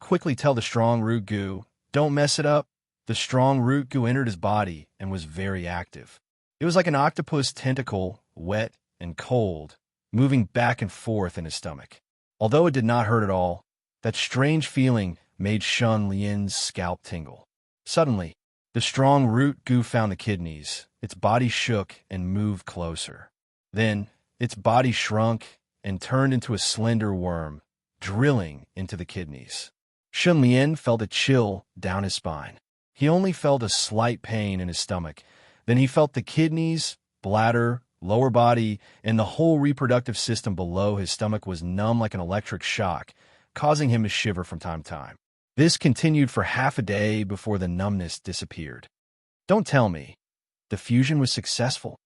Quickly tell the strong root goo, don't mess it up. The strong root goo entered his body and was very active. It was like an octopus tentacle, wet and cold, moving back and forth in his stomach. Although it did not hurt at all, that strange feeling made Shun Lian's scalp tingle. Suddenly, the strong root goo found the kidneys. Its body shook and moved closer. Then, its body shrunk and turned into a slender worm, drilling into the kidneys. Shun Lian felt a chill down his spine. He only felt a slight pain in his stomach. Then he felt the kidneys, bladder, lower body, and the whole reproductive system below his stomach was numb like an electric shock, causing him to shiver from time to time. This continued for half a day before the numbness disappeared. Don't tell me. The fusion was successful.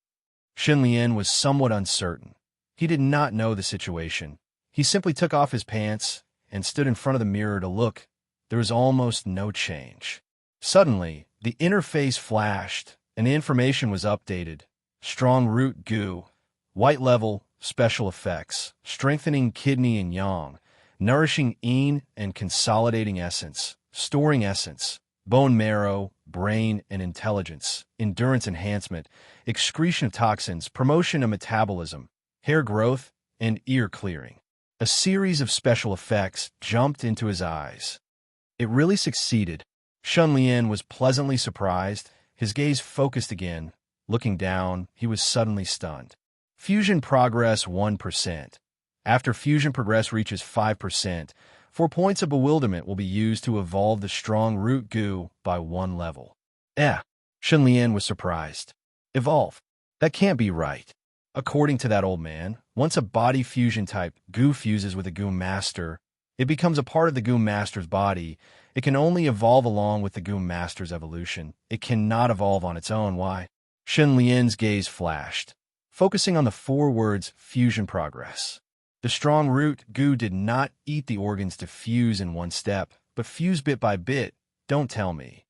Shun Lian was somewhat uncertain. He did not know the situation. He simply took off his pants and stood in front of the mirror to look. There was almost no change. Suddenly, the interface flashed, and the information was updated. Strong root goo, white level, special effects, strengthening kidney and yang, nourishing yin and consolidating essence, storing essence, bone marrow, brain and intelligence, endurance enhancement, excretion of toxins, promotion of metabolism, hair growth, and ear clearing. A series of special effects jumped into his eyes. It really succeeded. Shun Lian was pleasantly surprised. His gaze focused again. Looking down, he was suddenly stunned. Fusion progress 1%. After fusion progress reaches 5%, 4 points of bewilderment will be used to evolve the strong root goo by 1 level. Shun Lian was surprised. Evolve? That can't be right. According to that old man, once a body fusion type goo fuses with a goo master, it becomes a part of the goo master's body. It can only evolve along with the goo master's evolution. It cannot evolve on its own. Why? Shun Lian's gaze flashed, focusing on the 4 words fusion progress. The strong root goo did not eat the organs to fuse in one step, but fuse bit by bit. Don't tell me.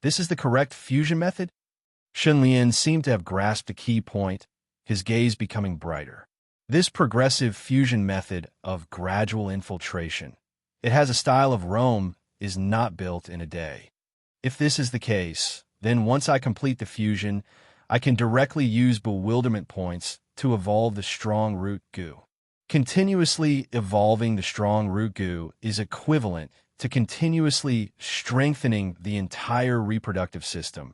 This is the correct fusion method? Shun Lian seemed to have grasped a key point, his gaze becoming brighter. This progressive fusion method of gradual infiltration, it has a style of Rome, is not built in a day. If this is the case, then once I complete the fusion, I can directly use bewilderment points to evolve the strong root goo. Continuously evolving the strong root goo is equivalent to continuously strengthening the entire reproductive system.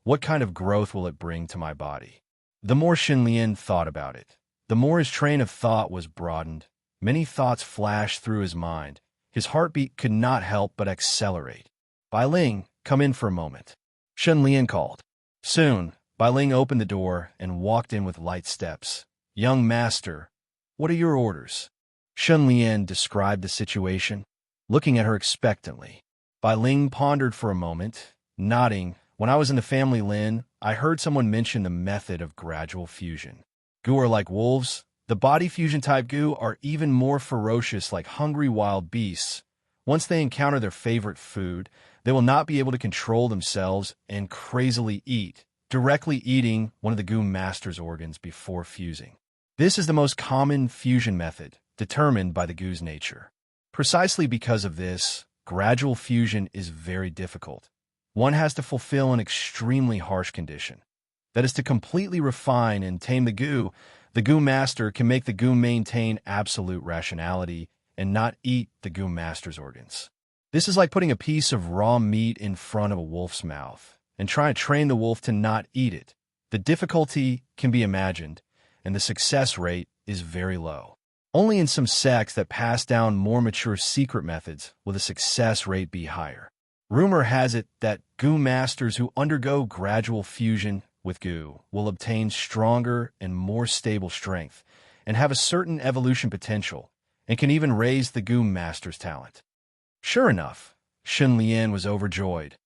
What kind of growth will it bring to my body? The more Shun Lian thought about it, the more his train of thought was broadened. Many thoughts flashed through his mind. His heartbeat could not help but accelerate. Bai Ling, come in for a moment. Shun Lian called. Soon, Bai Ling opened the door and walked in with light steps. Young master, what are your orders? Shun Lian described the situation, looking at her expectantly. Bai Ling pondered for a moment, nodding. When I was in the family Lin, I heard someone mention the method of gradual fusion. Goo are like wolves. The body fusion type goo are even more ferocious, like hungry wild beasts. Once they encounter their favorite food, they will not be able to control themselves and crazily eat, directly eating one of the goo master's organs before fusing. This is the most common fusion method, determined by the goo's nature. Precisely because of this, gradual fusion is very difficult. One has to fulfill an extremely harsh condition. That is to completely refine and tame the goo. The goo master can make the goo maintain absolute rationality and not eat the goo master's organs. This is like putting a piece of raw meat in front of a wolf's mouth and trying to train the wolf to not eat it. The difficulty can be imagined, and the success rate is very low. Only in some sects that pass down more mature secret methods will the success rate be higher. Rumor has it that goo masters who undergo gradual fusion with goo will obtain stronger and more stable strength and have a certain evolution potential and can even raise the goo master's talent. Sure enough, Shun Lian was overjoyed.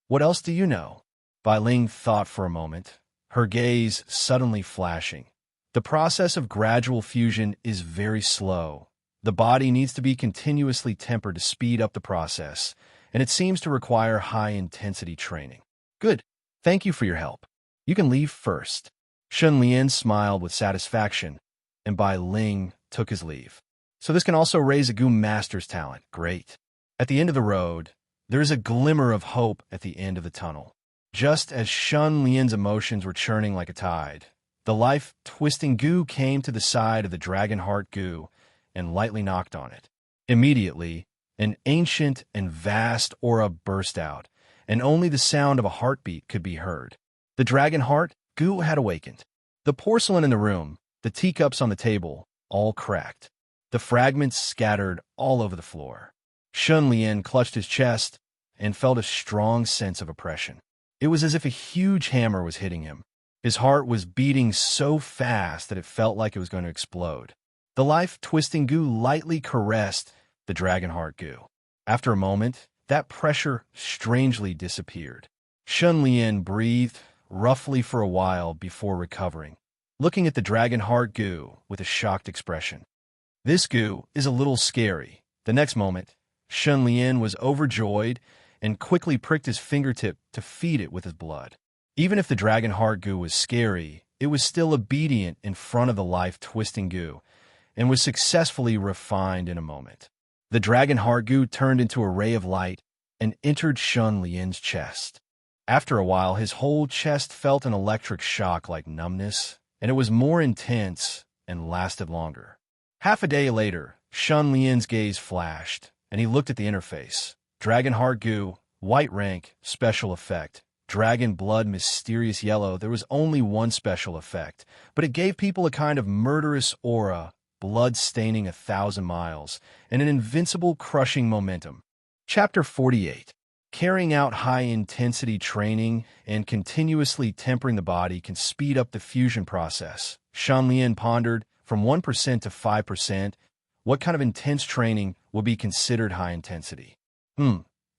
What else do you know? Bai Ling thought for a moment, her gaze suddenly flashing. The process of gradual fusion is very slow. The body needs to be continuously tempered to speed up the process, and it seems to require high-intensity training. Good. Thank you for your help. You can leave first. Shun Lian smiled with satisfaction, and Bai Ling took his leave. So this can also raise a Gu master's talent. Great. At the end of the road, there is a glimmer of hope at the end of the tunnel. Just as Shun Lian's emotions were churning like a tide, the life-twisting Gu came to the side of the dragon heart Gu and lightly knocked on it. Immediately, an ancient and vast aura burst out, and only the sound of a heartbeat could be heard. The dragon heart Gu had awakened. The porcelain in the room, the teacups on the table, all cracked. The fragments scattered all over the floor. Shun Lian clutched his chest and felt a strong sense of oppression. It was as if a huge hammer was hitting him. His heart was beating so fast that it felt like it was going to explode. The life-twisting Gu lightly caressed the dragon heart Gu. After a moment, that pressure strangely disappeared. Shun Lian breathed roughly for a while before recovering, looking at the dragon heart Gu with a shocked expression. This Gu is a little scary. The next moment, Shun Lian was overjoyed and quickly pricked his fingertip to feed it with his blood. Even if the dragon heart Gu was scary, it was still obedient in front of the life-twisting Gu and was successfully refined in a moment. The dragon heart Gu turned into a ray of light and entered Shun Lian's chest. After a while, his whole chest felt an electric shock like numbness, and it was more intense and lasted longer. Half a day later, Shun Lian's gaze flashed, and he looked at the interface. Dragon heart Gu, white rank, special effect. Dragon blood, mysterious yellow. There was only one special effect, but it gave people a kind of murderous aura, blood staining 1,000 miles, and an invincible crushing momentum. Chapter 48. Carrying out high-intensity training and continuously tempering the body can speed up the fusion process. Shun Lian pondered, from 1% to 5%, what kind of intense training will be considered high intensity?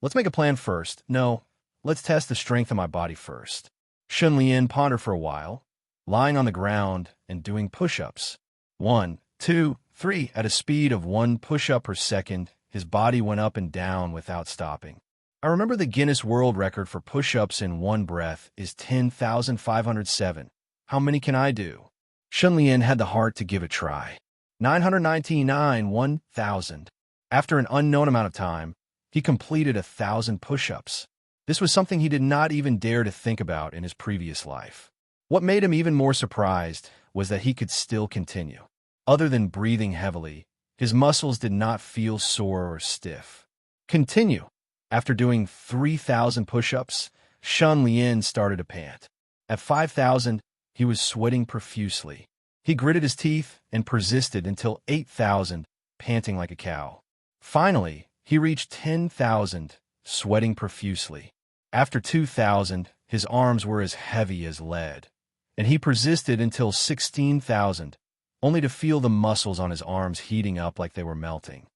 Let's make a plan first. No, let's test the strength of my body first. Shun Lian pondered for a while, lying on the ground and doing push-ups. 1, 2, 3. At a speed of 1 push-up per second, his body went up and down without stopping. I remember the Guinness World Record for push-ups in one breath is 10,507. How many can I do? Shun Lian had the heart to give a try. 999, 1,000. After an unknown amount of time, he completed 1,000 push-ups. This was something he did not even dare to think about in his previous life. What made him even more surprised was that he could still continue. Other than breathing heavily, his muscles did not feel sore or stiff. Continue. After doing 3,000 push-ups, Shun Lian started to pant. At 5,000, he was sweating profusely. He gritted his teeth and persisted until 8,000, panting like a cow. Finally, he reached 10,000, sweating profusely. After 2,000, his arms were as heavy as lead, and he persisted until 16,000, only to feel the muscles on his arms heating up like they were melting.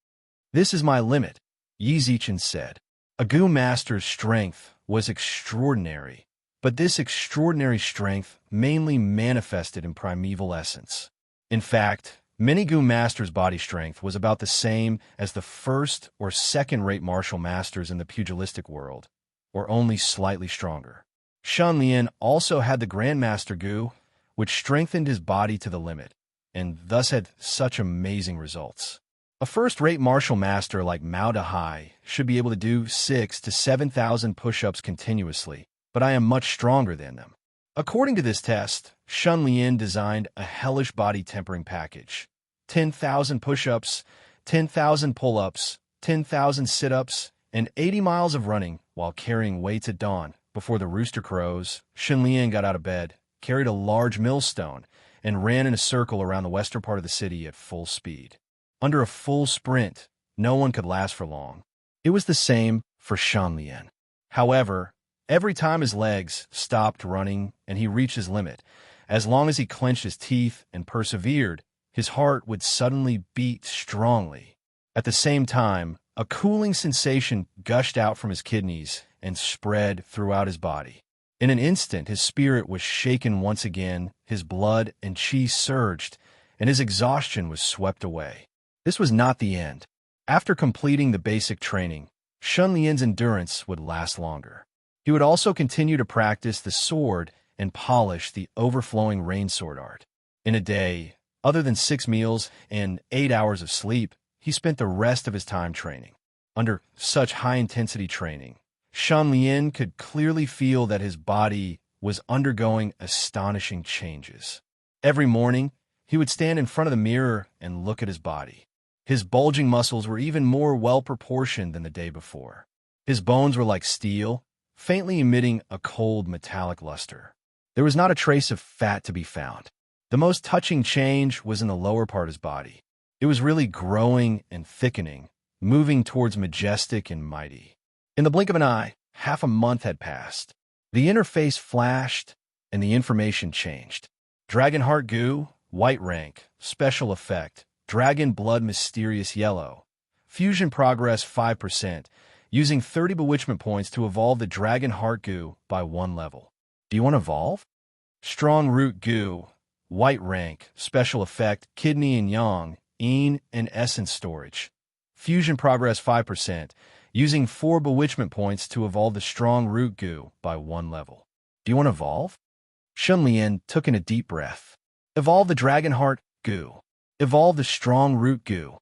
"This is my limit," Yi Zichen said. A Gu master's strength was extraordinary, but this extraordinary strength mainly manifested in primeval essence. In fact, many Gu masters' body strength was about the same as the first or second-rate martial masters in the pugilistic world, or only slightly stronger. Shun Lian also had the Grandmaster Gu, which strengthened his body to the limit, and thus had such amazing results. A first-rate martial master like Mao Dehai should be able to do 6,000 to 7,000 push-ups continuously, but I am much stronger than them. According to this test, Shun Lian designed a hellish body tempering package. 10,000 push-ups, 10,000 pull-ups, 10,000 sit-ups, and 80 miles of running while carrying weights at dawn. Before the rooster crows, Shun Lian got out of bed, carried a large millstone, and ran in a circle around the western part of the city at full speed. Under a full sprint, no one could last for long. It was the same for Shun Lian. However, every time his legs stopped running and he reached his limit, as long as he clenched his teeth and persevered, his heart would suddenly beat strongly. At the same time, a cooling sensation gushed out from his kidneys and spread throughout his body. In an instant, his spirit was shaken once again, his blood and qi surged, and his exhaustion was swept away. This was not the end. After completing the basic training, Shun Lian's endurance would last longer. He would also continue to practice the sword and polish the overflowing rain sword art. In a day, Other than 6 meals and 8 hours of sleep, he spent the rest of his time training. Under such high-intensity training, Shan Lian could clearly feel that his body was undergoing astonishing changes. Every morning, he would stand in front of the mirror and look at his body. His bulging muscles were even more well-proportioned than the day before. His bones were like steel, faintly emitting a cold metallic luster. There was not a trace of fat to be found. The most touching change was in the lower part of his body. It was really growing and thickening, moving towards majestic and mighty. In the blink of an eye, half a month had passed. The interface flashed, and the information changed. Dragon Heart Goo, white rank, special effect, Dragon Blood mysterious yellow. Fusion progress 5%, using 30 bewitchment points to evolve the Dragon Heart Goo by 1 level. Do you want to evolve? Strong Root Goo, white rank, special effect, kidney and yang, Een and essence storage. Fusion progress 5%, using 4 bewitchment points to evolve the Strong Root Goo by 1 level. Do you want to evolve? Shan Lian took in a deep breath. Evolve the Dragon Heart Goo. Evolve the Strong Root Goo.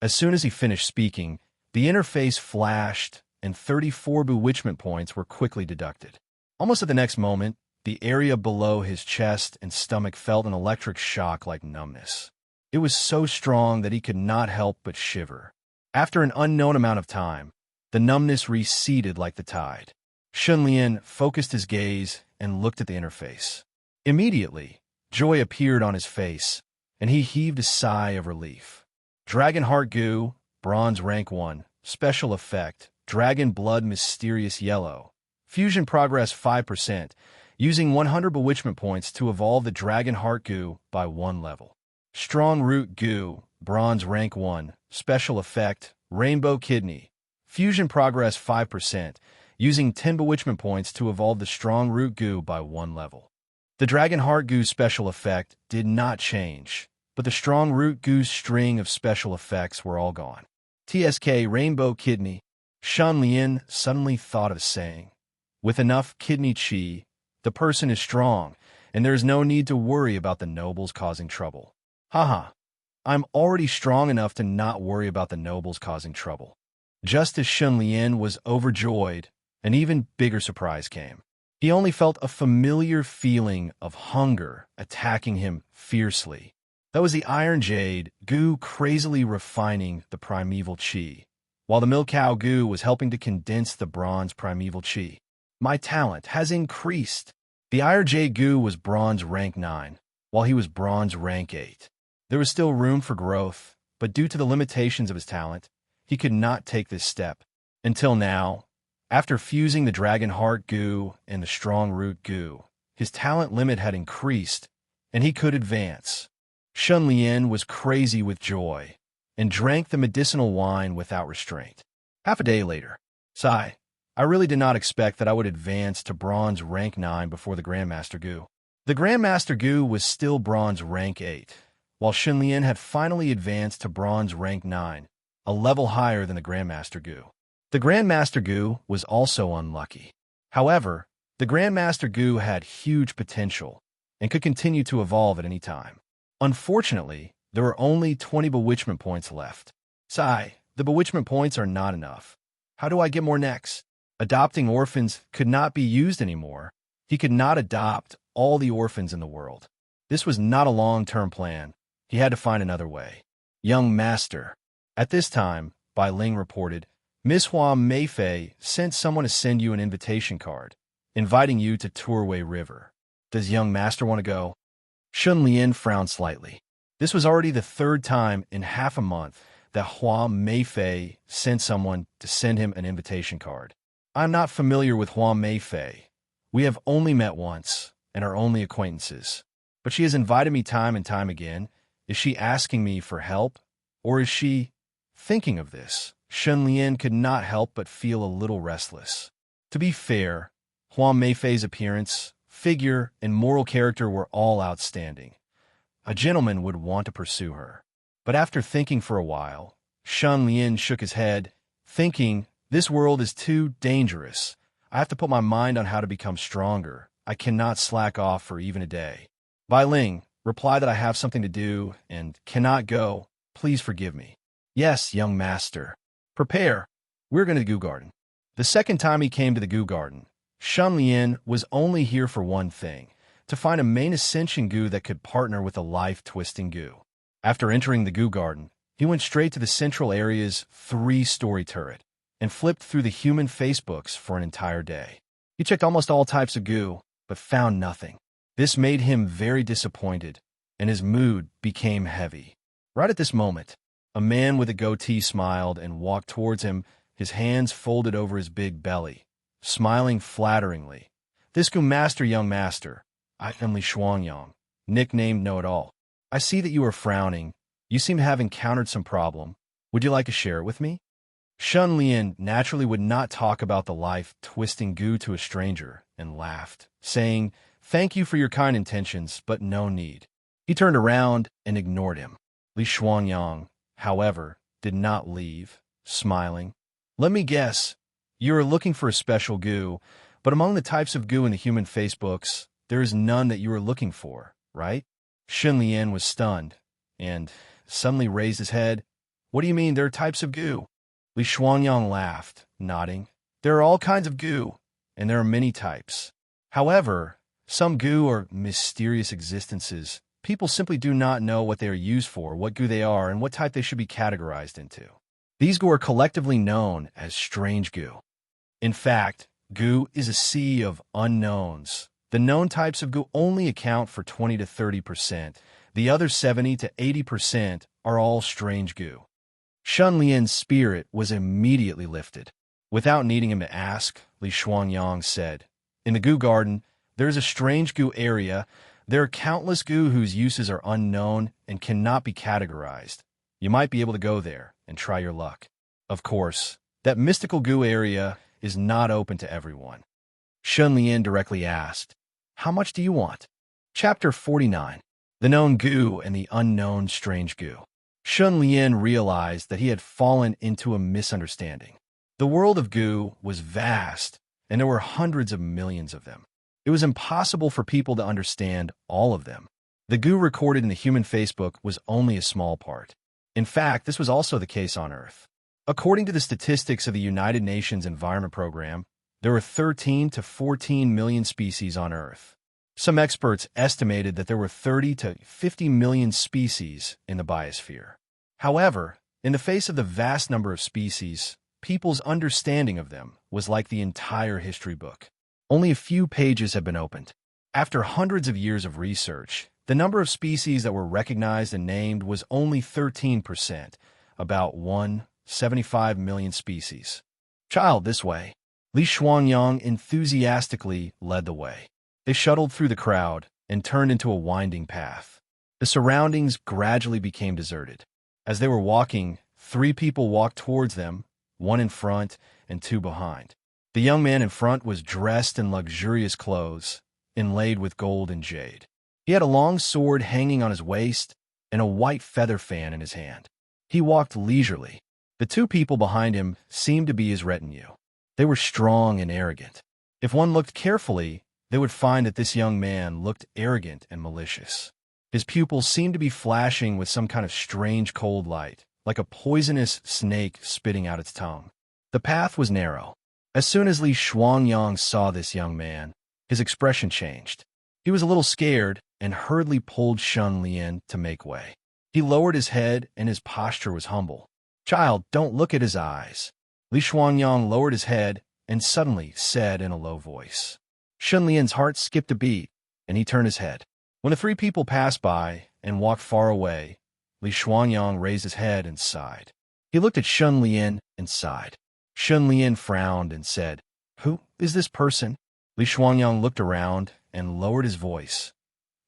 As soon as he finished speaking, the interface flashed, and 34 bewitchment points were quickly deducted. Almost at the next moment, the area below his chest and stomach felt an electric shock like numbness. It was so strong that he could not help but shiver. After an unknown amount of time, the numbness receded like the tide. Shan Lian focused his gaze and looked at the interface. Immediately, joy appeared on his face, and he heaved a sigh of relief. Dragon Heart Goo, Bronze Rank 1, Special Effect, Dragon Blood Mysterious Yellow. Fusion Progress 5%, using 100 bewitchment points to evolve the Dragon Heart Goo by 1 level. Strong Root Goo, Bronze Rank 1, Special Effect, Rainbow Kidney. Fusion Progress 5%, using 10 bewitchment points to evolve the Strong Root Goo by 1 level. The Dragon Heart Goo special effect did not change, but the Strong Root Goo's string of special effects were all gone. TSK Rainbow Kidney. Shan Lian suddenly thought of saying, with enough kidney chi, the person is strong, and there is no need to worry about the nobles causing trouble. Haha, I'm already strong enough to not worry about the nobles causing trouble. Just as Shan Lian was overjoyed, an even bigger surprise came. He only felt a familiar feeling of hunger attacking him fiercely. That was the Iron Jade Goo crazily refining the primeval chi, while the Milkow Goo was helping to condense the bronze primeval chi. My talent has increased. The Iron Jade Goo was bronze rank 9, while he was bronze rank 8. There was still room for growth, but due to the limitations of his talent, he could not take this step. Until now, after fusing the Dragon Heart Goo and the Strong Root Goo, his talent limit had increased, and he could advance. Shan Lian was crazy with joy, and drank the medicinal wine without restraint. Half a day later, sigh, I really did not expect that I would advance to bronze rank 9 before the Grandmaster Goo. The Grandmaster Goo was still bronze rank 8, while Shan Lian had finally advanced to bronze rank 9, a level higher than the Grandmaster Goo. The Grandmaster Goo was also unlucky. However, the Grandmaster Goo had huge potential and could continue to evolve at any time. Unfortunately, there were only 20 bewitchment points left. Sigh, the bewitchment points are not enough. How do I get more next? Adopting orphans could not be used anymore. He could not adopt all the orphans in the world. This was not a long-term plan. He had to find another way. Young Master. At this time, Bai Ling reported, Miss Hua Meifei sent someone to send you an invitation card, inviting you to Turway River. Does young master want to go? Shan Lian frowned slightly. This was already the 3rd time in half a month that Hua Meifei sent someone to send him an invitation card. I'm not familiar with Hua Meifei. We have only met once and are only acquaintances. But she has invited me time and time again. Is she asking me for help? Or is she thinking of this? Shan Lian could not help but feel a little restless. To be fair, Hua Meifei's appearance, figure, and moral character were all outstanding. A gentleman would want to pursue her. But after thinking for a while, Shan Lian shook his head, thinking, this world is too dangerous. I have to put my mind on how to become stronger. I cannot slack off for even a day. Bai Ling, reply that I have something to do and cannot go. Please forgive me. Yes, young master. Prepare. We're going to the Goo Garden. The second time he came to the Goo Garden, Shun Lian was only here for one thing, to find a main ascension goo that could partner with a life-twisting goo. After entering the Goo Garden, he went straight to the central area's 3-story turret and flipped through the human Facebooks for an entire day. He checked almost all types of goo, but found nothing. This made him very disappointed, and his mood became heavy. Right at this moment, a man with a goatee smiled and walked towards him, his hands folded over his big belly, smiling flatteringly. This goo master, young master, I am Li Shuangyang, nicknamed Know-It-All. I see that you are frowning. You seem to have encountered some problem. Would you like to share it with me? Shun Lian naturally would not talk about the life-twisting goo to a stranger and laughed, saying, "Thank you for your kind intentions, but no need." He turned around and ignored him. Li Shuangyang, however, did not leave, smiling. Let me guess, you are looking for a special goo, but among the types of goo in the human Facebooks, there is none that you are looking for, right? Shun Lian was stunned and suddenly raised his head. What do you mean there are types of goo? Li Shuangyang laughed, nodding. There are all kinds of goo, and there are many types. However, some goo are mysterious existences. People simply do not know what they are used for, what goo they are, and what type they should be categorized into. These goo are collectively known as strange goo. In fact, goo is a sea of unknowns. The known types of goo only account for 20 to 30%. The other 70 to 80% are all strange goo. Shun Lian's spirit was immediately lifted. Without needing him to ask, Li Shuangyang said, "In the Goo Garden, there is a strange goo area. There are countless goo whose uses are unknown and cannot be categorized. You might be able to go there and try your luck. Of course, that mystical goo area is not open to everyone." Shun Lian directly asked, "How much do you want?" Chapter 49. The Known Goo and the Unknown Strange Goo. Shun Lian realized that he had fallen into a misunderstanding. The world of goo was vast, and there were hundreds of millions of them. It was impossible for people to understand all of them. The goo recorded in the human Facebook was only a small part. In fact, this was also the case on Earth. According to the statistics of the United Nations Environment Program, there were 13 to 14 million species on Earth. Some experts estimated that there were 30 to 50 million species in the biosphere. However, in the face of the vast number of species, people's understanding of them was like the entire history book. Only a few pages have been opened. After hundreds of years of research, the number of species that were recognized and named was only 13%, about 175 million species. Child, this way. Li Shuangyang enthusiastically led the way. They shuttled through the crowd and turned into a winding path. The surroundings gradually became deserted. As they were walking, 3 people walked towards them, 1 in front and 2 behind. The young man in front was dressed in luxurious clothes, inlaid with gold and jade. He had a long sword hanging on his waist and a white feather fan in his hand. He walked leisurely. The 2 people behind him seemed to be his retinue. They were strong and arrogant. If one looked carefully, they would find that this young man looked arrogant and malicious. His pupils seemed to be flashing with some kind of strange cold light, like a poisonous snake spitting out its tongue. The path was narrow. As soon as Li Shuangyang saw this young man, his expression changed. He was a little scared and hurriedly pulled Shun Lian to make way. He lowered his head and his posture was humble. "Child, don't look at his eyes." Li Shuangyang lowered his head and suddenly said in a low voice. Shun Lian's heart skipped a beat, and he turned his head. When the 3 people passed by and walked far away, Li Shuangyang raised his head and sighed. He looked at Shun Lian and sighed. Shun Lian frowned and said, "Who is this person?" Li Shuangyang looked around and lowered his voice.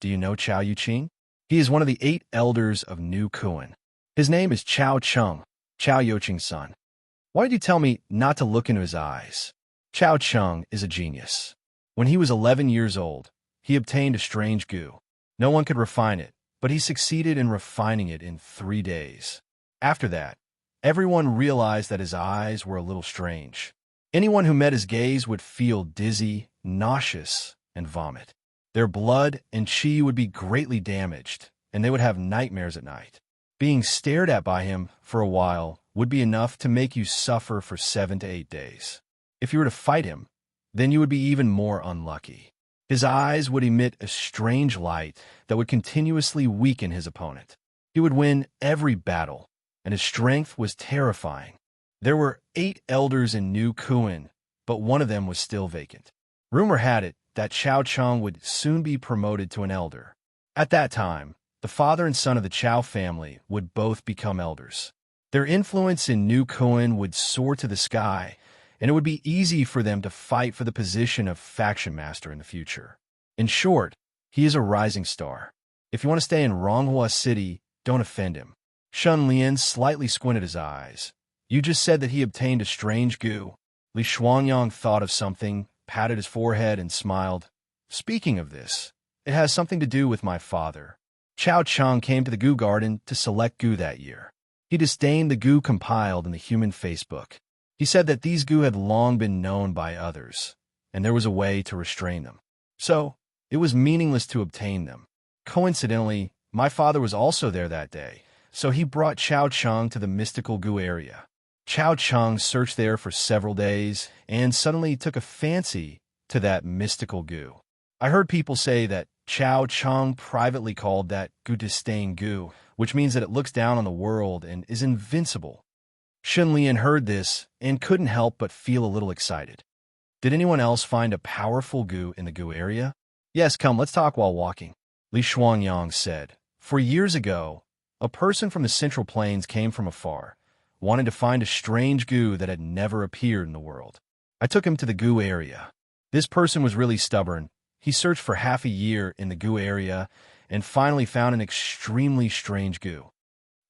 "Do you know Chao Yuqing? He is one of the 8 elders of New Kuan. His name is Chao Cheng, Chao Yuqing's son. Why did you tell me not to look into his eyes? Chao Cheng is a genius. When he was 11 years old, he obtained a strange goo. No one could refine it, but he succeeded in refining it in 3 days. After that, everyone realized that his eyes were a little strange. Anyone who met his gaze would feel dizzy, nauseous, and vomit. Their blood and chi would be greatly damaged, and they would have nightmares at night. Being stared at by him for a while would be enough to make you suffer for 7 to 8 days. If you were to fight him, then you would be even more unlucky. His eyes would emit a strange light that would continuously weaken his opponent. He would win every battle, and his strength was terrifying. There were 8 elders in New Kuan, but one of them was still vacant. Rumor had it that Chao Cheng would soon be promoted to an elder. At that time, the father and son of the Chao family would both become elders. Their influence in New Kuan would soar to the sky, and it would be easy for them to fight for the position of faction master in the future. In short, he is a rising star. If you want to stay in Ronghua City, don't offend him. Shun Lian slightly squinted his eyes. You just said that he obtained a strange goo. Li Shuangyang thought of something, patted his forehead, and smiled. Speaking of this, it has something to do with my father. Chao Cheng came to the goo garden to select goo that year. He disdained the goo compiled in the human Facebook. He said that these goo had long been known by others, and there was a way to restrain them. So, it was meaningless to obtain them. Coincidentally, my father was also there that day, so he brought Chao Cheng to the mystical goo area. Chao Cheng searched there for several days and suddenly took a fancy to that mystical goo. I heard people say that Chao Cheng privately called that goo disdain goo, which means that it looks down on the world and is invincible. Shun Lian heard this and couldn't help but feel a little excited. Did anyone else find a powerful goo in the goo area? Yes, come, let's talk while walking, Li Shuangyang said. For years ago, a person from the Central Plains came from afar, wanted to find a strange goo that had never appeared in the world. I took him to the goo area. This person was really stubborn. He searched for half a year in the goo area and finally found an extremely strange goo.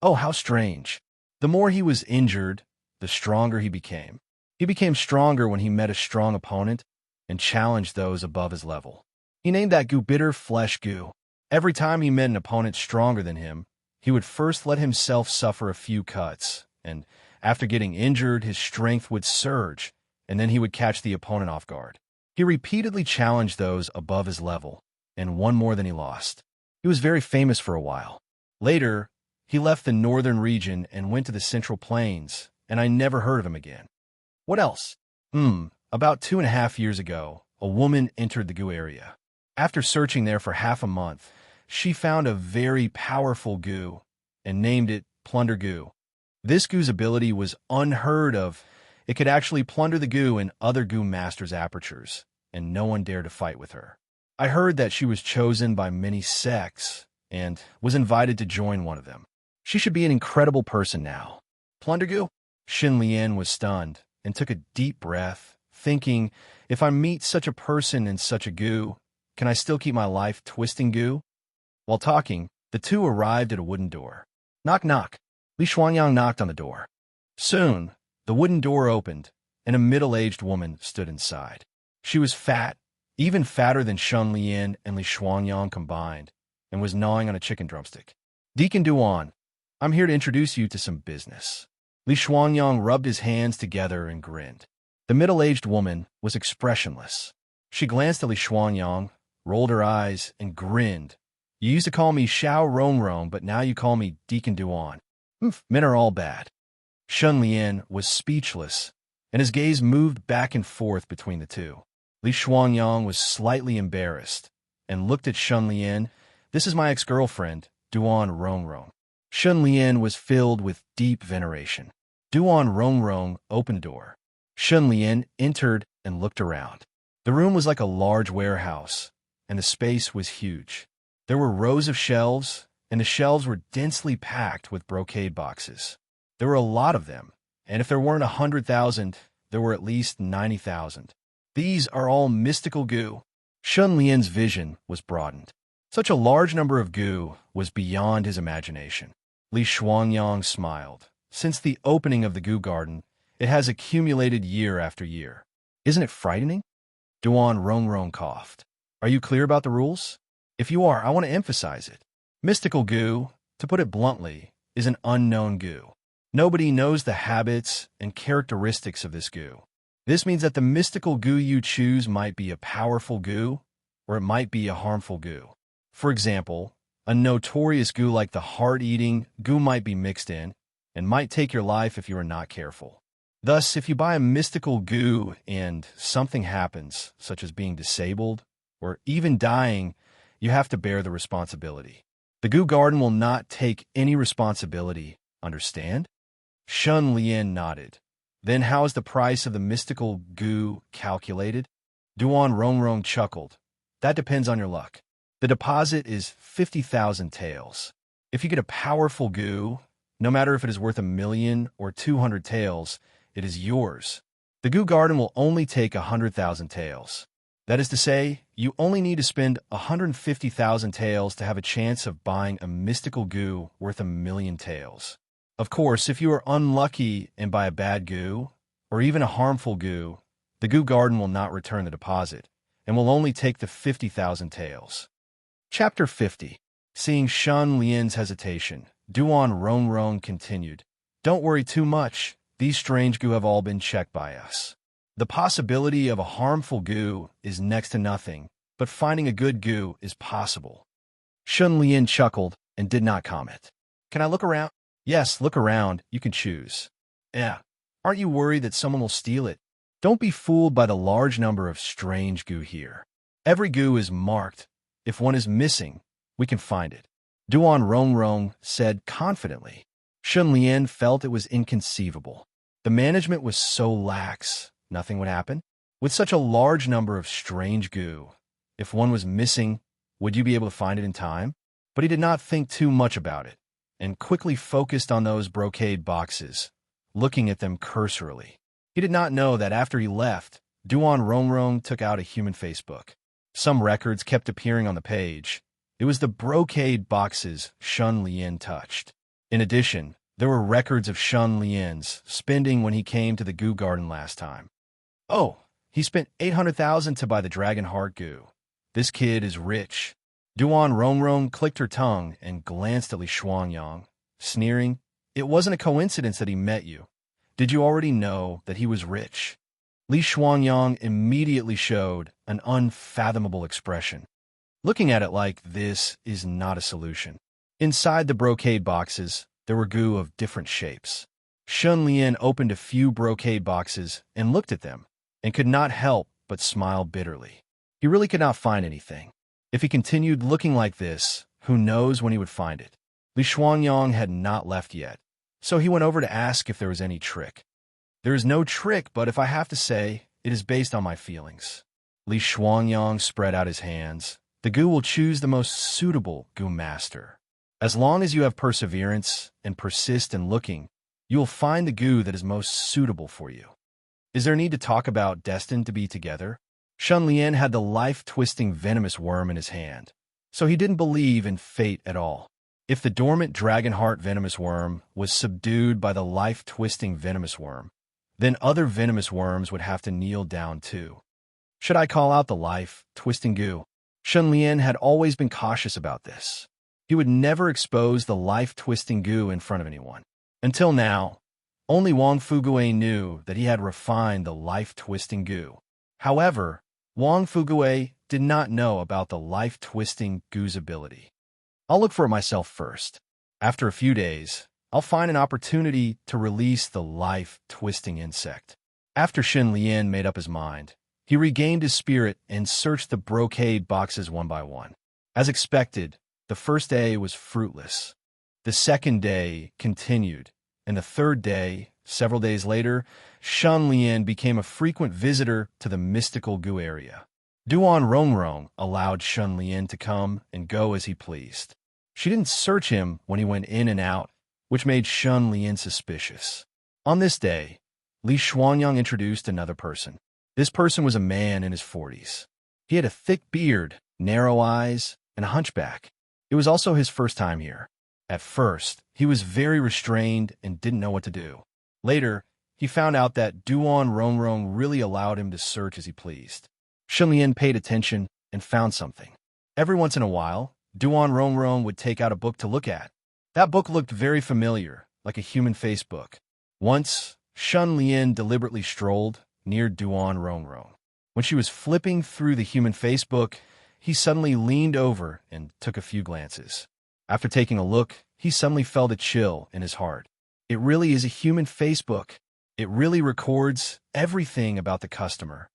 Oh, how strange. The more he was injured, the stronger he became. He became stronger when he met a strong opponent and challenged those above his level. He named that goo bitter flesh goo. Every time he met an opponent stronger than him, he would first let himself suffer a few cuts, and after getting injured, his strength would surge, and then he would catch the opponent off guard. He repeatedly challenged those above his level, and won more than he lost. He was very famous for a while. Later, he left the northern region and went to the Central Plains, and I never heard of him again. What else? About 2.5 years ago, a woman entered the goo area. After searching there for half a month, she found a very powerful goo and named it Plunder Goo. This goo's ability was unheard of. It could actually plunder the goo and other goo masters' apertures, and no one dared to fight with her. I heard that she was chosen by many sects and was invited to join one of them. She should be an incredible person now. Plunder Goo? Xin Lian was stunned and took a deep breath, thinking, if I meet such a person in such a goo, can I still keep my life twisting goo? While talking, the two arrived at a wooden door. Knock, knock. Li Shuangyang knocked on the door. Soon, the wooden door opened, and a middle-aged woman stood inside. She was fat, even fatter than Shun Lian and Li Shuangyang combined, and was gnawing on a chicken drumstick. Deacon Duan, I'm here to introduce you to some business. Li Shuangyang rubbed his hands together and grinned. The middle-aged woman was expressionless. She glanced at Li Shuangyang, rolled her eyes, and grinned. You used to call me Xiao Rongrong, but now you call me Deacon Duan. Men are all bad. Shun Lian was speechless, and his gaze moved back and forth between the two. Li Shuangyang was slightly embarrassed and looked at Shun Lian. This is my ex-girlfriend, Duan Rongrong. Shun Lian was filled with deep veneration. Duan Rongrong opened a door. Shun Lian entered and looked around. The room was like a large warehouse, and the space was huge. There were rows of shelves, and the shelves were densely packed with brocade boxes. There were a lot of them, and if there weren't 100,000, there were at least 90,000. These are all mystical goo. Shun Lian's vision was broadened. Such a large number of goo was beyond his imagination. Li Shuangyang smiled. Since the opening of the goo garden, it has accumulated year after year. Isn't it frightening? Duan Rongrong coughed. Are you clear about the rules? If you are, I want to emphasize it. Mystical goo, to put it bluntly, is an unknown goo. Nobody knows the habits and characteristics of this goo. This means that the mystical goo you choose might be a powerful goo, or it might be a harmful goo. For example, a notorious goo like the heart-eating goo might be mixed in and might take your life if you are not careful. Thus, if you buy a mystical goo and something happens, such as being disabled or even dying, you have to bear the responsibility. The goo garden will not take any responsibility, understand? Shun Lien nodded. Then how is the price of the mystical goo calculated? Duan Rongrong chuckled. That depends on your luck. The deposit is 50,000 taels. If you get a powerful goo, no matter if it is worth 1,000,000 or 200 taels, it is yours. The goo garden will only take 100,000 taels. That is to say, you only need to spend 150,000 taels to have a chance of buying a mystical goo worth 1,000,000 taels. Of course, if you are unlucky and buy a bad goo, or even a harmful goo, the goo garden will not return the deposit, and will only take the 50,000 taels. Chapter 50. Seeing Shun Lian's hesitation, Duan Rongrong continued, Don't worry too much, these strange goo have all been checked by us. The possibility of a harmful goo is next to nothing, but finding a good goo is possible. Shun Lian chuckled and did not comment. Can I look around? Yes, look around, you can choose. Yeah. Aren't you worried that someone will steal it? Don't be fooled by the large number of strange goo here. Every goo is marked. If one is missing, we can find it. Duan Rongrong said confidently. Shun Lian felt it was inconceivable. The management was so lax, nothing would happen. With such a large number of strange goo, if one was missing, would you be able to find it in time? But he did not think too much about it, and quickly focused on those brocade boxes, looking at them cursorily. He did not know that after he left, Duan Rongrong took out a human Facebook. Some records kept appearing on the page. It was the brocade boxes Shun Lian touched. In addition, there were records of Shun Lian's spending when he came to the goo garden last time. Oh, he spent 800,000 to buy the dragon heart goo. This kid is rich. Duan Rongrong clicked her tongue and glanced at Li Shuangyang, sneering. It wasn't a coincidence that he met you. Did you already know that he was rich? Li Shuangyang immediately showed an unfathomable expression. Looking at it like this is not a solution. Inside the brocade boxes, there were goo of different shapes. Shun Lian opened a few brocade boxes and looked at them, and could not help but smile bitterly. He really could not find anything. If he continued looking like this, who knows when he would find it? Li Shuangyang had not left yet, so he went over to ask if there was any trick. There is no trick, but if I have to say, it is based on my feelings. Li Shuangyang spread out his hands. The goo will choose the most suitable goo master. As long as you have perseverance and persist in looking, you will find the goo that is most suitable for you. Is there need to talk about destined to be together? Shun Lian had the life-twisting venomous worm in his hand, so he didn't believe in fate at all. If the dormant dragon heart venomous worm was subdued by the life-twisting venomous worm, then other venomous worms would have to kneel down too. Should I call out the life-twisting goo? Shun Lian had always been cautious about this. He would never expose the life-twisting goo in front of anyone. Until now, only Wang Fugue knew that he had refined the life-twisting goo. However, Wang Fugue did not know about the life-twisting goo's ability. I'll look for it myself first. After a few days, I'll find an opportunity to release the life-twisting insect. After Shun Lian made up his mind, he regained his spirit and searched the brocade boxes one by one. As expected, the first day was fruitless. The second day continued, and the third day, several days later, Shun Lian became a frequent visitor to the mystical goo area. Duan Rongrong allowed Shun Lian to come and go as he pleased. She didn't search him when he went in and out, which made Shun Lian suspicious. On this day, Li Shuangyang introduced another person. This person was a man in his 40s. He had a thick beard, narrow eyes, and a hunchback. It was also his first time here. At first, he was very restrained and didn't know what to do. Later, he found out that Duan Rongrong really allowed him to search as he pleased. Shun Lian paid attention and found something. Every once in a while, Duan Rongrong would take out a book to look at. That book looked very familiar, like a human face book. Once, Shun Lian deliberately strolled near Duan Rongrong. When she was flipping through the human face book, he suddenly leaned over and took a few glances. After taking a look, he suddenly felt a chill in his heart. It really is a human Facebook. It really records everything about the customer.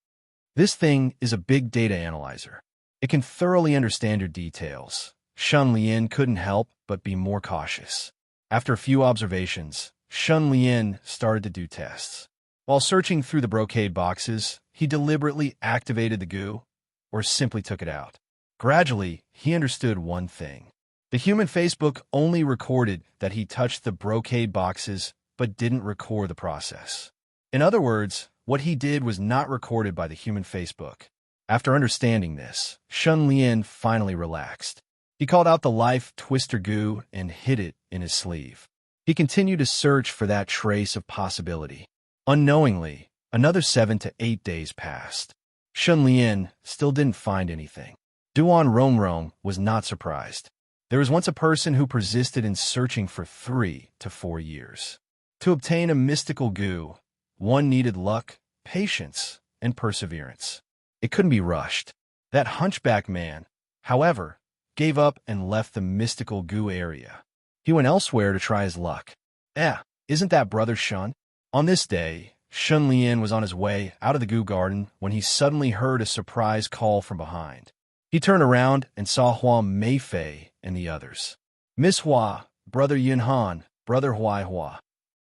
This thing is a big data analyzer. It can thoroughly understand your details. Shun Lian couldn't help but be more cautious. After a few observations, Shun Lian started to do tests. While searching through the brocade boxes, he deliberately activated the goo, or simply took it out. Gradually, he understood one thing. The human Facebook only recorded that he touched the brocade boxes, but didn't record the process. In other words, what he did was not recorded by the human Facebook. After understanding this, Shun Lian finally relaxed. He called out the life twister goo and hid it in his sleeve. He continued to search for that trace of possibility. Unknowingly, another 7 to 8 days passed. Shun Lian still didn't find anything. Duan Rongrong was not surprised. There was once a person who persisted in searching for 3 to 4 years. To obtain a mystical goo, one needed luck, patience, and perseverance. It couldn't be rushed. That hunchback man, however, gave up and left the mystical goo area. He went elsewhere to try his luck. Isn't that Brother Shun? On this day, Shun Lian was on his way out of the goo garden when he suddenly heard a surprise call from behind. He turned around and saw Hua Meifei and the others. Miss Hua, Brother Yunhan, Brother Huai Hua.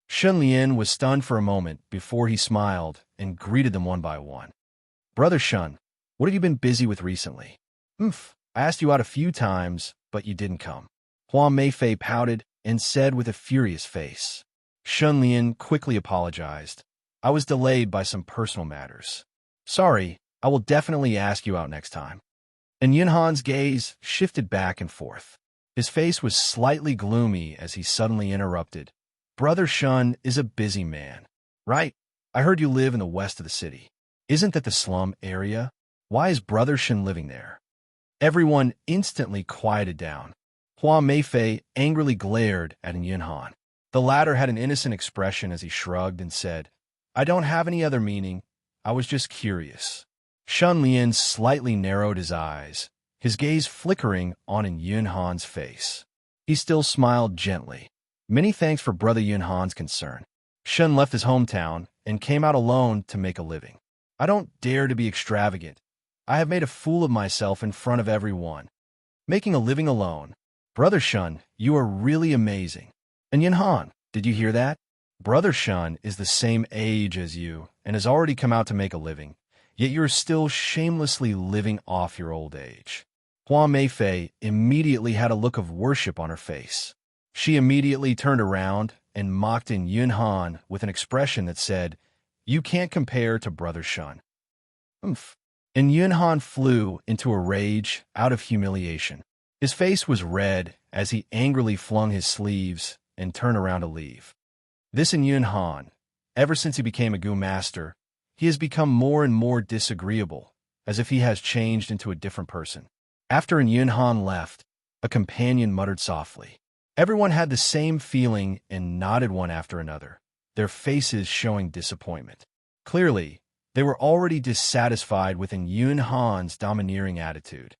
Shun Lian was stunned for a moment before he smiled and greeted them one by one. Brother Shun, what have you been busy with recently? I asked you out a few times, but you didn't come. Hua Meifei pouted and said with a furious face. Shun Lian quickly apologized. I was delayed by some personal matters. Sorry, I will definitely ask you out next time. And Yunhan's gaze shifted back and forth. His face was slightly gloomy as he suddenly interrupted. Brother Shun is a busy man, right? I heard you live in the west of the city. Isn't that the slum area? Why is Brother Shun living there? Everyone instantly quieted down. Hua Meifei angrily glared at Yunhan. The latter had an innocent expression as he shrugged and said, I don't have any other meaning. I was just curious. Shun Lian slightly narrowed his eyes, his gaze flickering on Yunhan's face. He still smiled gently. Many thanks for Brother Yunhan's concern. Shun left his hometown and came out alone to make a living. I don't dare to be extravagant. I have made a fool of myself in front of everyone. Making a living alone. Brother Shun, you are really amazing. And Yunhan, did you hear that? Brother Shun is the same age as you and has already come out to make a living, yet you're still shamelessly living off your old age. Hua Meifei immediately had a look of worship on her face. She immediately turned around and mocked Yunhan with an expression that said, You can't compare to Brother Shun. And Yunhan flew into a rage out of humiliation. His face was red as he angrily flung his sleeves and turned around to leave. This Yunhan, ever since he became a goo master, he has become more and more disagreeable, as if he has changed into a different person. After Yunhan left, a companion muttered softly. Everyone had the same feeling and nodded one after another, their faces showing disappointment. Clearly, they were already dissatisfied with Yunhan's domineering attitude.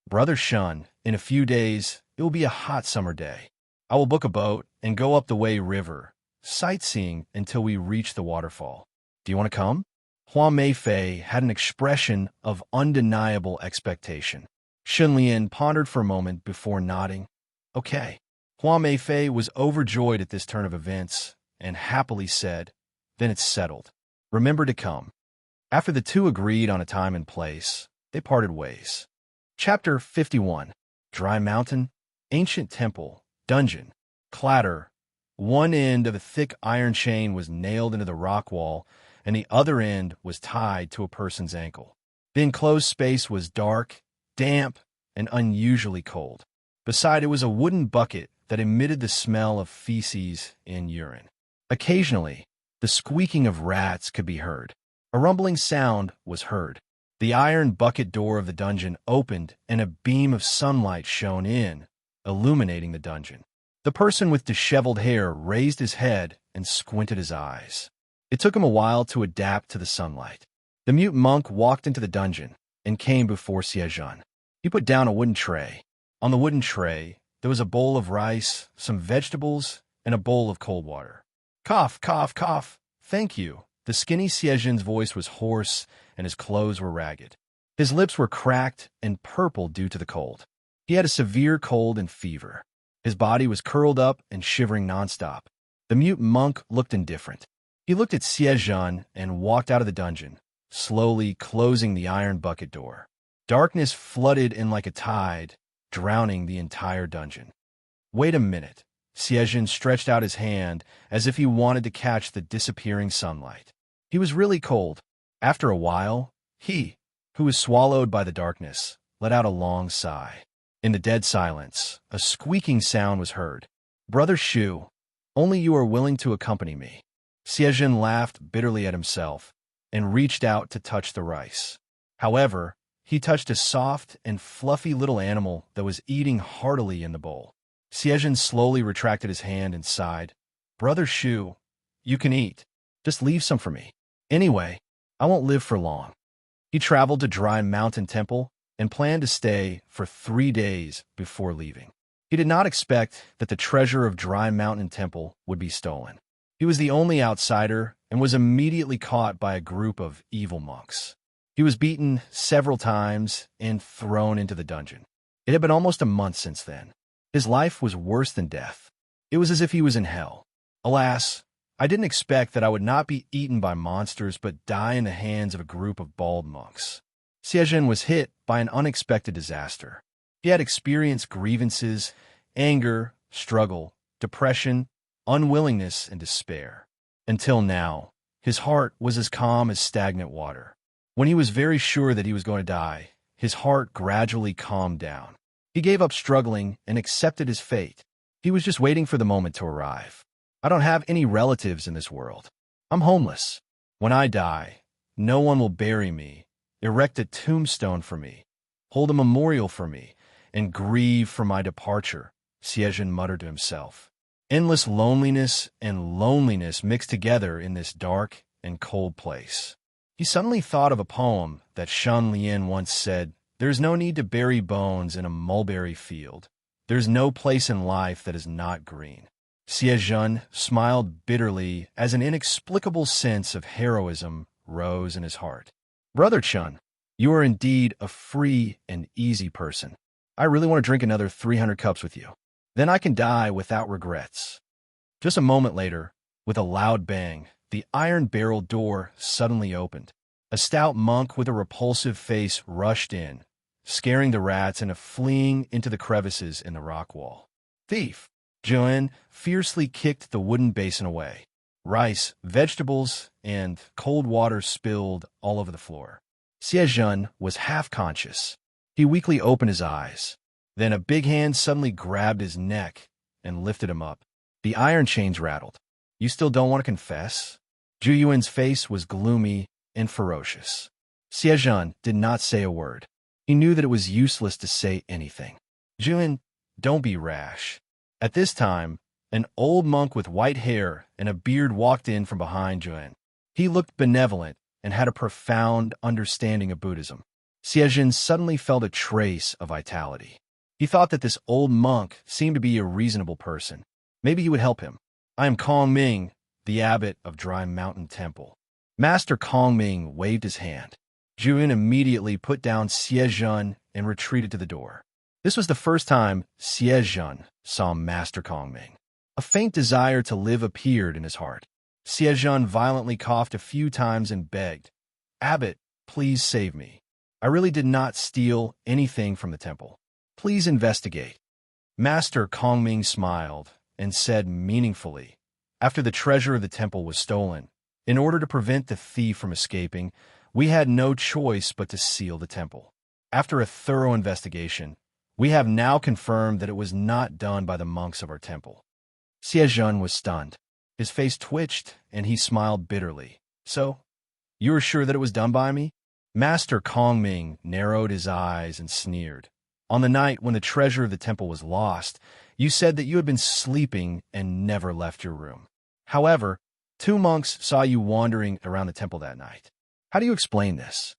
Brother Shun, in a few days, it will be a hot summer day. I will book a boat and go up the Wei River, sightseeing until we reach the waterfall. Do you want to come? Hua Meifei had an expression of undeniable expectation. Shun Lian pondered for a moment before nodding. Okay. Hua Meifei was overjoyed at this turn of events and happily said, Then it's settled. Remember to come. After the two agreed on a time and place, they parted ways. Chapter 51. Dry Mountain, Ancient Temple, Dungeon, Clatter. One end of a thick iron chain was nailed into the rock wall, and the other end was tied to a person's ankle. The enclosed space was dark, damp, and unusually cold. Beside it was a wooden bucket that emitted the smell of feces and urine. Occasionally, the squeaking of rats could be heard. A rumbling sound was heard. The iron bucket door of the dungeon opened, and a beam of sunlight shone in, illuminating the dungeon. The person with disheveled hair raised his head and squinted his eyes. It took him a while to adapt to the sunlight. The mute monk walked into the dungeon and came before Xiezhan. He put down a wooden tray. On the wooden tray, there was a bowl of rice, some vegetables, and a bowl of cold water. Cough, cough, cough. Thank you. The skinny Siejin's voice was hoarse, and his clothes were ragged. His lips were cracked and purple due to the cold. He had a severe cold and fever. His body was curled up and shivering nonstop. The mute monk looked indifferent. He looked at Siejin and walked out of the dungeon, slowly closing the iron bucket door. Darkness flooded in like a tide, drowning the entire dungeon. Wait a minute. Siejin stretched out his hand as if he wanted to catch the disappearing sunlight. He was really cold. After a while, he, who was swallowed by the darkness, let out a long sigh. In the dead silence, a squeaking sound was heard. Brother Shu, only you are willing to accompany me. Siejin laughed bitterly at himself and reached out to touch the rice. However, he touched a soft and fluffy little animal that was eating heartily in the bowl. Siejin slowly retracted his hand and sighed. Brother Shu, you can eat. Just leave some for me. Anyway, I won't live for long. He traveled to Dry Mountain Temple and planned to stay for 3 days before leaving. He did not expect that the treasure of Dry Mountain Temple would be stolen. He was the only outsider and was immediately caught by a group of evil monks. He was beaten several times and thrown into the dungeon. It had been almost a month since then. His life was worse than death. It was as if he was in hell. Alas, I didn't expect that I would not be eaten by monsters but die in the hands of a group of bald monks. Siejin was hit by an unexpected disaster. He had experienced grievances, anger, struggle, depression, unwillingness, and despair. Until now, his heart was as calm as stagnant water. When he was very sure that he was going to die, his heart gradually calmed down. He gave up struggling and accepted his fate. He was just waiting for the moment to arrive. I don't have any relatives in this world. I'm homeless. When I die, no one will bury me, erect a tombstone for me, hold a memorial for me, and grieve for my departure, Siejin muttered to himself. Endless loneliness and loneliness mixed together in this dark and cold place. He suddenly thought of a poem that Shan Lian once said, "There's no need to bury bones in a mulberry field. There's no place in life that is not green." Siejin smiled bitterly as an inexplicable sense of heroism rose in his heart. Brother Chun, you are indeed a free and easy person. I really want to drink another 300 cups with you. Then I can die without regrets. Just a moment later, with a loud bang, the iron-barreled door suddenly opened. A stout monk with a repulsive face rushed in, scaring the rats and fleeing into the crevices in the rock wall. Thief! Juan fiercely kicked the wooden basin away. Rice, vegetables, and cold water spilled all over the floor. Siejin was half-conscious. He weakly opened his eyes. Then a big hand suddenly grabbed his neck and lifted him up. The iron chains rattled. You still don't want to confess? Zhu Yuan's face was gloomy and ferocious. Siejin did not say a word. He knew that it was useless to say anything. Juan, don't be rash. At this time, an old monk with white hair and a beard walked in from behind Juan. He looked benevolent and had a profound understanding of Buddhism. Siejin suddenly felt a trace of vitality. He thought that this old monk seemed to be a reasonable person. Maybe he would help him. I am Kong Ming, the abbot of Dry Mountain Temple. Master Kong Ming waved his hand. Juan immediately put down Siejin and retreated to the door. This was the first time Siejin saw Master Kong Ming. A faint desire to live appeared in his heart. Siejin violently coughed a few times and begged, "Abbot, please save me. I really did not steal anything from the temple. Please investigate." Master Kong Ming smiled and said meaningfully, "After the treasure of the temple was stolen, in order to prevent the thief from escaping, we had no choice but to seal the temple. After a thorough investigation, we have now confirmed that it was not done by the monks of our temple." Siejin was stunned. His face twitched, and he smiled bitterly. "So, you are sure that it was done by me?" Master Kong Ming narrowed his eyes and sneered. "On the night when the treasure of the temple was lost, you said that you had been sleeping and never left your room. However, 2 monks saw you wandering around the temple that night. How do you explain this?"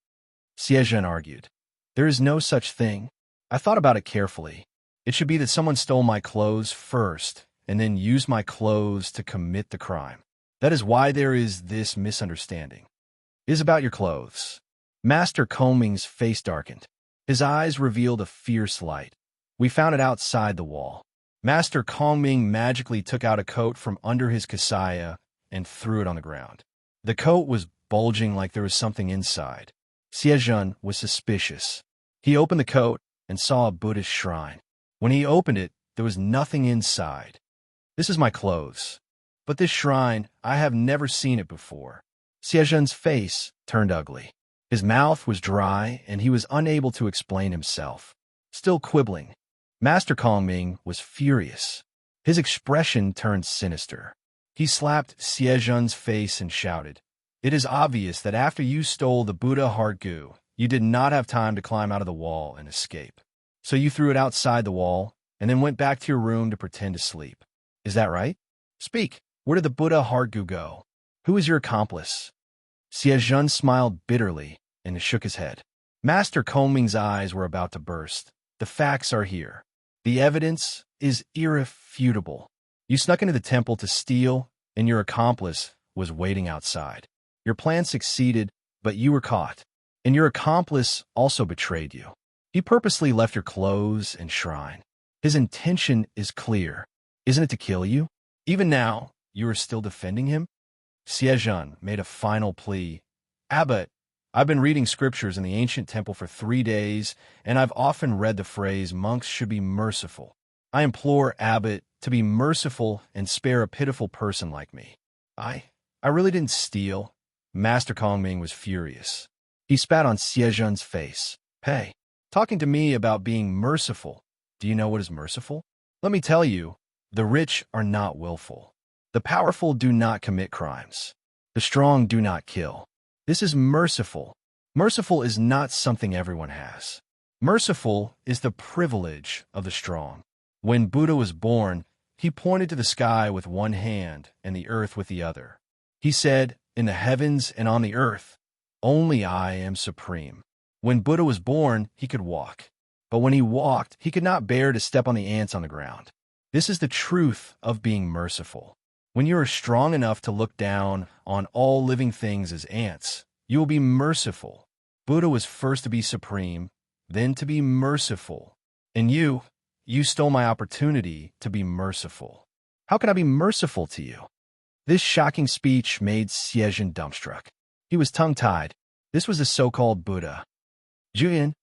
Siejin argued. "There is no such thing. I thought about it carefully. It should be that someone stole my clothes first and then used my clothes to commit the crime. That is why there is this misunderstanding. It is about your clothes. Master Combing's face darkened. His eyes revealed a fierce light. We found it outside the wall. Master Combing magically took out a coat from under his kasaya and threw it on the ground. The coat was bulging like there was something inside. Siejun was suspicious. He opened the coat and saw a Buddhist shrine. When he opened it, there was nothing inside. This is my clothes. But this shrine, I have never seen it before. Siejun's face turned ugly. His mouth was dry, and he was unable to explain himself. Still quibbling, Master Kongming was furious. His expression turned sinister. He slapped Siejun's face and shouted, "It is obvious that after you stole the Buddha heart goo, you did not have time to climb out of the wall and escape. So you threw it outside the wall and then went back to your room to pretend to sleep. Is that right? Speak. Where did the Buddha heart goo go? Who is your accomplice?" Siejun smiled bitterly and shook his head. Master Kongming's eyes were about to burst. The facts are here. The evidence is irrefutable. You snuck into the temple to steal, and your accomplice was waiting outside. Your plan succeeded, but you were caught. And your accomplice also betrayed you. He purposely left your clothes and shrine. His intention is clear. Isn't it to kill you? Even now, you are still defending him? Siejun made a final plea. "Abbot, I've been reading scriptures in the ancient temple for 3 days, and I've often read the phrase, 'Monks should be merciful.' I implore Abbot to be merciful and spare a pitiful person like me. I really didn't steal." Master Kongming was furious. He spat on Siejun's face. "Hey, talking to me about being merciful. Do you know what is merciful? Let me tell you, the rich are not willful. The powerful do not commit crimes. The strong do not kill. This is merciful. Merciful is not something everyone has. Merciful is the privilege of the strong. When Buddha was born, he pointed to the sky with one hand and the earth with the other. He said, 'In the heavens and on the earth, only I am supreme.' When Buddha was born, he could walk. But when he walked, he could not bear to step on the ants on the ground. This is the truth of being merciful. When you are strong enough to look down on all living things as ants, you will be merciful. Buddha was first to be supreme, then to be merciful. And you stole my opportunity to be merciful. How can I be merciful to you?" This shocking speech made Siejun dumbstruck. He was tongue-tied. This was the so-called Buddha. "Juyin,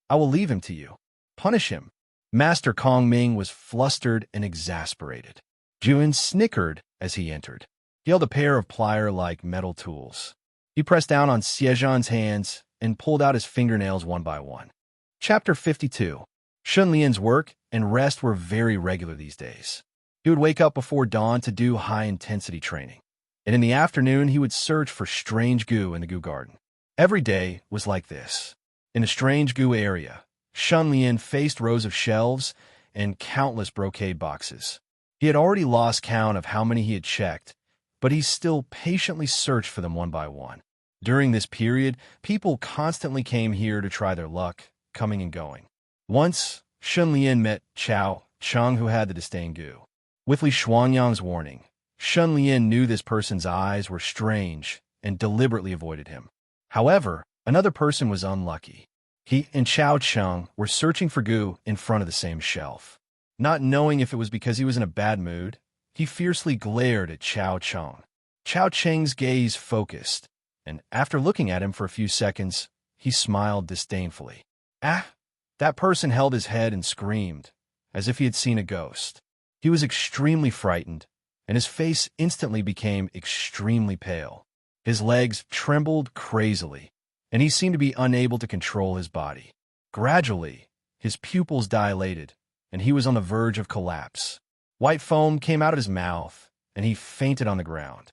I will leave him to you. Punish him." Master Kongming was flustered and exasperated. Juyin snickered as he entered. He held a pair of plier-like metal tools. He pressed down on Siejun's hands and pulled out his fingernails one by one. Chapter 52. Shunlian's work and rest were very regular these days. He would wake up before dawn to do high-intensity training, and in the afternoon he would search for strange goo in the goo garden. Every day was like this. In the strange goo area, Shunlian faced rows of shelves and countless brocade boxes. He had already lost count of how many he had checked, but he still patiently searched for them one by one. During this period, people constantly came here to try their luck, coming and going. Once, Shunlian met Chao Cheng, who had the disdain goo. With Li Xuanyang's warning, Shunlian knew this person's eyes were strange and deliberately avoided him. However, another person was unlucky. He and Chao Cheng were searching for goo in front of the same shelf. Not knowing if it was because he was in a bad mood, he fiercely glared at Chao Cheng. Chao Cheng's gaze focused, and after looking at him for a few seconds, he smiled disdainfully. That person held his head and screamed, as if he had seen a ghost. He was extremely frightened, and his face instantly became extremely pale. His legs trembled crazily, and he seemed to be unable to control his body. Gradually, his pupils dilated, and he was on the verge of collapse. White foam came out of his mouth, and he fainted on the ground.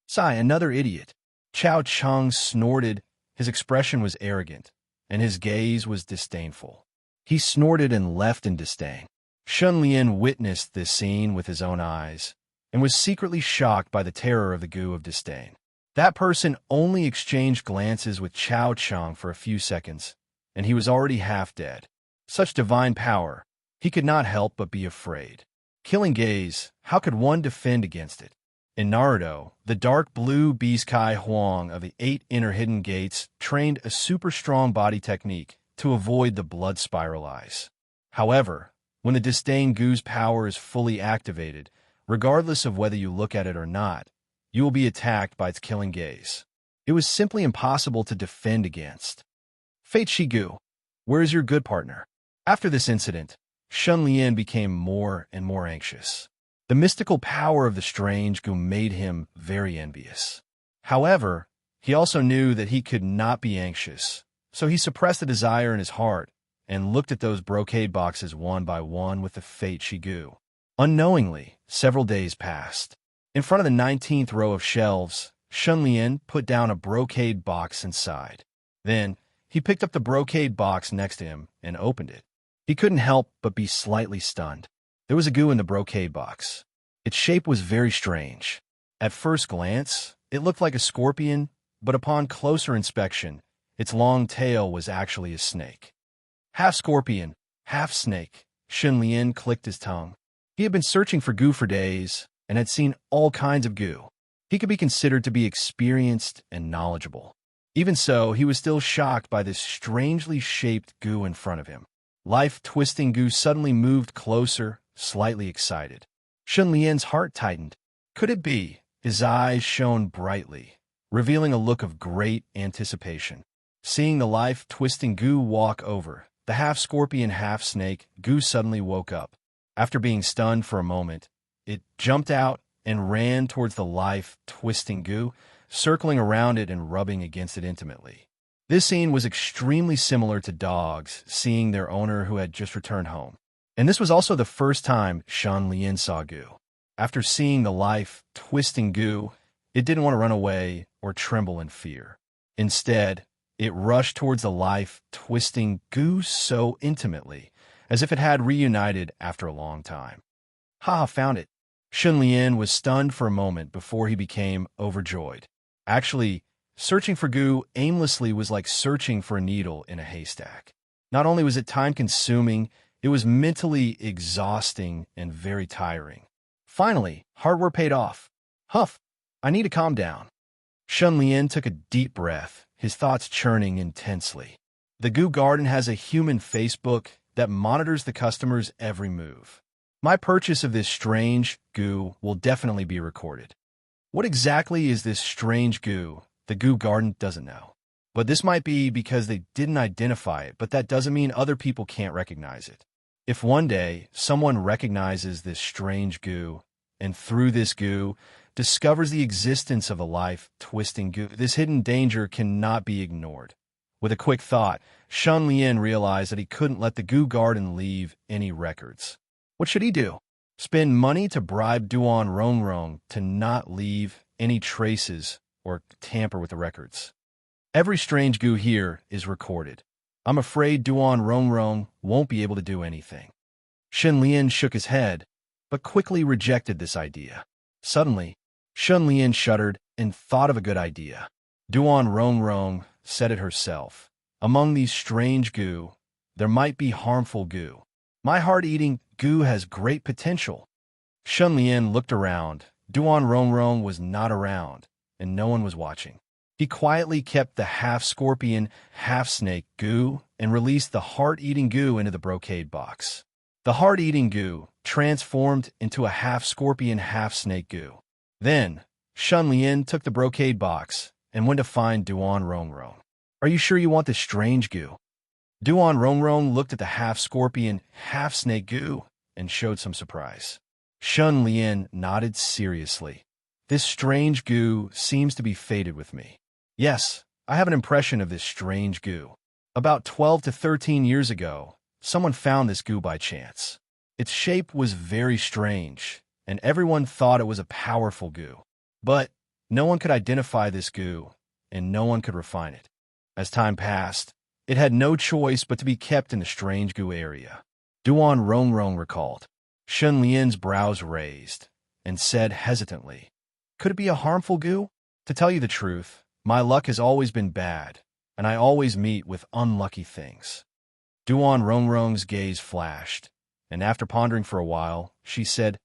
"Sigh, another idiot." Chao Cheng snorted. His expression was arrogant, and his gaze was disdainful. He snorted and left in disdain. Shunlian witnessed this scene with his own eyes, and was secretly shocked by the terror of the goo of disdain. That person only exchanged glances with Chao Cheng for a few seconds, and he was already half dead. Such divine power, he could not help but be afraid. Killing gaze, how could one defend against it? In Naruto, the dark blue Biskai Huang of the 8 inner hidden gates trained a super strong body technique to avoid the blood spiral eyes. However, when the disdain Gu's power is fully activated, regardless of whether you look at it or not, you will be attacked by its killing gaze. It was simply impossible to defend against. Fate Shigu, where is your good partner? After this incident, Shun Lian became more and more anxious. The mystical power of the strange Gu made him very envious. However, he also knew that he could not be anxious, so he suppressed the desire in his heart and looked at those brocade boxes one by one with the Fate Shigu. Unknowingly, several days passed. In front of the 19th row of shelves, Shun Lian put down a brocade box inside. Then, he picked up the brocade box next to him and opened it. He couldn't help but be slightly stunned. There was a Gu in the brocade box. Its shape was very strange. At first glance, it looked like a scorpion, but upon closer inspection, its long tail was actually a snake. Half scorpion, half snake, Shun Lian clicked his tongue. He had been searching for Gu for days and had seen all kinds of Gu. He could be considered to be experienced and knowledgeable. Even so, he was still shocked by this strangely shaped Gu in front of him. Life-twisting Gu suddenly moved closer, slightly excited. Shun Lian's heart tightened. Could it be? His eyes shone brightly, revealing a look of great anticipation. Seeing the life-twisting Gu walk over, the half-scorpion, half-snake, Gu suddenly woke up. After being stunned for a moment, it jumped out and ran towards the life-twisting Gu, circling around it and rubbing against it intimately. This scene was extremely similar to dogs seeing their owner who had just returned home. And this was also the first time Shun Lian saw Gu. After seeing the life-twisting Gu, it didn't want to run away or tremble in fear. Instead, it rushed towards the life-twisting Gu so intimately, as if it had reunited after a long time. Ha, found it. Shun Lian was stunned for a moment before he became overjoyed. Actually, searching for Gu aimlessly was like searching for a needle in a haystack. Not only was it time-consuming, it was mentally exhausting and very tiring. Finally, hard work paid off. Huff, I need to calm down. Shun Lian took a deep breath, his thoughts churning intensely. The Gu Garden has a human Facebook that monitors the customer's every move. My purchase of this strange Gu will definitely be recorded. What exactly is this strange Gu? The Gu Garden doesn't know. But this might be because they didn't identify it, but that doesn't mean other people can't recognize it. If one day someone recognizes this strange Gu, and through this Gu, discovers the existence of a life-twisting Gu, this hidden danger cannot be ignored. With a quick thought, Shun Lian realized that he couldn't let the Gu Garden leave any records. What should he do? Spend money to bribe Duan Rongrong to not leave any traces or tamper with the records. Every strange Gu here is recorded. I'm afraid Duan Rongrong won't be able to do anything. Shun Lian shook his head, but quickly rejected this idea. Suddenly, Shun Lian shuddered and thought of a good idea. Duan Rongrong said it herself. Among these strange Gu, there might be harmful Gu. My heart-eating Gu has great potential. Shun Lian looked around. Duan Rongrong was not around, and no one was watching. He quietly kept the half-scorpion, half-snake Gu and released the heart-eating Gu into the brocade box. The heart-eating Gu transformed into a half-scorpion, half-snake Gu. Then, Shun Lian took the brocade box and went to find Duan Rongrong. Are you sure you want this strange Gu? Duan Rongrong looked at the half-scorpion, half-snake Gu and showed some surprise. Shun Lian nodded seriously. This strange Gu seems to be fated with me. Yes, I have an impression of this strange Gu. About 12 to 13 years ago, someone found this Gu by chance. Its shape was very strange, and everyone thought it was a powerful Gu. But no one could identify this Gu, and no one could refine it. As time passed, it had no choice but to be kept in the strange Gu area. Duan Rongrong recalled. Shun Lian's brows raised, and said hesitantly, could it be a harmful Gu? To tell you the truth, my luck has always been bad, and I always meet with unlucky things. Duan Rongrong's gaze flashed, and after pondering for a while, she said,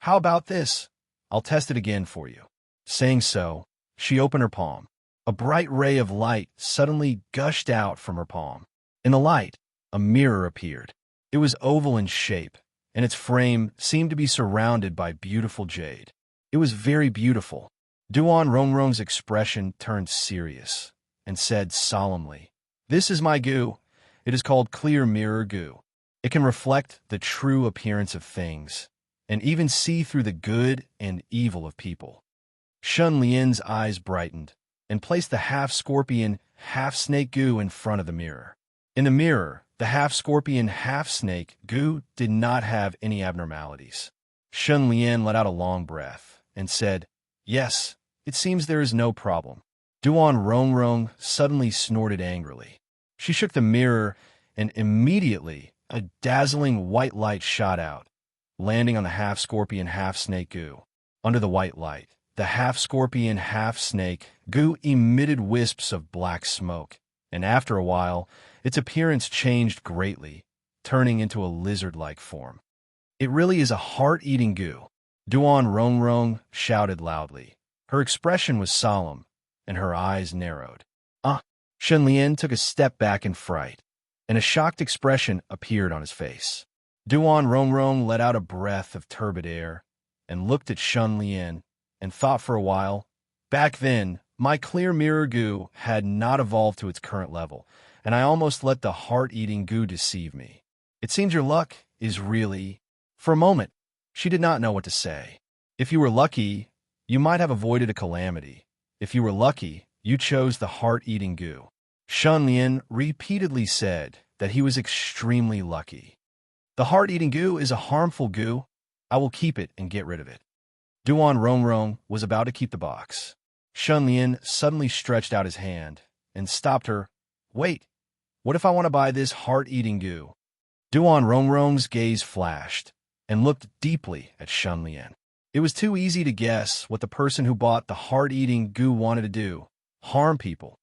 "How about this? I'll test it again for you." Saying so, she opened her palm. A bright ray of light suddenly gushed out from her palm. In the light, a mirror appeared. It was oval in shape, and its frame seemed to be surrounded by beautiful jade. It was very beautiful. Duan Rongrong's expression turned serious and said solemnly, "This is my goo. It is called clear mirror goo. It can reflect the true appearance of things and even see through the good and evil of people." Shun Lian's eyes brightened and placed the half-scorpion, half-snake goo in front of the mirror. In the mirror, the half-scorpion, half-snake goo did not have any abnormalities. Shun Lian let out a long breath and said, "Yes, it seems there is no problem." Duan Rongrong suddenly snorted angrily. She shook the mirror, and immediately a dazzling white light shot out, landing on the half-scorpion, half-snake goo. Under the white light, the half-scorpion, half-snake goo emitted wisps of black smoke, and after a while, its appearance changed greatly, turning into a lizard-like form. "It really is a heart-eating goo," Duan Rongrong shouted loudly. Her expression was solemn, and her eyes narrowed. Shun Lian took a step back in fright, and a shocked expression appeared on his face. Duan Rongrong let out a breath of turbid air and looked at Shun Lian and thought for a while. Back then, my clear mirror goo had not evolved to its current level, and I almost let the heart-eating goo deceive me. It seems your luck is really... For a moment, she did not know what to say. If you were lucky, you might have avoided a calamity. If you were lucky, you chose the heart-eating goo. Shun Lian repeatedly said that he was extremely lucky. "The heart-eating goo is a harmful goo. I will keep it and get rid of it." Duan Rongrong was about to keep the box. Shun Lian suddenly stretched out his hand and stopped her. "Wait, what if I want to buy this heart-eating goo?" Duan Rongrong's gaze flashed and looked deeply at Shun Lian. It was too easy to guess what the person who bought the heart-eating goo wanted to do: harm people.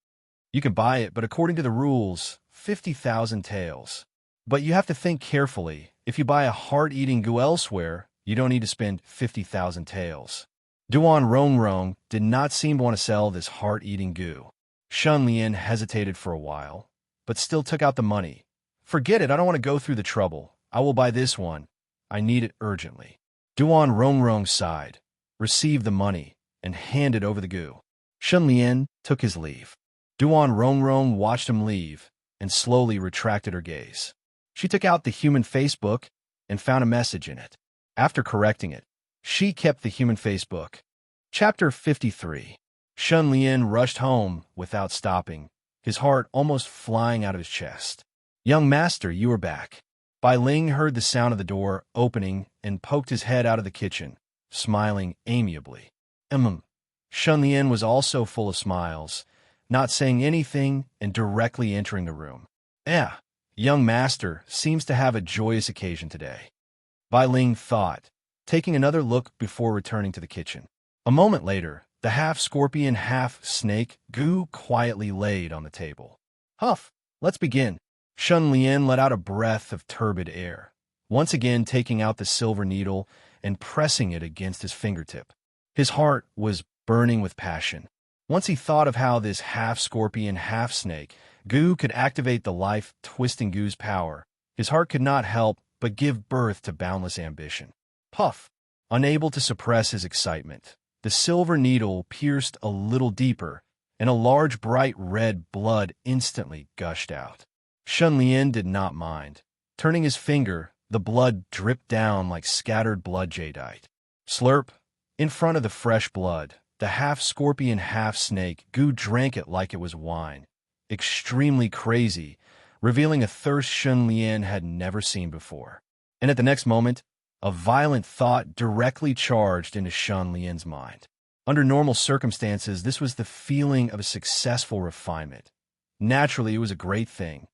You can buy it, but according to the rules, 50,000 taels. But you have to think carefully. If you buy a heart-eating goo elsewhere, you don't need to spend 50,000 taels. Duan Rongrong did not seem to want to sell this heart-eating goo. Shun Lian hesitated for a while, but still took out the money. "Forget it, I don't want to go through the trouble. I will buy this one. I need it urgently." Duan Rongrong sighed, received the money, and handed over the goo. Shun Lian took his leave. Duan Rongrong watched him leave and slowly retracted her gaze. She took out the human face book and found a message in it. After correcting it, she kept the human face book. Chapter 53. Shun Lian rushed home without stopping, his heart almost flying out of his chest. "Young master, you are back." Bai Ling heard the sound of the door opening and poked his head out of the kitchen, smiling amiably. Shun Lian was also full of smiles, not saying anything and directly entering the room. Young master seems to have a joyous occasion today," Bai Ling thought, taking another look before returning to the kitchen. A moment later, the half-scorpion, half-snake goo quietly laid on the table. "Huff, let's begin." Shun Lian let out a breath of turbid air, once again taking out the silver needle and pressing it against his fingertip. His heart was burning with passion. Once he thought of how this half-scorpion, half-snake goo could activate the life-twisting goo's power, his heart could not help but give birth to boundless ambition. Puff! Unable to suppress his excitement, the silver needle pierced a little deeper, and a large bright red blood instantly gushed out. Shun Lian did not mind. Turning his finger, the blood dripped down like scattered blood jadeite. Slurp! In front of the fresh blood, the half-scorpion, half-snake goo drank it like it was wine, extremely crazy, revealing a thirst Shun Lian had never seen before. And at the next moment, a violent thought directly charged into Shun Lian's mind. Under normal circumstances, this was the feeling of a successful refinement. Naturally, it was a great thing.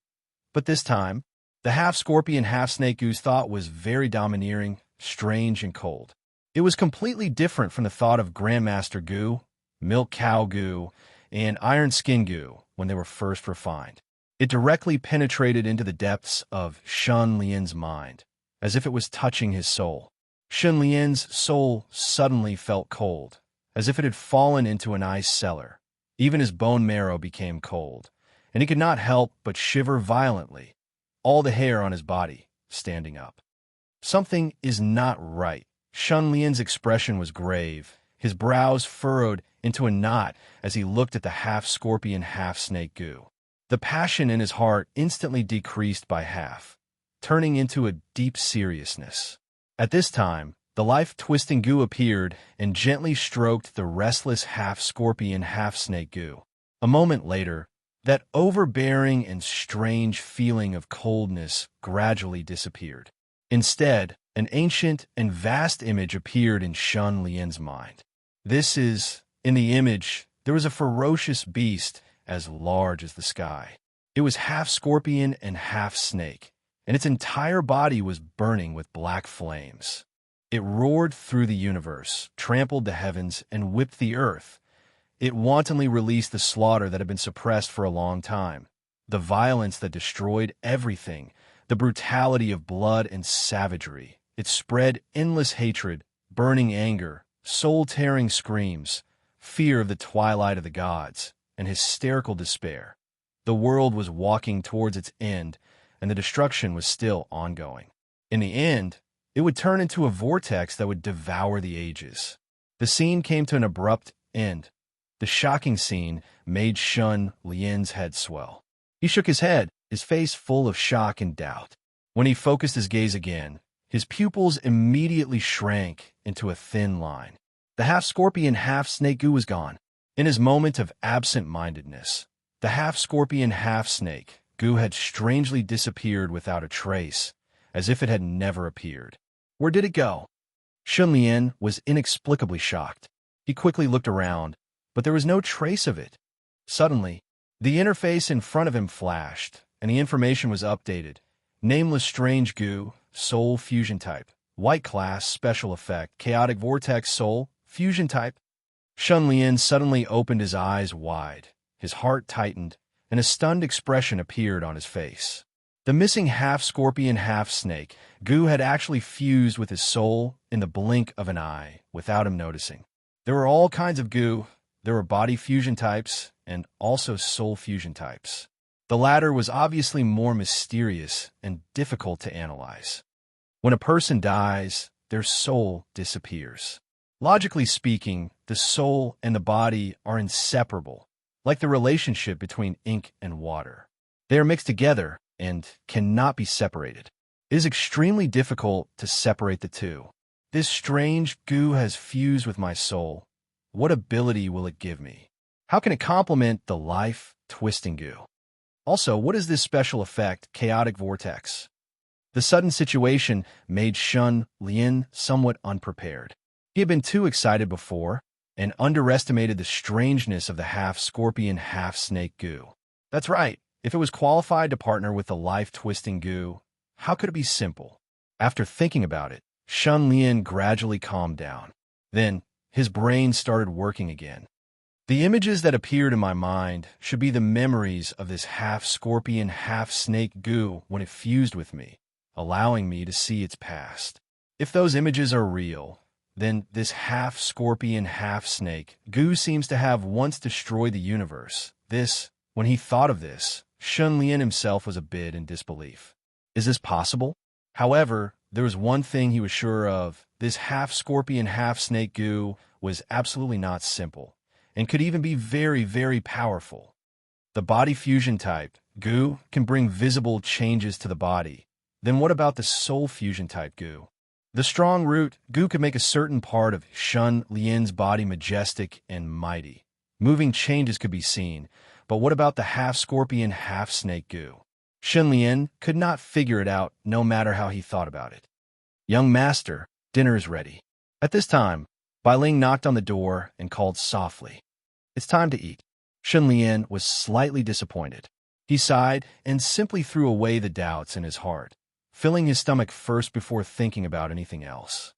But this time, the half-scorpion, half-snake goo's thought was very domineering, strange, and cold. It was completely different from the thought of Grandmaster Goo, Milk Cow Goo, and Iron Skin Goo when they were first refined. It directly penetrated into the depths of Shun Lian's mind, as if it was touching his soul. Shun Lian's soul suddenly felt cold, as if it had fallen into an ice cellar. Even his bone marrow became cold, and he could not help but shiver violently, all the hair on his body standing up. Something is not right. Shun Lian's expression was grave, his brows furrowed into a knot as he looked at the half-scorpion, half-snake goo. The passion in his heart instantly decreased by half, turning into a deep seriousness. At this time, the life-twisting goo appeared and gently stroked the restless half-scorpion, half-snake goo. A moment later, that overbearing and strange feeling of coldness gradually disappeared. Instead, an ancient and vast image appeared in Shun Lian's mind. In the image, there was a ferocious beast as large as the sky. It was half scorpion and half snake, and its entire body was burning with black flames. It roared through the universe, trampled the heavens, and whipped the earth. It wantonly released the slaughter that had been suppressed for a long time, the violence that destroyed everything, the brutality of blood and savagery. It spread endless hatred, burning anger, soul-tearing screams, fear of the twilight of the gods, and hysterical despair. The world was walking towards its end, and the destruction was still ongoing. In the end, it would turn into a vortex that would devour the ages. The scene came to an abrupt end. The shocking scene made Shun Lian's head swell. He shook his head, his face full of shock and doubt. When he focused his gaze again, his pupils immediately shrank into a thin line. The half-scorpion, half-snake goo was gone. In his moment of absent-mindedness, the half-scorpion, half-snake goo had strangely disappeared without a trace, as if it had never appeared. Where did it go? Shun Lian was inexplicably shocked. He quickly looked around, but there was no trace of it. Suddenly, the interface in front of him flashed, and the information was updated. Nameless strange goo, soul fusion type. White class, special effect, chaotic vortex soul, fusion type. Shun Lian suddenly opened his eyes wide. His heart tightened, and a stunned expression appeared on his face. The missing half-scorpion, half-snake goo had actually fused with his soul in the blink of an eye, without him noticing. There were all kinds of goo. There were body fusion types, and also soul fusion types. The latter was obviously more mysterious and difficult to analyze. When a person dies, their soul disappears. Logically speaking, the soul and the body are inseparable, like the relationship between ink and water. They are mixed together and cannot be separated. It is extremely difficult to separate the two. This strange goo has fused with my soul. What ability will it give me? How can it complement the life-twisting goo? Also, what is this special effect, chaotic vortex? The sudden situation made Shun Lian somewhat unprepared. He had been too excited before and underestimated the strangeness of the half-scorpion, half-snake goo. That's right. If it was qualified to partner with the life-twisting goo, how could it be simple? After thinking about it, Shun Lian gradually calmed down. Then, his brain started working again. The images that appeared in my mind should be the memories of this half-scorpion, half-snake goo when it fused with me, allowing me to see its past. If those images are real, then this half-scorpion, half-snake goo seems to have once destroyed the universe. When he thought of this, Shun Lian himself was a bit in disbelief. Is this possible? However, there was one thing he was sure of. This half-scorpion, half-snake goo was absolutely not simple, and could even be very, very powerful. The body fusion type, goo, can bring visible changes to the body. Then what about the soul fusion type goo? The strong root, goo could make a certain part of Shun Lian's body majestic and mighty. Moving changes could be seen, but what about the half-scorpion, half-snake goo? Shun Lian could not figure it out no matter how he thought about it. Young master, dinner is ready. At this time, Bai Ling knocked on the door and called softly. It's time to eat. Shun Lian was slightly disappointed. He sighed and simply threw away the doubts in his heart, filling his stomach first before thinking about anything else.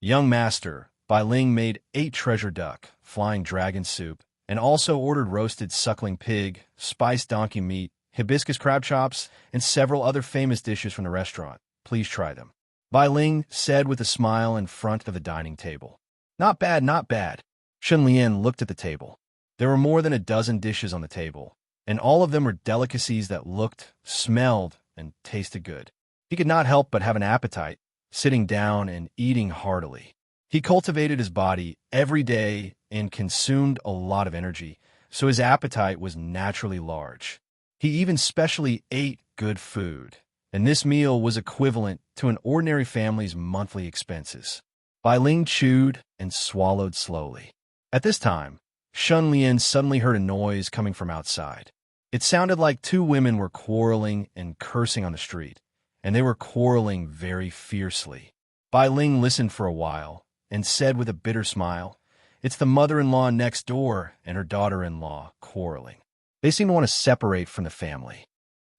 Young master, Bai Ling made 8 treasure duck, flying dragon soup, and also ordered roasted suckling pig, spiced donkey meat, hibiscus crab chops, and several other famous dishes from the restaurant. Please try them. Bai Ling said with a smile in front of the dining table. Not bad, not bad. Shun Lian looked at the table. There were more than a dozen dishes on the table, and all of them were delicacies that looked, smelled, and tasted good. He could not help but have an appetite, sitting down and eating heartily. He cultivated his body every day and consumed a lot of energy, so his appetite was naturally large. He even specially ate good food, and this meal was equivalent to an ordinary family's monthly expenses. Bai Ling chewed and swallowed slowly. At this time, Shun Lian suddenly heard a noise coming from outside. It sounded like two women were quarreling and cursing on the street, and they were quarreling very fiercely. Bai Ling listened for a while and said with a bitter smile, "It's the mother-in-law next door and her daughter-in-law quarreling. They seem to want to separate from the family."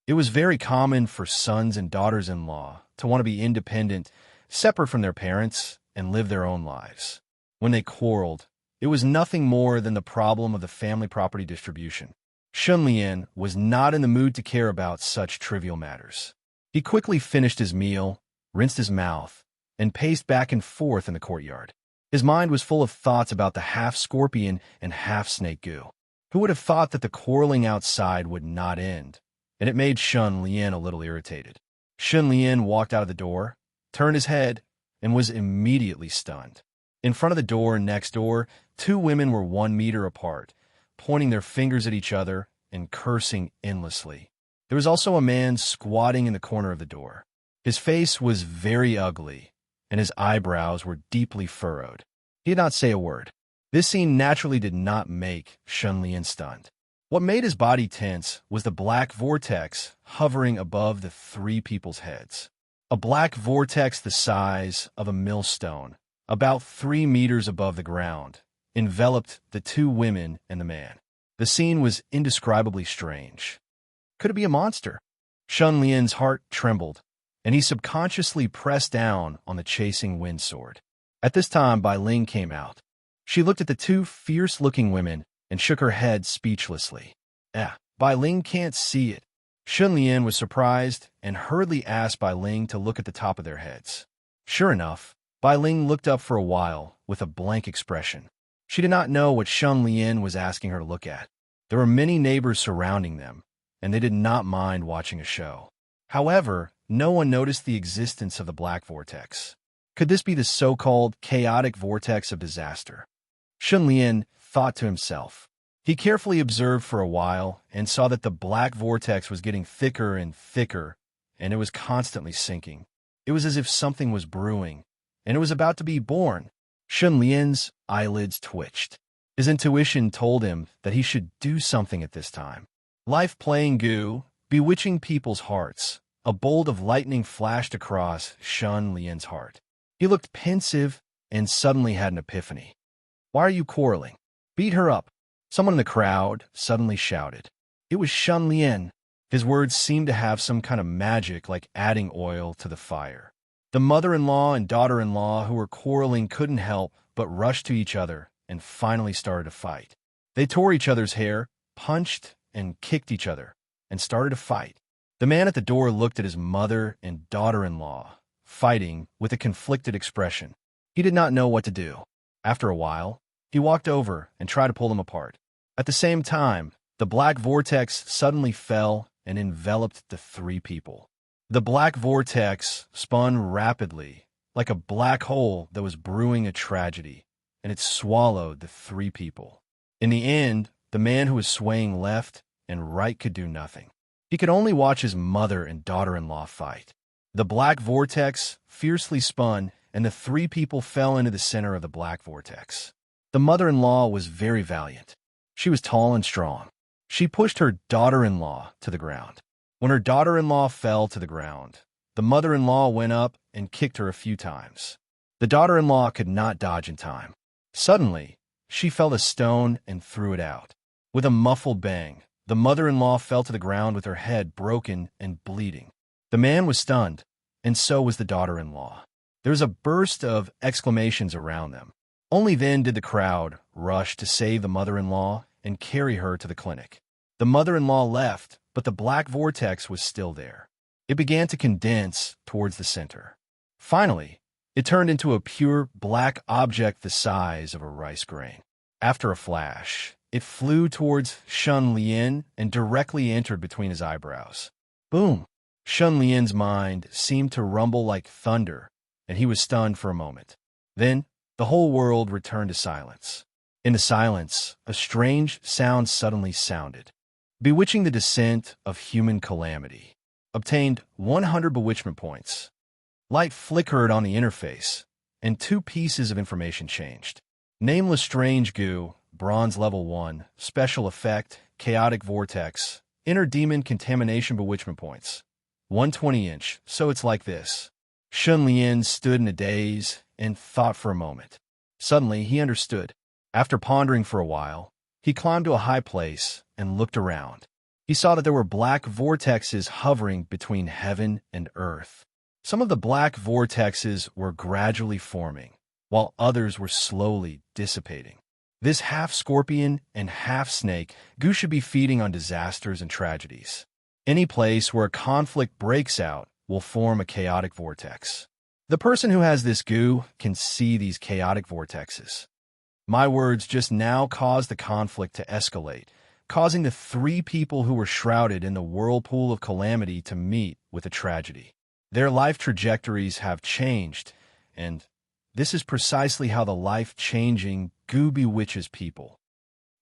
It was very common for sons and daughters-in-law to want to be independent, separate from their parents, and live their own lives. When they quarreled, it was nothing more than the problem of the family property distribution. Shun Lian was not in the mood to care about such trivial matters. He quickly finished his meal, rinsed his mouth, and paced back and forth in the courtyard. His mind was full of thoughts about the half-scorpion and half-snake goo. Who would have thought that the quarreling outside would not end? And it made Shun Lian a little irritated. Shun Lian walked out of the door, turned his head, and was immediately stunned. In front of the door next door, two women were 1 meter apart, pointing their fingers at each other and cursing endlessly. There was also a man squatting in the corner of the door. His face was very ugly, and his eyebrows were deeply furrowed. He did not say a word. This scene naturally did not make Shun Lian stunned. What made his body tense was the black vortex hovering above the three people's heads. A black vortex the size of a millstone, about 3 meters above the ground, enveloped the two women and the man. The scene was indescribably strange. Could it be a monster? Shun Lian's heart trembled, and he subconsciously pressed down on the chasing wind sword. At this time, Bai Ling came out. She looked at the two fierce-looking women and shook her head speechlessly. Bai Ling can't see it. Shun Lian was surprised and hurriedly asked Bai Ling to look at the top of their heads. Sure enough, Bai Ling looked up for a while with a blank expression. She did not know what Shun Lian was asking her to look at. There were many neighbors surrounding them, and they did not mind watching a show. However, no one noticed the existence of the black vortex. Could this be the so-called chaotic vortex of disaster? Shun Lian thought to himself. He carefully observed for a while and saw that the black vortex was getting thicker and thicker, and it was constantly sinking. It was as if something was brewing, and it was about to be born. Shun Lian's eyelids twitched. His intuition told him that he should do something at this time. Life playing goo, bewitching people's hearts. A bolt of lightning flashed across Shun Lian's heart. He looked pensive and suddenly had an epiphany. "Why are you quarreling? Beat her up." Someone in the crowd suddenly shouted. It was Shun Lian. His words seemed to have some kind of magic, like adding oil to the fire. The mother-in-law and daughter-in-law who were quarreling couldn't help but rush to each other and finally started to fight. They tore each other's hair, punched and kicked each other, and started to fight. The man at the door looked at his mother and daughter-in-law, fighting with a conflicted expression. He did not know what to do. After a while, he walked over and tried to pull them apart. At the same time, the black vortex suddenly fell and enveloped the three people. The black vortex spun rapidly, like a black hole that was brewing a tragedy, and it swallowed the three people. In the end, the man who was swaying left and right could do nothing. He could only watch his mother and daughter-in-law fight. The black vortex fiercely spun, and the three people fell into the center of the black vortex. The mother-in-law was very valiant. She was tall and strong. She pushed her daughter-in-law to the ground. When her daughter-in-law fell to the ground, the mother-in-law went up and kicked her a few times. The daughter-in-law could not dodge in time. Suddenly, she felt a stone and threw it out. With a muffled bang, the mother-in-law fell to the ground with her head broken and bleeding. The man was stunned, and so was the daughter-in-law. There was a burst of exclamations around them. Only then did the crowd rush to save the mother-in-law and carry her to the clinic. The mother-in-law left, but the black vortex was still there. It began to condense towards the center. Finally, it turned into a pure black object the size of a rice grain. After a flash, it flew towards Shun Lian and directly entered between his eyebrows. Boom! Shun Lian's mind seemed to rumble like thunder, and he was stunned for a moment. Then, the whole world returned to silence. In the silence, a strange sound suddenly sounded, bewitching the descent of human calamity. Obtained 100 bewitchment points. Light flickered on the interface, and 2 pieces of information changed. Nameless strange goo, bronze level 1, special effect, chaotic vortex, inner demon contamination bewitchment points. 120-inch, so it's like this. Shun Lian stood in a daze and thought for a moment. Suddenly, he understood. After pondering for a while, he climbed to a high place and looked around. He saw that there were black vortexes hovering between heaven and earth. Some of the black vortexes were gradually forming, while others were slowly dissipating. This half-scorpion and half-snake goo should be feeding on disasters and tragedies. Any place where a conflict breaks out will form a chaotic vortex. The person who has this goo can see these chaotic vortexes. My words just now caused the conflict to escalate, causing the 3 people who were shrouded in the whirlpool of calamity to meet with a tragedy. Their life trajectories have changed, and this is precisely how the life-changing goo bewitches people.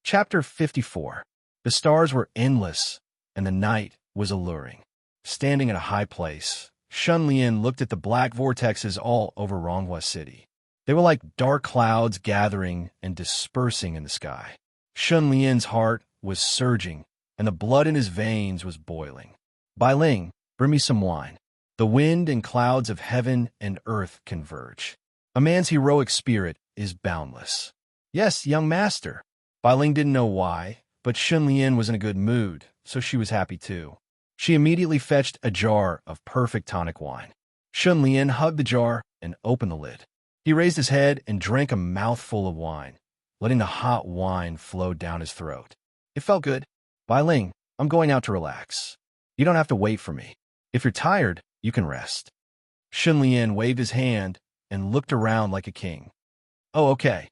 Chapter 54. The stars were endless, and the night was alluring. Standing at a high place, Shun Lian looked at the black vortexes all over Ronghua City. They were like dark clouds gathering and dispersing in the sky. Shun Lian's heart was surging, and the blood in his veins was boiling. Bai Ling, bring me some wine. The wind and clouds of heaven and earth converge. A man's heroic spirit is boundless. Yes, young master. Bai Ling didn't know why, but Shun Lian was in a good mood, so she was happy too. She immediately fetched a jar of perfect tonic wine. Shun Lian hugged the jar and opened the lid. He raised his head and drank a mouthful of wine, letting the hot wine flow down his throat. It felt good. Bai Ling, I'm going out to relax. You don't have to wait for me. If you're tired, you can rest. Shun Lian waved his hand and looked around like a king. Oh, okay.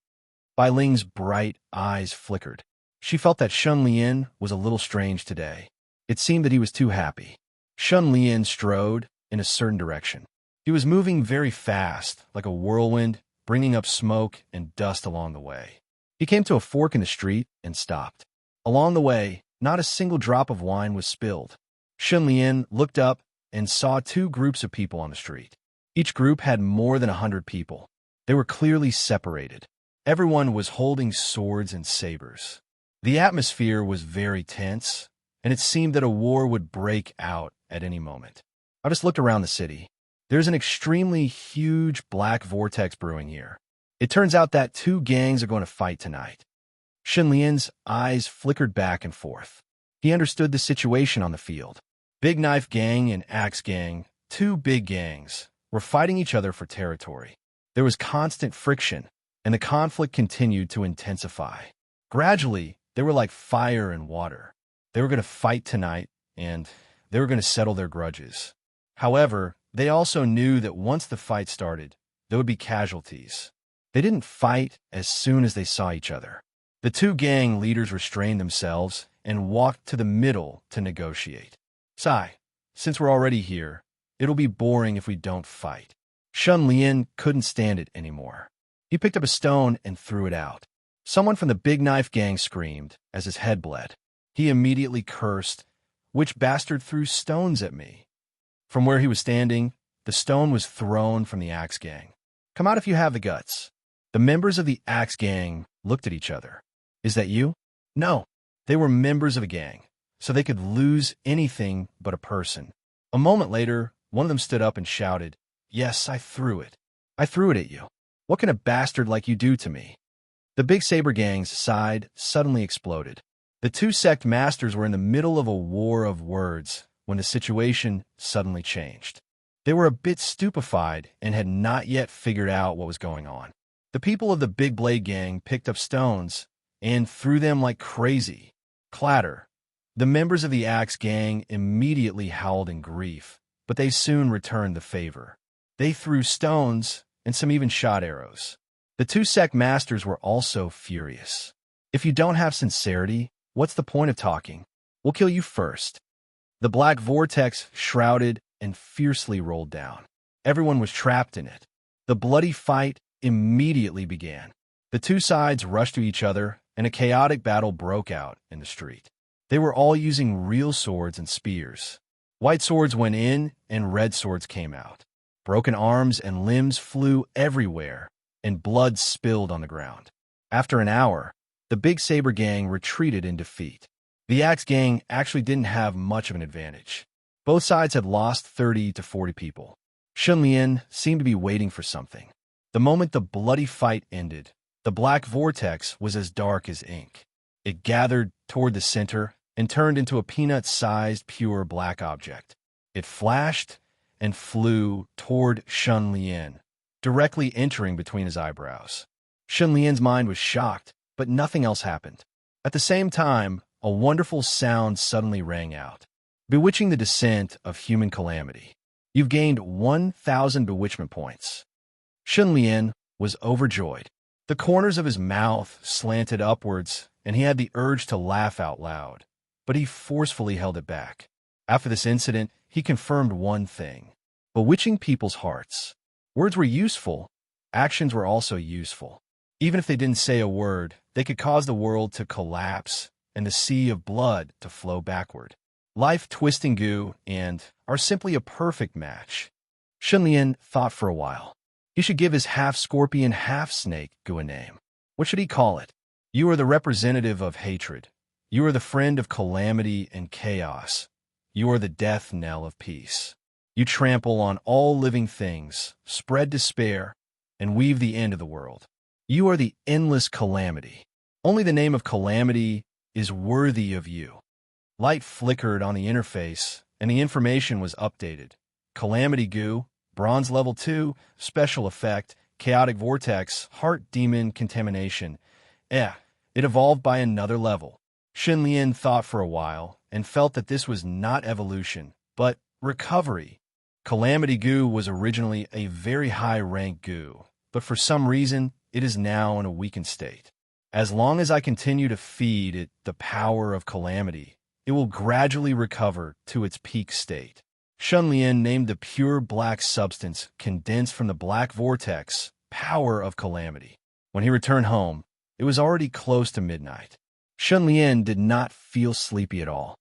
Bai Ling's bright eyes flickered. She felt that Shun Lian was a little strange today. It seemed that he was too happy. Shun Lian strode in a certain direction. He was moving very fast, like a whirlwind, bringing up smoke and dust along the way. He came to a fork in the street and stopped. Along the way, not a single drop of wine was spilled. Shun Lian looked up and saw 2 groups of people on the street. Each group had more than 100 people. They were clearly separated. Everyone was holding swords and sabers. The atmosphere was very tense, and it seemed that a war would break out at any moment. I just looked around the city. There's an extremely huge black vortex brewing here. It turns out that 2 gangs are going to fight tonight. Shun Lian's eyes flickered back and forth. He understood the situation on the field. Big Knife Gang and Axe Gang, 2 big gangs, were fighting each other for territory. There was constant friction, and the conflict continued to intensify. Gradually, they were like fire and water. They were going to fight tonight, and they were going to settle their grudges. However, they also knew that once the fight started, there would be casualties. They didn't fight as soon as they saw each other. The 2 gang leaders restrained themselves and walked to the middle to negotiate. Sai, since we're already here, it'll be boring if we don't fight. Shun Lian couldn't stand it anymore. He picked up a stone and threw it out. Someone from the Big Knife Gang screamed as his head bled. He immediately cursed, "Which bastard threw stones at me?" From where he was standing, the stone was thrown from the Axe Gang. Come out if you have the guts. The members of the Axe Gang looked at each other. Is that you? No. They were members of a gang, so they could lose anything but a person. A moment later, one of them stood up and shouted, "Yes, I threw it. I threw it at you. What can a bastard like you do to me?" The Big Saber Gang's side suddenly exploded. The 2 sect masters were in the middle of a war of words when the situation suddenly changed. They were a bit stupefied and had not yet figured out what was going on. The people of the Big Blade Gang picked up stones and threw them like crazy. Clatter, The members of the Axe gang immediately howled in grief, but they soon returned the favor. They threw stones, and some even shot arrows. The two sect masters were also furious. If you don't have sincerity, what's the point of talking? We'll kill you first. The black vortex shrouded and fiercely rolled down. Everyone was trapped in it. The bloody fight immediately began. The two sides rushed to each other, and a chaotic battle broke out in the street. They were all using real swords and spears. White swords went in, and red swords came out. Broken arms and limbs flew everywhere, and blood spilled on the ground. After an hour, the Big Saber gang retreated in defeat. The Axe gang actually didn't have much of an advantage. Both sides had lost 30 to 40 people. Shun Lian seemed to be waiting for something. The moment the bloody fight ended, the black vortex was as dark as ink. It gathered toward the center and turned into a peanut-sized pure black object. It flashed and flew toward Shun Lian, directly entering between his eyebrows. Shun Lian's mind was shocked, but nothing else happened. At the same time, a wonderful sound suddenly rang out, bewitching the descent of human calamity. You've gained 1,000 bewitchment points. Shun Lian was overjoyed. The corners of his mouth slanted upwards, and he had the urge to laugh out loud, but he forcefully held it back. After this incident, he confirmed one thing: bewitching people's hearts. Words were useful, actions were also useful. Even if they didn't say a word, they could cause the world to collapse and the sea of blood to flow backward. Life, Twisting Goo, and are simply a perfect match. Shun Lian thought for a while. He should give his half-scorpion, half-snake Goo a name. What should he call it? You are the representative of hatred. You are the friend of calamity and chaos. You are the death knell of peace. You trample on all living things, spread despair, and weave the end of the world. You are the endless calamity. Only the name of calamity is worthy of you. Light flickered on the interface, and the information was updated. Calamity Goo, Bronze Level 2, Special Effect, Chaotic Vortex, Heart Demon Contamination. It evolved by another level. Shun Lian thought for a while, and felt that this was not evolution, but recovery. Calamity Goo was originally a very high-rank Goo, but for some reason, it is now in a weakened state. As long as I continue to feed it the power of calamity, it will gradually recover to its peak state. Shun Lian named the pure black substance condensed from the black vortex Power of Calamity. When he returned home, it was already close to midnight. Shun Lian did not feel sleepy at all.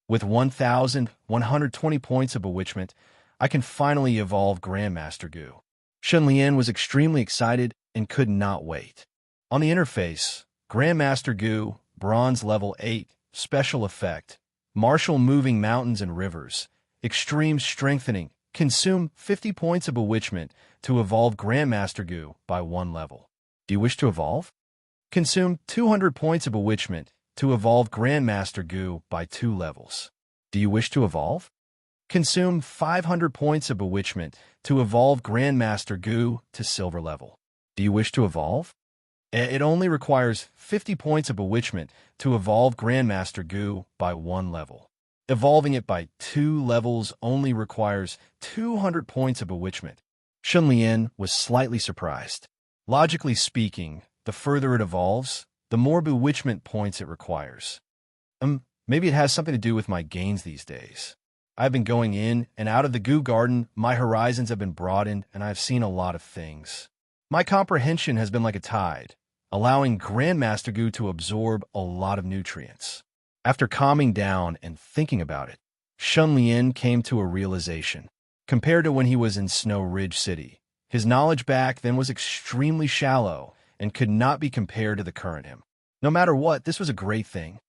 With 1,120 points of bewitchment, I can finally evolve Grandmaster Goo. Shun Lian was extremely excited and could not wait. On the interface, Grandmaster Goo, Bronze Level 8, Special Effect, Martial Moving Mountains and Rivers, Extreme Strengthening, consume 50 points of bewitchment to evolve Grandmaster Goo by 1 level. Do you wish to evolve? Consume 200 points of bewitchment to evolve Grandmaster Goo by 2 levels. Do you wish to evolve? Consume 500 points of bewitchment to evolve Grandmaster Goo to silver level. Do you wish to evolve? It only requires 50 points of bewitchment to evolve Grandmaster Goo by 1 level. Evolving it by 2 levels only requires 200 points of bewitchment. Shun Lian was slightly surprised. Logically speaking, the further it evolves, the more bewitchment points it requires. Maybe it has something to do with my gains these days. I've been going in and out of the Goo Garden, my horizons have been broadened, and I've seen a lot of things. My comprehension has been like a tide, allowing Grandmaster Goo to absorb a lot of nutrients. After calming down and thinking about it, Shun Lian came to a realization. Compared to when he was in Snow Ridge City, his knowledge back then was extremely shallow and could not be compared to the current him. No matter what, this was a great thing.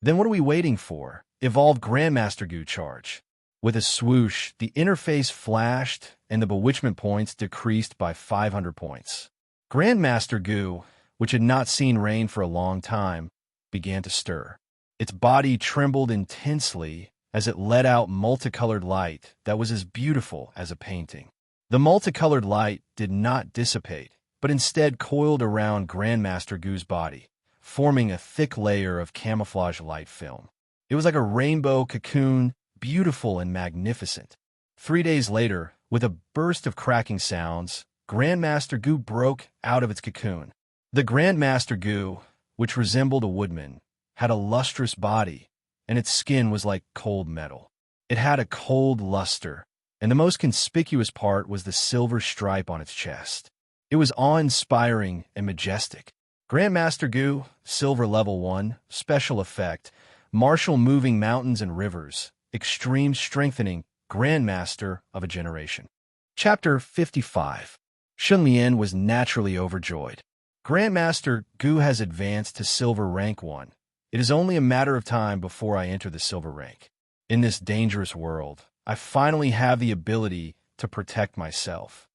Then what are we waiting for? Evolve Grandmaster Goo charge. With a swoosh, the interface flashed and the bewitchment points decreased by 500 points. Grandmaster Goo, which had not seen rain for a long time, began to stir. Its body trembled intensely as it let out multicolored light that was as beautiful as a painting. The multicolored light did not dissipate, but instead coiled around Grandmaster Goo's body, forming a thick layer of camouflage light film. It was like a rainbow cocoon, beautiful and magnificent. 3 days later, with a burst of cracking sounds, Grandmaster Goo broke out of its cocoon. The Grandmaster Goo, which resembled a woodman, had a lustrous body, and its skin was like cold metal. It had a cold luster, and the most conspicuous part was the silver stripe on its chest. It was awe-inspiring and majestic. Grandmaster Goo, Silver Level 1, Special Effect, Martial Moving Mountains and Rivers, Extreme Strengthening, Grandmaster of a Generation. Chapter 55. Shunlian was naturally overjoyed. Grandmaster Goo has advanced to Silver Rank 1. It is only a matter of time before I enter the Silver Rank. In this dangerous world, I finally have the ability to protect myself.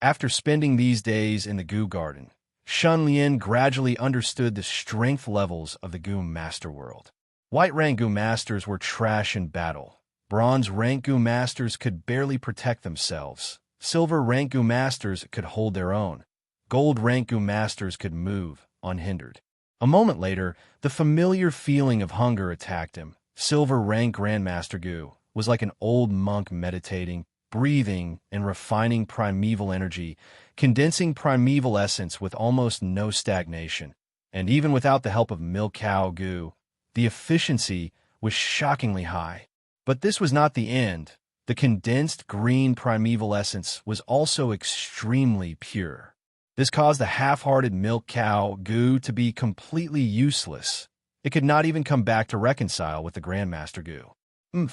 After spending these days in the Goo Garden, Shunlian gradually understood the strength levels of the Goo Master World. White rank Goo Masters were trash in battle. Bronze rank Goo Masters could barely protect themselves. Silver rank Goo Masters could hold their own. Gold rank Goo Masters could move unhindered. A moment later, the familiar feeling of hunger attacked him. Silver rank Grandmaster Goo was like an old monk meditating, breathing and refining primeval energy, condensing primeval essence with almost no stagnation. And even without the help of Milk Cow Goo, the efficiency was shockingly high. But this was not the end. The condensed green primeval essence was also extremely pure. This caused the half-hearted Milk Cow Goo to be completely useless. It could not even come back to reconcile with the Grandmaster Goo.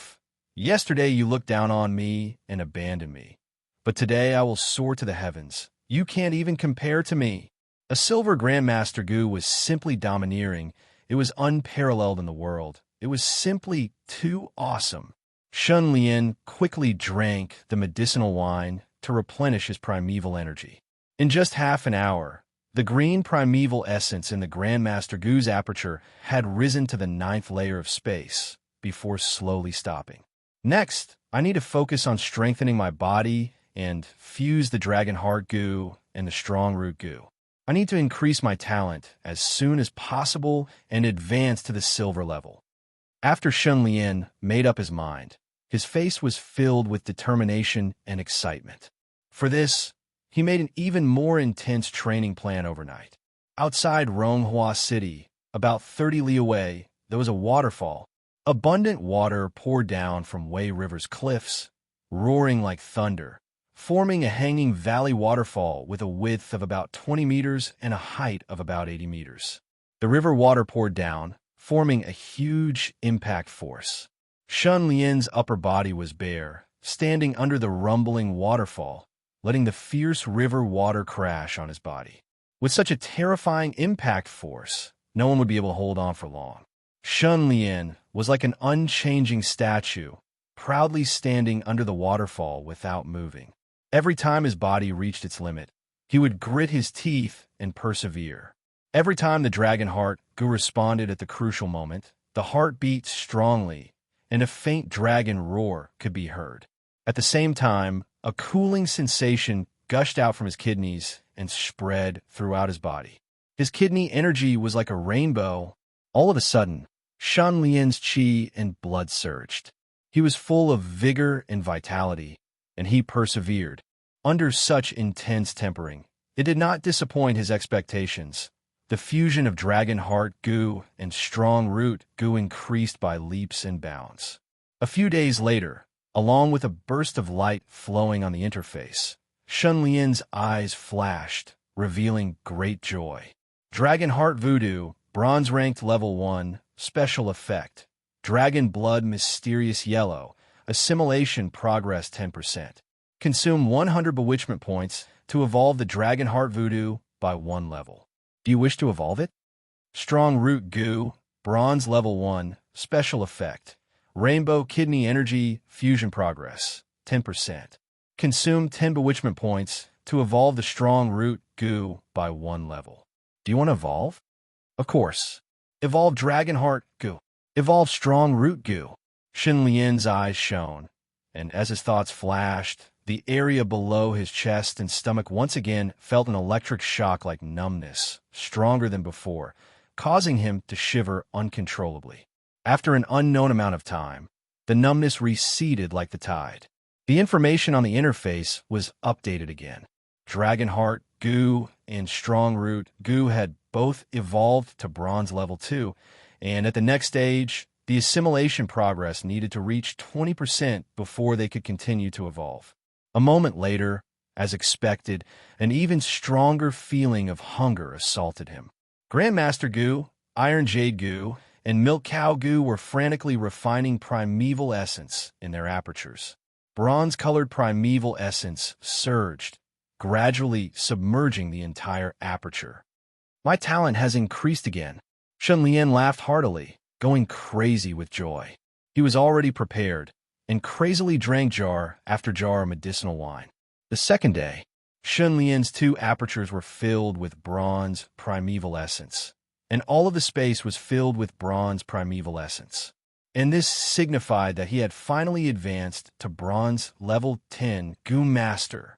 Yesterday you looked down on me and abandoned me. But today I will soar to the heavens. You can't even compare to me. A Silver Grandmaster Goo was simply domineering. It was unparalleled in the world. It was simply too awesome. Shunlian quickly drank the medicinal wine to replenish his primeval energy. In just half an hour, the green primeval essence in the Grandmaster Goo's aperture had risen to the 9th layer of space before slowly stopping. Next, I need to focus on strengthening my body and fuse the Dragon Heart Goo and the Strong Root Goo. I need to increase my talent as soon as possible and advance to the silver level. After Shunlian made up his mind, his face was filled with determination and excitement. For this, he made an even more intense training plan overnight. Outside Ronghua City, about 30 li away, there was a waterfall. Abundant water poured down from Wei River's cliffs, roaring like thunder, forming a hanging valley waterfall with a width of about 20 meters and a height of about 80 meters. The river water poured down, forming a huge impact force. Shunlian's upper body was bare, standing under the rumbling waterfall, letting the fierce river water crash on his body. With such a terrifying impact force, no one would be able to hold on for long. Shunlian was like an unchanging statue, proudly standing under the waterfall without moving. Every time his body reached its limit, he would grit his teeth and persevere. Every time the Dragon Heart Goo responded at the crucial moment, the heart beat strongly, and a faint dragon roar could be heard. At the same time, a cooling sensation gushed out from his kidneys and spread throughout his body. His kidney energy was like a rainbow. All of a sudden, Shunlian's chi and blood surged. He was full of vigor and vitality, and he persevered. Under such intense tempering, it did not disappoint his expectations. The fusion of Dragon Heart Goo and Strong Root Goo increased by leaps and bounds. A few days later, along with a burst of light flowing on the interface, Shunlian's eyes flashed, revealing great joy. Dragon Heart Voodoo, Bronze Ranked Level 1, Special Effect. Dragon Blood Mysterious Yellow, Assimilation Progress 10%. Consume 100 Bewitchment Points to evolve the Dragon Heart Voodoo by 1 level. Do you wish to evolve it? Strong Root Goo, Bronze Level 1, Special Effect. Rainbow Kidney Energy Fusion Progress, 10%. Consume 10 Bewitchment Points to evolve the Strong Root Goo by 1 level. Do you want to evolve? Of course. Evolve Dragon Heart Goo. Evolve Strong Root Goo. Shunlian's eyes shone, and as his thoughts flashed, the area below his chest and stomach once again felt an electric shock like numbness, stronger than before, causing him to shiver uncontrollably. After an unknown amount of time, the numbness receded like the tide. The information on the interface was updated again. Dragonheart, Goo, and Strongroot, Goo had both evolved to Bronze Level 2, and at the next stage, the assimilation progress needed to reach 20% before they could continue to evolve. A moment later, as expected, an even stronger feeling of hunger assaulted him. Grandmaster Goo, Iron Jade Goo, and Milk Cow Goo were frantically refining primeval essence in their apertures. Bronze-colored primeval essence surged, gradually submerging the entire aperture. My talent has increased again. Shun Lian laughed heartily, going crazy with joy. He was already prepared, and crazily drank jar after jar of medicinal wine. The second day, Shun Lian's 2 apertures were filled with bronze primeval essence, and all of the space was filled with bronze primeval essence. And this signified that he had finally advanced to Bronze Level 10 Goo Master.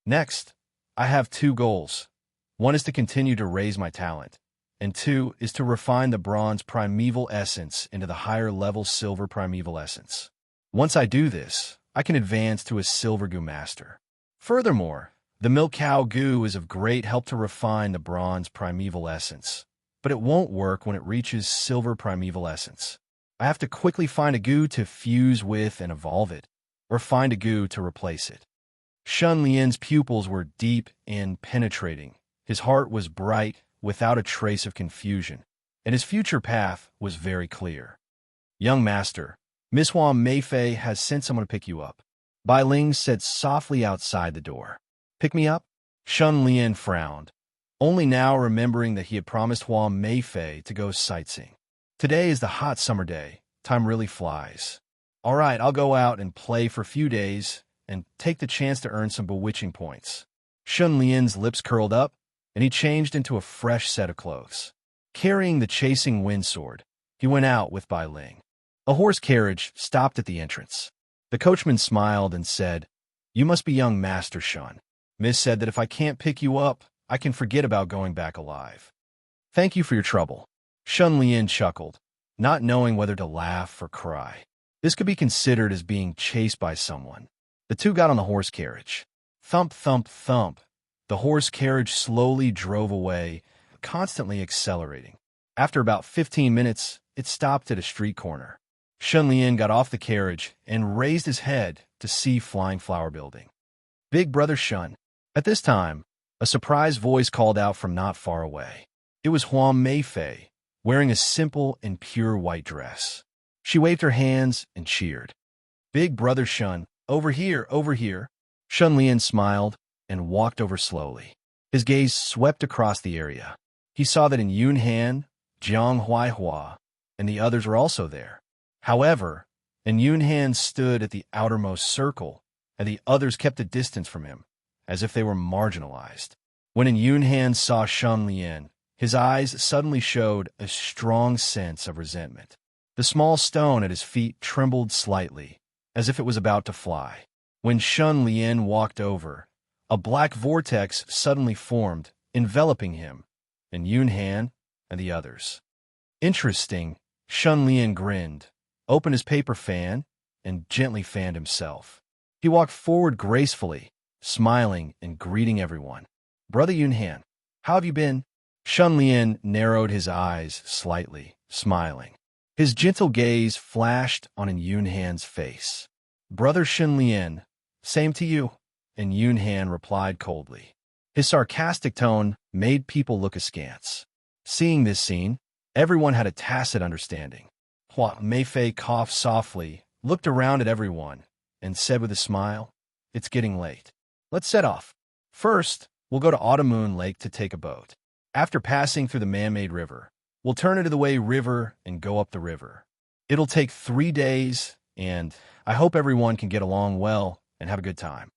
Next, I have 2 goals. One is to continue to raise my talent, and 2 is to refine the Bronze Primeval Essence into the higher level Silver Primeval Essence. Once I do this, I can advance to a Silver Goo Master. Furthermore, the Milk Cow Goo is of great help to refine the Bronze Primeval Essence, but it won't work when it reaches Silver Primeval Essence. I have to quickly find a goo to fuse with and evolve it, or find a goo to replace it. Shun Lian's pupils were deep and penetrating. His heart was bright, without a trace of confusion, and his future path was very clear. Young master, Miss Huang Meifei has sent someone to pick you up. Bai Ling said softly outside the door. Pick me up? Shun Lian frowned, only now remembering that he had promised Huang Meifei to go sightseeing. Today is the hot summer day. Time really flies. All right, I'll go out and play for a few days and take the chance to earn some bewitching points. Shun Lian's lips curled up, and he changed into a fresh set of clothes. Carrying the chasing wind sword, he went out with Bai Ling. A horse carriage stopped at the entrance. The coachman smiled and said, "You must be young Master Shun. Miss said that if I can't pick you up, I can forget about going back alive. Thank you for your trouble." Shun Lian chuckled, not knowing whether to laugh or cry. This could be considered as being chased by someone. The 2 got on the horse carriage. Thump, thump, thump. The horse carriage slowly drove away, constantly accelerating. After about 15 minutes, it stopped at a street corner. Shun Lian got off the carriage and raised his head to see Flying Flower Building. Big Brother Shun. At this time, a surprised voice called out from not far away. It was Huang Meifei, wearing a simple and pure white dress. She waved her hands and cheered. Big Brother Shun, over here, over here. Shun Lian smiled and walked over slowly. His gaze swept across the area. He saw that in Yun Han, Jiang Huaihua, and the others were also there. However, in Yun Han stood at the outermost circle, and the others kept a distance from him, as if they were marginalized. When in Yun Han saw Shun Lian, his eyes suddenly showed a strong sense of resentment. The small stone at his feet trembled slightly, as if it was about to fly. When Shun Lian walked over, a black vortex suddenly formed, enveloping him, and Yun Han and the others. Interesting, Shun Lian grinned, opened his paper fan, and gently fanned himself. He walked forward gracefully, smiling and greeting everyone. Brother Yun Han, how have you been? Shun Lian narrowed his eyes slightly, smiling. His gentle gaze flashed on Yun Han's face. Brother Shun Lian, same to you, and Yun Han replied coldly. His sarcastic tone made people look askance. Seeing this scene, everyone had a tacit understanding. Huang Meifei coughed softly, looked around at everyone, and said with a smile, "It's getting late. Let's set off. First, we'll go to Autumn Lake to take a boat. After passing through the man-made river, we'll turn into the Wei River and go up the river. It'll take 3 days, and I hope everyone can get along well and have a good time."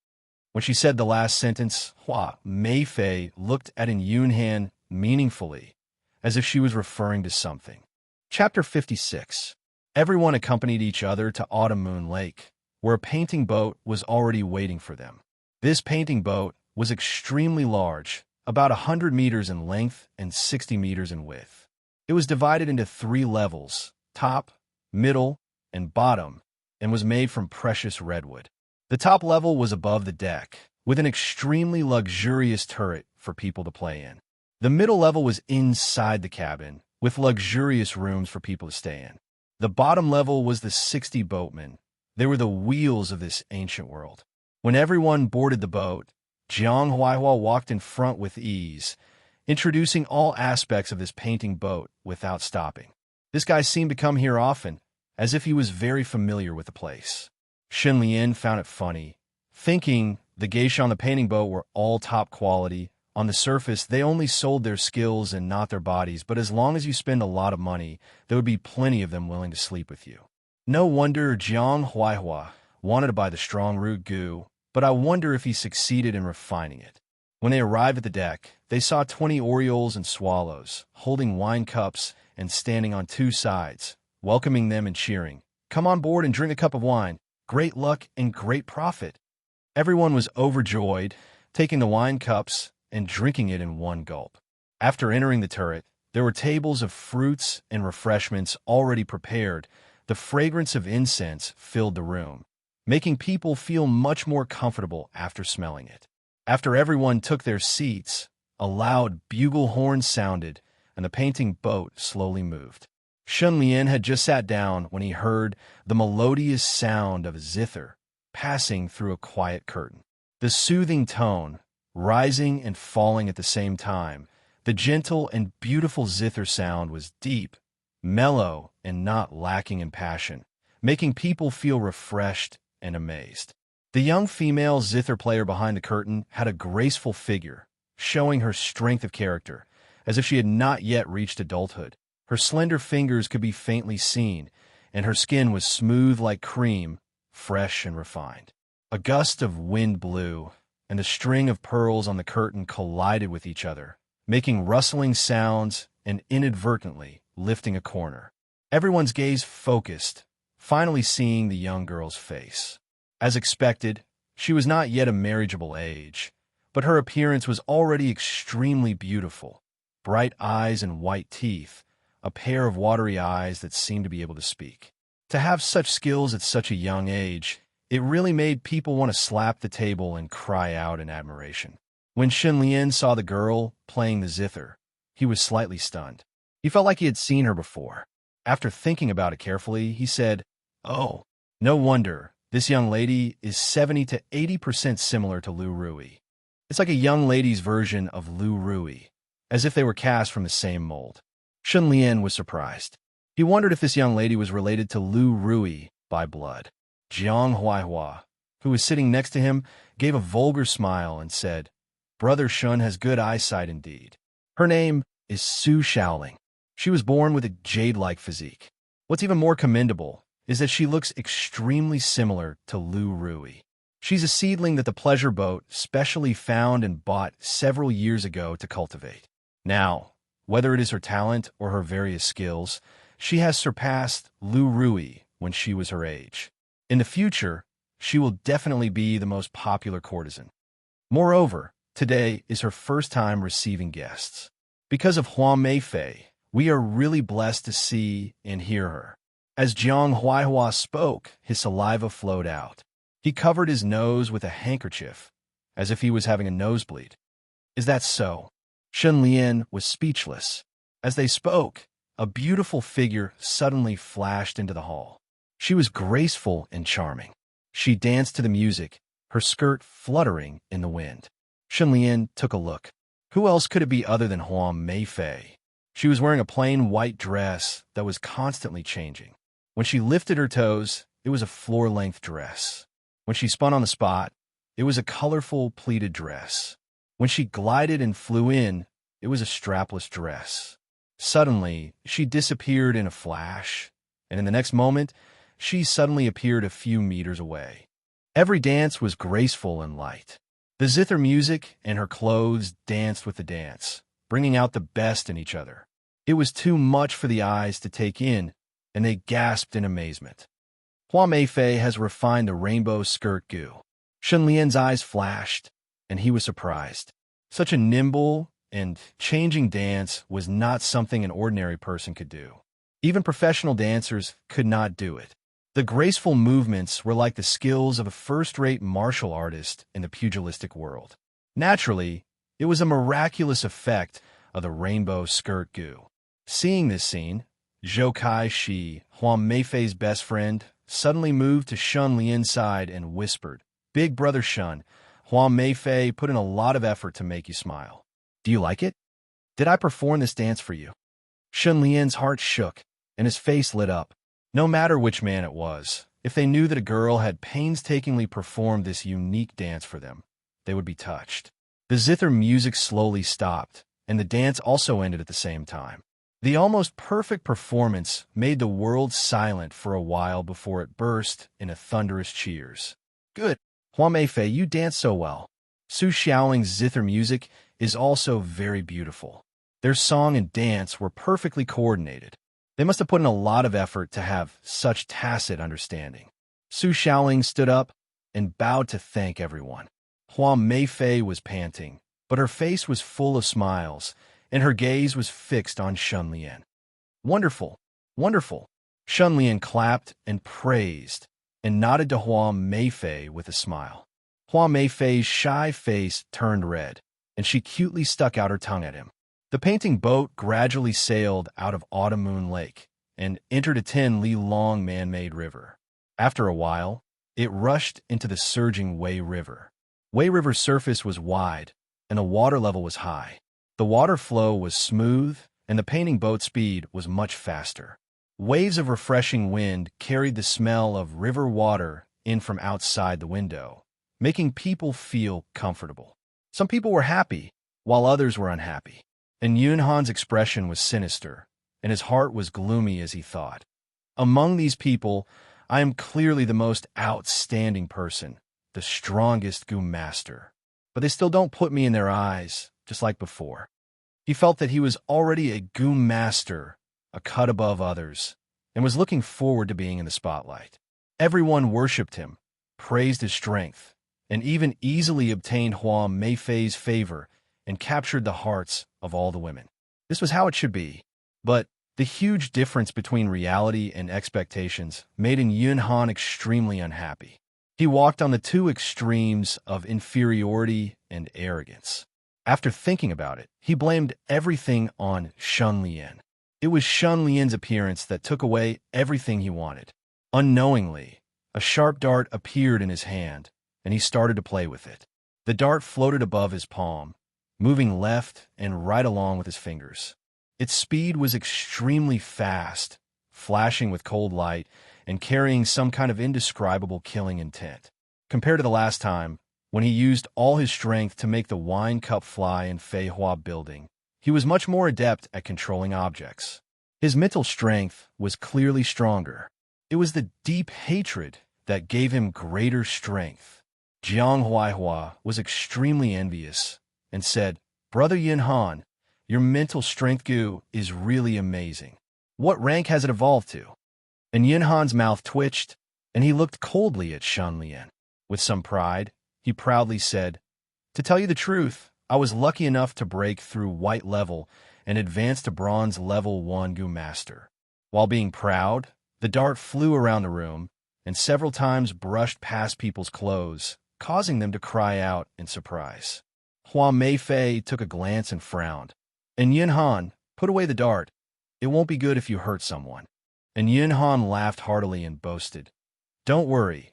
When she said the last sentence, Huang Meifei looked at Yun Han meaningfully, as if she was referring to something. Chapter 56. Everyone accompanied each other to Autumn Lake, where a painting boat was already waiting for them. This painting boat was extremely large, about 100 meters in length and 60 meters in width. It was divided into 3 levels, top, middle, and bottom, and was made from precious redwood. The top level was above the deck, with an extremely luxurious turret for people to play in. The middle level was inside the cabin, with luxurious rooms for people to stay in. The bottom level was the 60 boatmen. They were the wheels of this ancient world. When everyone boarded the boat, Jiang Huaihua walked in front with ease, introducing all aspects of this painting boat without stopping. This guy seemed to come here often, as if he was very familiar with the place. Shen Lian found it funny, thinking the geisha on the painting boat were all top quality. On the surface, they only sold their skills and not their bodies, but as long as you spend a lot of money, there would be plenty of them willing to sleep with you. No wonder Jiang Huaihua wanted to buy the strong root goo, but I wonder if he succeeded in refining it. When they arrived at the deck, they saw 20 orioles and swallows, holding wine cups and standing on two sides, welcoming them and cheering. "Come on board and drink a cup of wine. Great luck and great profit." Everyone was overjoyed, taking the wine cups and drinking it in one gulp. After entering the turret, there were tables of fruits and refreshments already prepared. The fragrance of incense filled the room, making people feel much more comfortable after smelling it. After everyone took their seats, a loud bugle horn sounded, and the painting boat slowly moved. Shen Lian had just sat down when he heard the melodious sound of a zither passing through a quiet curtain. The soothing tone, rising and falling at the same time, the gentle and beautiful zither sound was deep, mellow, and not lacking in passion, making people feel refreshed and amazed. The young female zither player behind the curtain had a graceful figure, showing her strength of character, as if she had not yet reached adulthood. Her slender fingers could be faintly seen, and her skin was smooth like cream, fresh and refined. A gust of wind blew, and a string of pearls on the curtain collided with each other, making rustling sounds and inadvertently lifting a corner. Everyone's gaze focused, finally seeing the young girl's face. As expected, she was not yet a marriageable age, but her appearance was already extremely beautiful. Bright eyes and white teeth, a pair of watery eyes that seemed to be able to speak. To have such skills at such a young age, it really made people want to slap the table and cry out in admiration. When Shen Lian saw the girl playing the zither, he was slightly stunned. He felt like he had seen her before. After thinking about it carefully, he said, "Oh, no wonder. This young lady is 70 to 80% similar to Lu Rui. It's like a young lady's version of Lu Rui, as if they were cast from the same mold." Shen Lian was surprised. He wondered if this young lady was related to Lu Rui by blood. Jiang Huaihua, who was sitting next to him, gave a vulgar smile and said, "Brother Shun has good eyesight indeed. Her name is Su Shaoling. She was born with a jade-like physique. What's even more commendable is that she looks extremely similar to Lu Rui. She's a seedling that the pleasure boat specially found and bought several years ago to cultivate. Now, whether it is her talent or her various skills, she has surpassed Lu Rui when she was her age. In the future, she will definitely be the most popular courtesan. Moreover, today is her first time receiving guests. Because of Hua Meifei, we are really blessed to see and hear her." As Jiang Huaihua spoke, his saliva flowed out. He covered his nose with a handkerchief, as if he was having a nosebleed. "Is that so?" Shen Lian was speechless. As they spoke, a beautiful figure suddenly flashed into the hall. She was graceful and charming. She danced to the music, her skirt fluttering in the wind. Shen Lian took a look. Who else could it be other than Hua Meifei? She was wearing a plain white dress that was constantly changing. When she lifted her toes, it was a floor-length dress. When she spun on the spot, it was a colorful pleated dress. When she glided and flew in, it was a strapless dress. Suddenly, she disappeared in a flash, and in the next moment, she suddenly appeared a few meters away. Every dance was graceful and light. The zither music and her clothes danced with the dance, bringing out the best in each other. It was too much for the eyes to take in, and they gasped in amazement. Hua Meifei has refined the rainbow skirt goo. Shen Lian's eyes flashed, and he was surprised. Such a nimble and changing dance was not something an ordinary person could do. Even professional dancers could not do it. The graceful movements were like the skills of a first-rate martial artist in the pugilistic world. Naturally, it was a miraculous effect of the rainbow skirt goo. Seeing this scene, Zhou Kai Shi, Huang Meifei's best friend, suddenly moved to Shun Lian's side and whispered, "Big brother Shun, Huang Meifei put in a lot of effort to make you smile. Do you like it? Did I perform this dance for you?" Shun Lian's heart shook, and his face lit up. No matter which man it was, if they knew that a girl had painstakingly performed this unique dance for them, they would be touched. The zither music slowly stopped, and the dance also ended at the same time. The almost perfect performance made the world silent for a while before it burst into thunderous cheers. "Good. Huang Meifei, you dance so well." Su Xiaoling's zither music is also very beautiful. Their song and dance were perfectly coordinated. They must have put in a lot of effort to have such tacit understanding. Su Xiaoling stood up and bowed to thank everyone. Huang Meifei was panting, but her face was full of smiles, and her gaze was fixed on Shun Lian. "Wonderful, wonderful." Shun Lian clapped and praised, and nodded to Huang Meifei with a smile. Huang Meifei's shy face turned red, and she cutely stuck out her tongue at him. The painting boat gradually sailed out of Autumn Moon Lake and entered a 10-li-long man-made river. After a while, it rushed into the surging Wei River. Wei River's surface was wide, and the water level was high. The water flow was smooth, and the painting boat's speed was much faster. Waves of refreshing wind carried the smell of river water in from outside the window, making people feel comfortable. Some people were happy, while others were unhappy. And Yunhan's expression was sinister, and his heart was gloomy as he thought, "Among these people, I am clearly the most outstanding person, the strongest Gu master. But they still don't put me in their eyes, just like before." He felt that he was already a Gu master, a cut above others, and was looking forward to being in the spotlight. Everyone worshipped him, praised his strength, and even easily obtained Huang Meifei's favor and captured the hearts of all the women. This was how it should be. But the huge difference between reality and expectations made Yunhan extremely unhappy. He walked on the two extremes of inferiority and arrogance. After thinking about it, he blamed everything on Shun Lian. It was Shun Lian's appearance that took away everything he wanted. Unknowingly, a sharp dart appeared in his hand, and he started to play with it. The dart floated above his palm, moving left and right along with his fingers. Its speed was extremely fast, flashing with cold light and carrying some kind of indescribable killing intent. Compared to the last time, when he used all his strength to make the wine cup fly in Fei Hua building, he was much more adept at controlling objects. His mental strength was clearly stronger. It was the deep hatred that gave him greater strength. Jiang Huaihua was extremely envious and said, "Brother Yunhan, your mental strength Gu is really amazing. What rank has it evolved to?" And Yunhan's mouth twitched, and he looked coldly at Shun Lian. With some pride, he proudly said, "To tell you the truth, I was lucky enough to break through white level and advance to bronze level 1 Gu master." While being proud, the dart flew around the room and several times brushed past people's clothes, causing them to cry out in surprise. Huang Meifei took a glance and frowned. "And Yunhan, put away the dart. It won't be good if you hurt someone." And Yunhan laughed heartily and boasted, "Don't worry.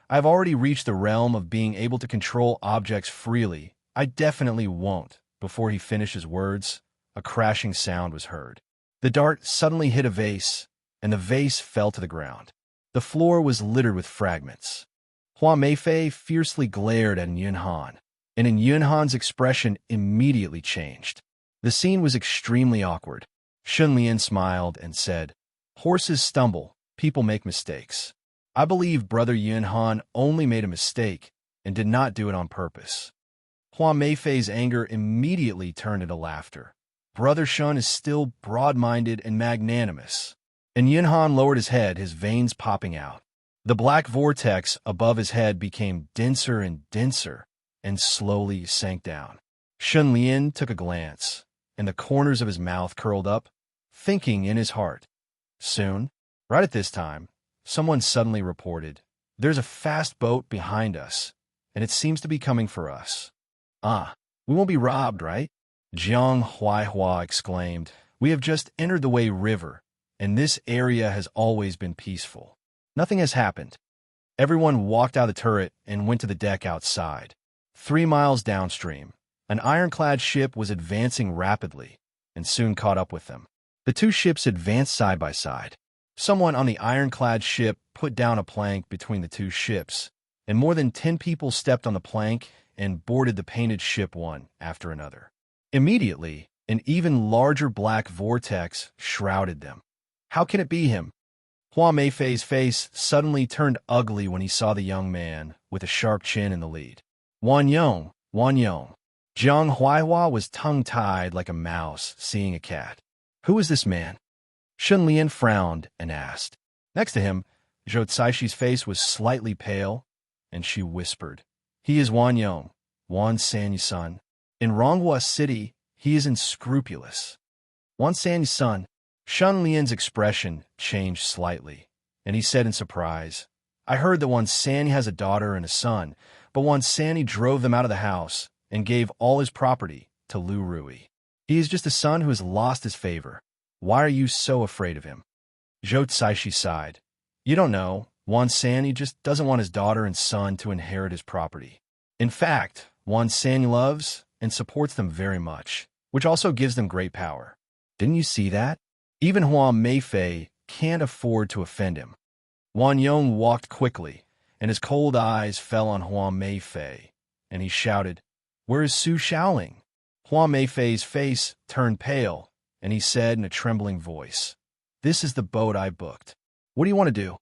I've already reached the realm of being able to control objects freely. I definitely won't." Before he finished his words, a crashing sound was heard. The dart suddenly hit a vase, and the vase fell to the ground. The floor was littered with fragments. Huang Meifei fiercely glared at Yunhan, and Yunhan's expression immediately changed. The scene was extremely awkward. Shun Lian smiled and said, "Horses stumble, people make mistakes. I believe Brother Yunhan only made a mistake and did not do it on purpose." Huang Meifei's anger immediately turned into laughter. Brother Shun is still broad-minded and magnanimous. And Yunhan lowered his head, his veins popping out. The black vortex above his head became denser and denser and slowly sank down. Shun Lian took a glance, and the corners of his mouth curled up, thinking in his heart, Soon, right at this time, someone suddenly reported, "There's a fast boat behind us, and it seems to be coming for us." "Ah, we won't be robbed, right?" Jiang Huaihua exclaimed. "We have just entered the Wei River, and this area has always been peaceful. Nothing has happened." Everyone walked out of the turret and went to the deck outside. 3 miles downstream, an ironclad ship was advancing rapidly and soon caught up with them. The two ships advanced side by side. Someone on the ironclad ship put down a plank between the two ships, and more than 10 people stepped on the plank and boarded the painted ship one after another. Immediately, an even larger black vortex shrouded them. How can it be him? Hua Meifei's face suddenly turned ugly when he saw the young man with a sharp chin in the lead. Wan Yong, Wan Yong. Jiang Huaihua was tongue-tied like a mouse seeing a cat. Who is this man? Shun Lian frowned and asked. Next to him, Zhou Caixin's face was slightly pale, and she whispered, "He is Wan Yong, Wan Sanyi's son. In Ronghua City, he is unscrupulous." Wan Sanyi's son. Shun Lian's expression changed slightly, and he said in surprise, "I heard that Wan Sanyi has a daughter and a son, but Wan Sanyi drove them out of the house and gave all his property to Lu Rui. He is just a son who has lost his favor. Why are you so afraid of him?" Zhou Caixin sighed. "You don't know. Wan Sanyi just doesn't want his daughter and son to inherit his property. In fact, Wan Sanyi loves and supports them very much, which also gives them great power. Didn't you see that? Even Hua Meifei can't afford to offend him." Wan Yong walked quickly, and his cold eyes fell on Hua Meifei, and he shouted, "Where is Su Shaoling?" Hua Meifei's face turned pale, and he said in a trembling voice, "This is the boat I booked. What do you want to do?"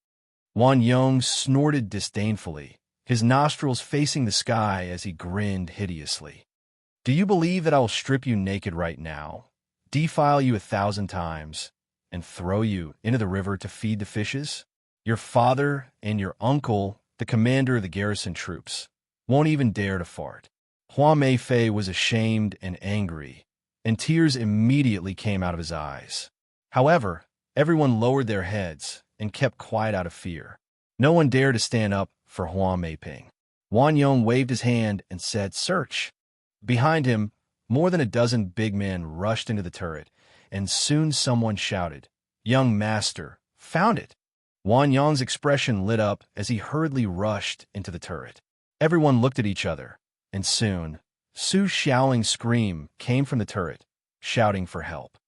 Wan Yong snorted disdainfully, his nostrils facing the sky as he grinned hideously. "Do you believe that I will strip you naked right now, defile you 1,000 times, and throw you into the river to feed the fishes? Your father and your uncle, the commander of the garrison troops, won't even dare to fart." Hua Meifei was ashamed and angry, and tears immediately came out of his eyes. However, everyone lowered their heads and kept quiet out of fear. No one dared to stand up for Hua Meiping. Wan Yong waved his hand and said, "Search." Behind him, more than a dozen big men rushed into the turret, and soon someone shouted, "Young master, found it!" Wan Yong's expression lit up as he hurriedly rushed into the turret. Everyone looked at each other, and soon, Su Shaoling's scream came from the turret, shouting for help.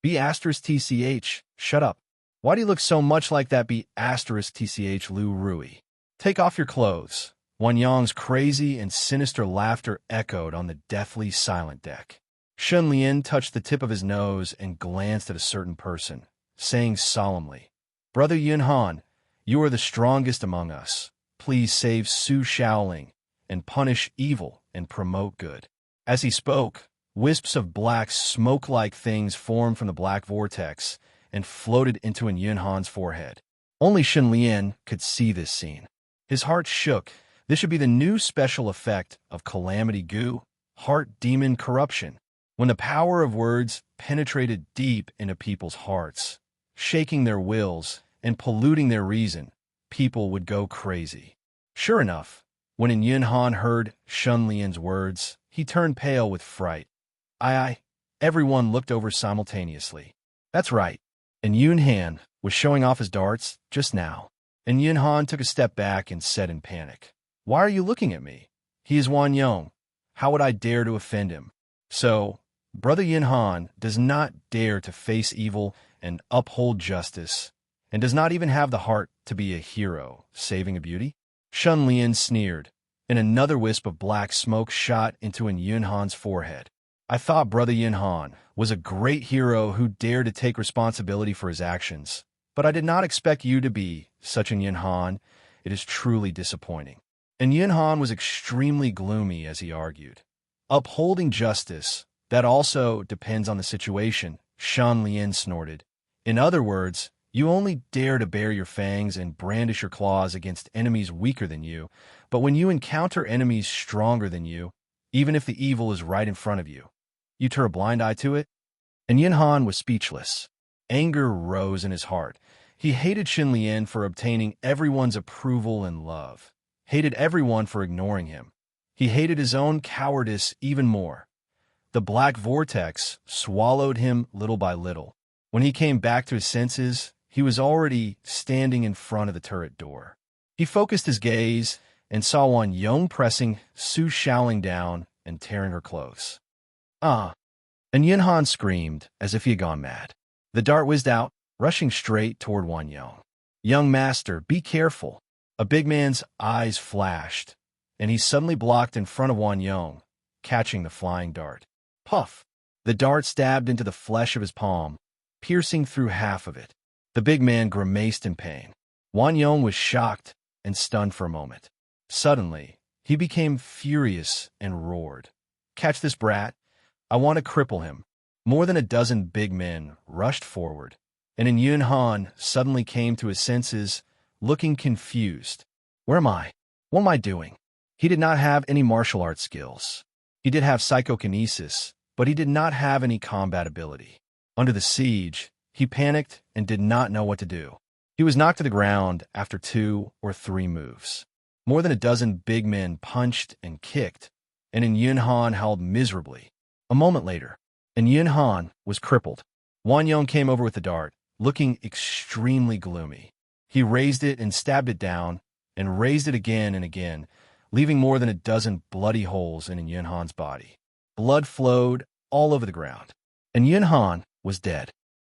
B*TCH, shut up. Why do you look so much like that B*TCH Lu Rui? Take off your clothes. Wan Yong's crazy and sinister laughter echoed on the deathly silent deck. Shun Lian touched the tip of his nose and glanced at a certain person, saying solemnly, "Brother Yunhan, you are the strongest among us. Please save Su Shaoling and punish evil and promote good." As he spoke, wisps of black smoke-like things formed from the black vortex and floated into Yunhan's forehead. Only Shun Lian could see this scene. His heart shook. This should be the new special effect of Calamity Goo, Heart Demon Corruption. When the power of words penetrated deep into people's hearts, shaking their wills and polluting their reason, people would go crazy. Sure enough, when Yunhan heard Shun Lian's words, he turned pale with fright. Aye. Everyone looked over simultaneously. That's right. And Yunhan was showing off his darts just now. And Yunhan took a step back and said in panic, "Why are you looking at me? He is Wan Yong. How would I dare to offend him?" So, Brother Yunhan does not dare to face evil and uphold justice, and does not even have the heart to be a hero, saving a beauty? Shun Lian sneered, and another wisp of black smoke shot into Yunhan's forehead. "I thought Brother Yunhan was a great hero who dared to take responsibility for his actions, but I did not expect you to be such an Yunhan. It is truly disappointing." And Yunhan was extremely gloomy as he argued. "Upholding justice, that also depends on the situation," Shun Lian snorted. "In other words, you only dare to bare your fangs and brandish your claws against enemies weaker than you, but when you encounter enemies stronger than you, even if the evil is right in front of you, you turn a blind eye to it?" And Yunhan was speechless. Anger rose in his heart. He hated Shin Lian for obtaining everyone's approval and love, hated everyone for ignoring him. He hated his own cowardice even more. The black vortex swallowed him little by little. When he came back to his senses, he was already standing in front of the turret door. He focused his gaze and saw Wan Yong pressing Su Shaoling down and tearing her clothes. "Ah!" And Yunhan screamed as if he had gone mad. The dart whizzed out, rushing straight toward Wan Yong. "Young master, be careful." A big man's eyes flashed, and he suddenly blocked in front of Wan Yong, catching the flying dart. Puff! The dart stabbed into the flesh of his palm, piercing through half of it. The big man grimaced in pain. Wan Yong was shocked and stunned for a moment. Suddenly, he became furious and roared. "Catch this brat! I want to cripple him." More than a dozen big men rushed forward, and Yun Han suddenly came to his senses, looking confused. "Where am I? What am I doing?" He did not have any martial arts skills. He did have psychokinesis, but he did not have any combat ability. Under the siege, he panicked and did not know what to do. He was knocked to the ground after 2 or 3 moves. More than a dozen big men punched and kicked, and Yun Han howled miserably. A moment later, Yun Han was crippled. Wan Yong came over with the dart, looking extremely gloomy. He raised it and stabbed it down, and raised it again and again, leaving more than a dozen bloody holes in Yun Han's body. Blood flowed all over the ground, and Yun Han was dead.